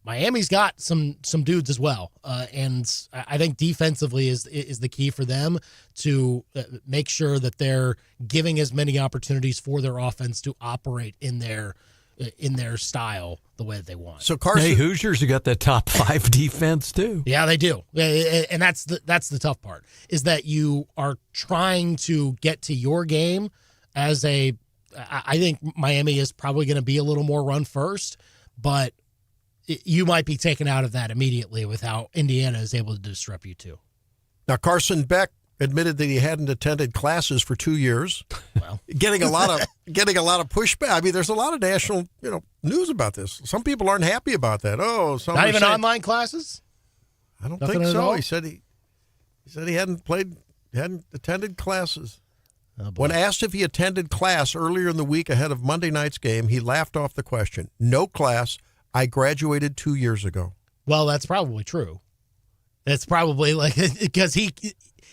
Miami's got some dudes as well, and I think defensively is the key for them to make sure that they're giving as many opportunities for their offense to operate in their style the way that they want. So Carson, hey, Hoosiers have got that top 5 defense too. Yeah, they do, and that's the tough part, is that you are trying to get to your game as I think Miami is probably going to be a little more run first, but you might be taken out of that immediately with how Indiana is able to disrupt you too. Now Carson Beck admitted that he hadn't attended classes for 2 years. Well, getting a lot of pushback. I mean, there's a lot of national, news about this. Some people aren't happy about that. Oh, some not are even saying, online classes. I don't Nothing think at so. all? He said he hadn't attended classes. Oh, boy. When asked if he attended class earlier in the week ahead of Monday night's game, he laughed off the question. No class. I graduated 2 years ago. Well, that's probably true. It's probably because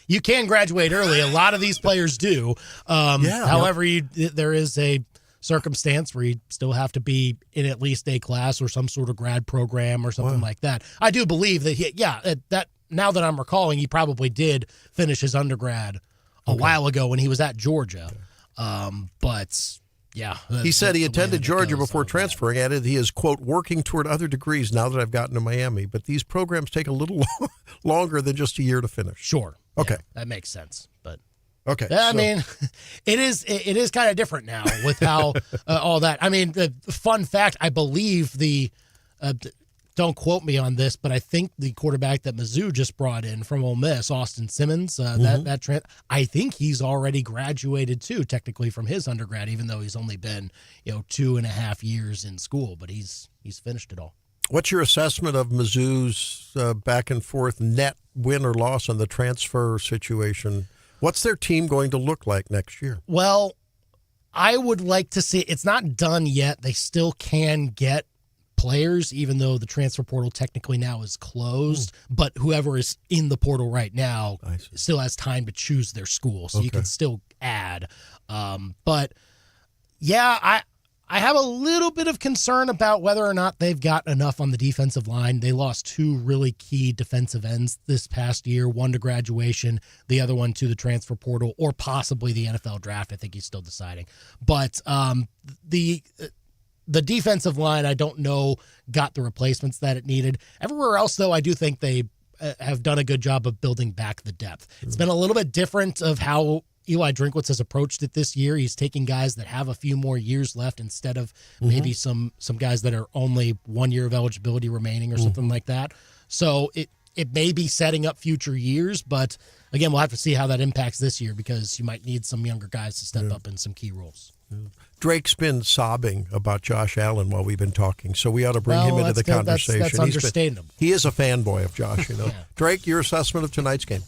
you can graduate early. A lot of these players do. However, there is a circumstance where you still have to be in at least a class or some sort of grad program or something like that. I do believe that that now that I'm recalling, he probably did finish his undergrad a while ago when he was at Georgia. But yeah, he said he attended Georgia before transferring. Added he is, quote, working toward other degrees now that I've gotten to Miami. But these programs take a little longer than just a year to finish. Sure. Okay. Yeah, that makes sense. But okay. I mean, it is kind of different now with how all that. I mean, the fun fact, I believe don't quote me on this, but I think the quarterback that Mizzou just brought in from Ole Miss, Austin Simmons, I think he's already graduated too, technically from his undergrad, even though he's only been 2.5 years in school, but he's finished it all. What's your assessment of Mizzou's back and forth net win or loss on the transfer situation? What's their team going to look like next year? Well, I would like to see, it's not done yet. They still can get players, even though the transfer portal technically now is closed, but whoever is in the portal right now still has time to choose their school, so you can still add. But yeah, I have a little bit of concern about whether or not they've got enough on the defensive line. They lost 2 really key defensive ends this past year, one to graduation, the other one to the transfer portal, or possibly the NFL draft. I think he's still deciding. But the defensive line, I don't know, got the replacements that it needed. Everywhere else, though, I do think they have done a good job of building back the depth. It's been a little bit different of how Eli Drinkwitz has approached it this year. He's taking guys that have a few more years left instead of maybe some guys that are only 1 year of eligibility remaining or something like that. So it may be setting up future years, but again, we'll have to see how that impacts this year because you might need some younger guys to step up in some key roles. Drake's been sobbing about Josh Allen while we've been talking, so we ought to bring him into the conversation. That's understandable. He is a fanboy of Josh, Drake, your assessment of tonight's game?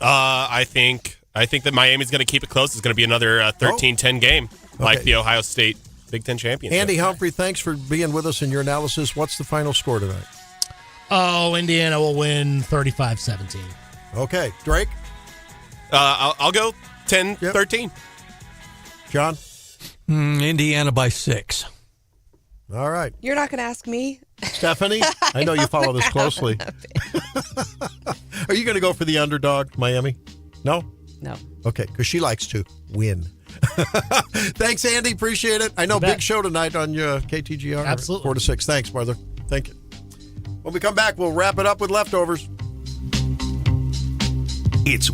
I think that Miami's going to keep it close. It's going to be another 13-10 game, like the Ohio State Big Ten championship. Andy Humphrey, thanks for being with us in your analysis. What's the final score tonight? Oh, Indiana will win 35-17. Okay. Drake? I'll go 10-13. John? Indiana by 6. All right. You're not going to ask me? Stephanie? I know you follow this closely. Are you going to go for the underdog, Miami? No? No. Okay, because she likes to win. Thanks, Andy. Appreciate it. I know, big show tonight on your KTGR. Absolutely. 4 to 6. Thanks, brother. Thank you. When we come back, we'll wrap it up with leftovers. It's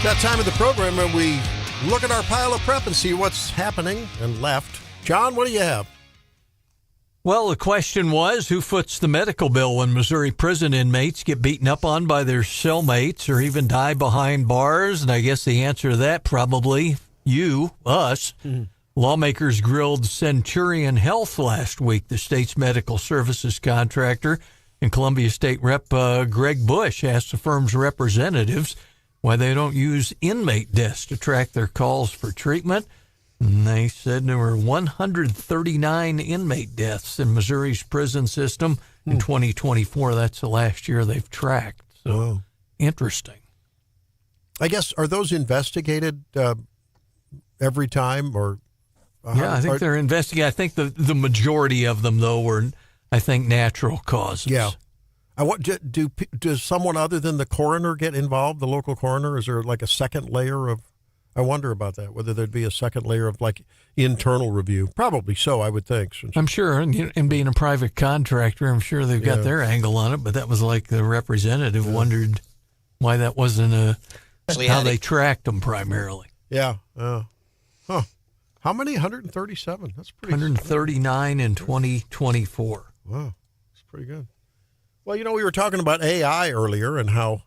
That time of the program when we look at our pile of prep and see what's happening and left. John, what do you have? Well, the question was, who foots the medical bill when Missouri prison inmates get beaten up on by their cellmates or even die behind bars? And I guess the answer to that, probably you, us. Mm-hmm. Lawmakers grilled Centurion Health last week, the state's medical services contractor, and Columbia State Rep Greg Bush asked the firm's representatives why they don't use inmate desks to track their calls for treatment. And they said there were 139 inmate deaths in Missouri's prison system in 2024. That's the last year they've tracked. So, interesting. I guess, are those investigated every time? Or yeah, I think they're investigating. I think the majority of them, though, were, I think, natural causes. Yeah. Does someone other than the coroner get involved, the local coroner? Is there like a second layer of, I wonder about that, whether there'd be a second layer of like internal review. Probably so, I would think. I'm sure, and being a private contractor, I'm sure they've got their angle on it, but that was like the representative wondered why that wasn't how they tracked them primarily. Yeah. How many? 137. That's pretty 139 in 2024. Wow. That's pretty good. Well, we were talking about AI earlier and how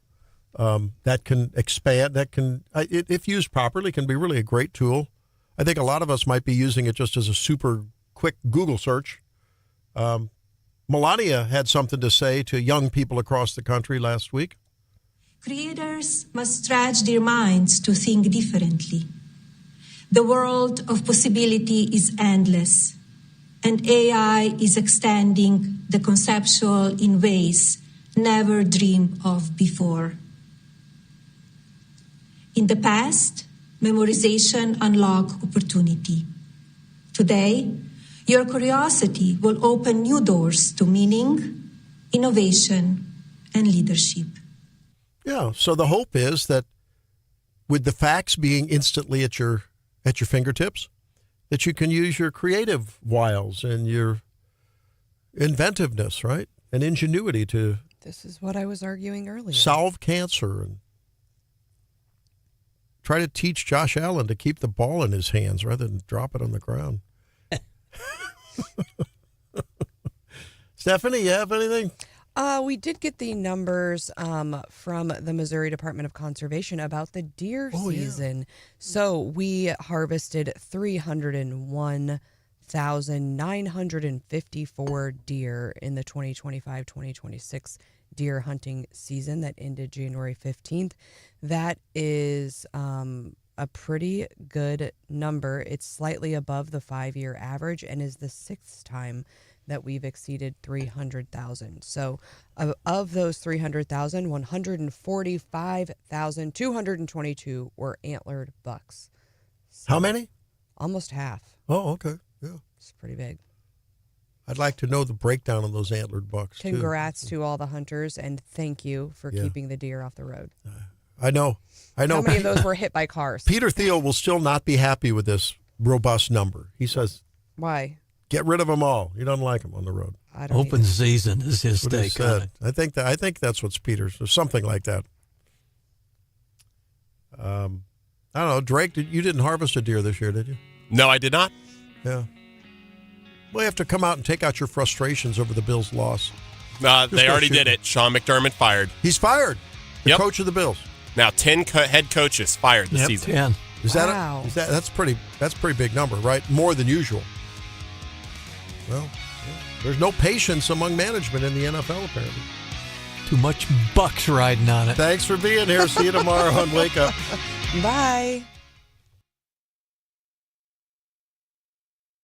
that can expand. That can, if used properly, can be really a great tool. I think a lot of us might be using it just as a super quick Google search. Melania had something to say to young people across the country last week. Creators must stretch their minds to think differently. The world of possibility is endless, and AI is extending the conceptual in ways never dreamed of before. In the past, memorization unlocked opportunity. Today, your curiosity will open new doors to meaning, innovation, and leadership. Yeah, so the hope is that with the facts being instantly at your fingertips, that you can use your creative wiles and your inventiveness, right? And ingenuity to... This is what I was arguing earlier. Solve cancer and try to teach Josh Allen to keep the ball in his hands rather than drop it on the ground. Stephanie, you have anything? We did get the numbers from the Missouri Department of Conservation about the deer season. Yeah. So we harvested 301,954 deer in the 2025-2026 deer hunting season that ended January 15th. That is a pretty good number. It's slightly above the 5-year average and is the sixth time that we've exceeded 300,000. So of those 300,000, 145,222 were antlered bucks. So how many? Almost half. Oh, okay. Yeah. It's pretty big. I'd like to know the breakdown of those antlered bucks. Congrats to all the hunters, and thank you for keeping the deer off the road. I know. How many of those were hit by cars? Peter Thiel will still not be happy with this robust number. He says, why? Get rid of them all. He doesn't like them on the road. Open season is his take on it. I think that's what's Peter's, or something like that. I don't know. Drake, you didn't harvest a deer this year, did you? No, I did not. Yeah. Well, you have to come out and take out your frustrations over the Bills' loss. They already did it. Sean McDermott fired. He's fired. The coach of the Bills. Now 10 head coaches fired this season. 10. Wow. That's pretty big number, right? More than usual. Well, there's no patience among management in the NFL, apparently. Too much bucks riding on it. Thanks for being here. See you tomorrow on Wake Up. Bye.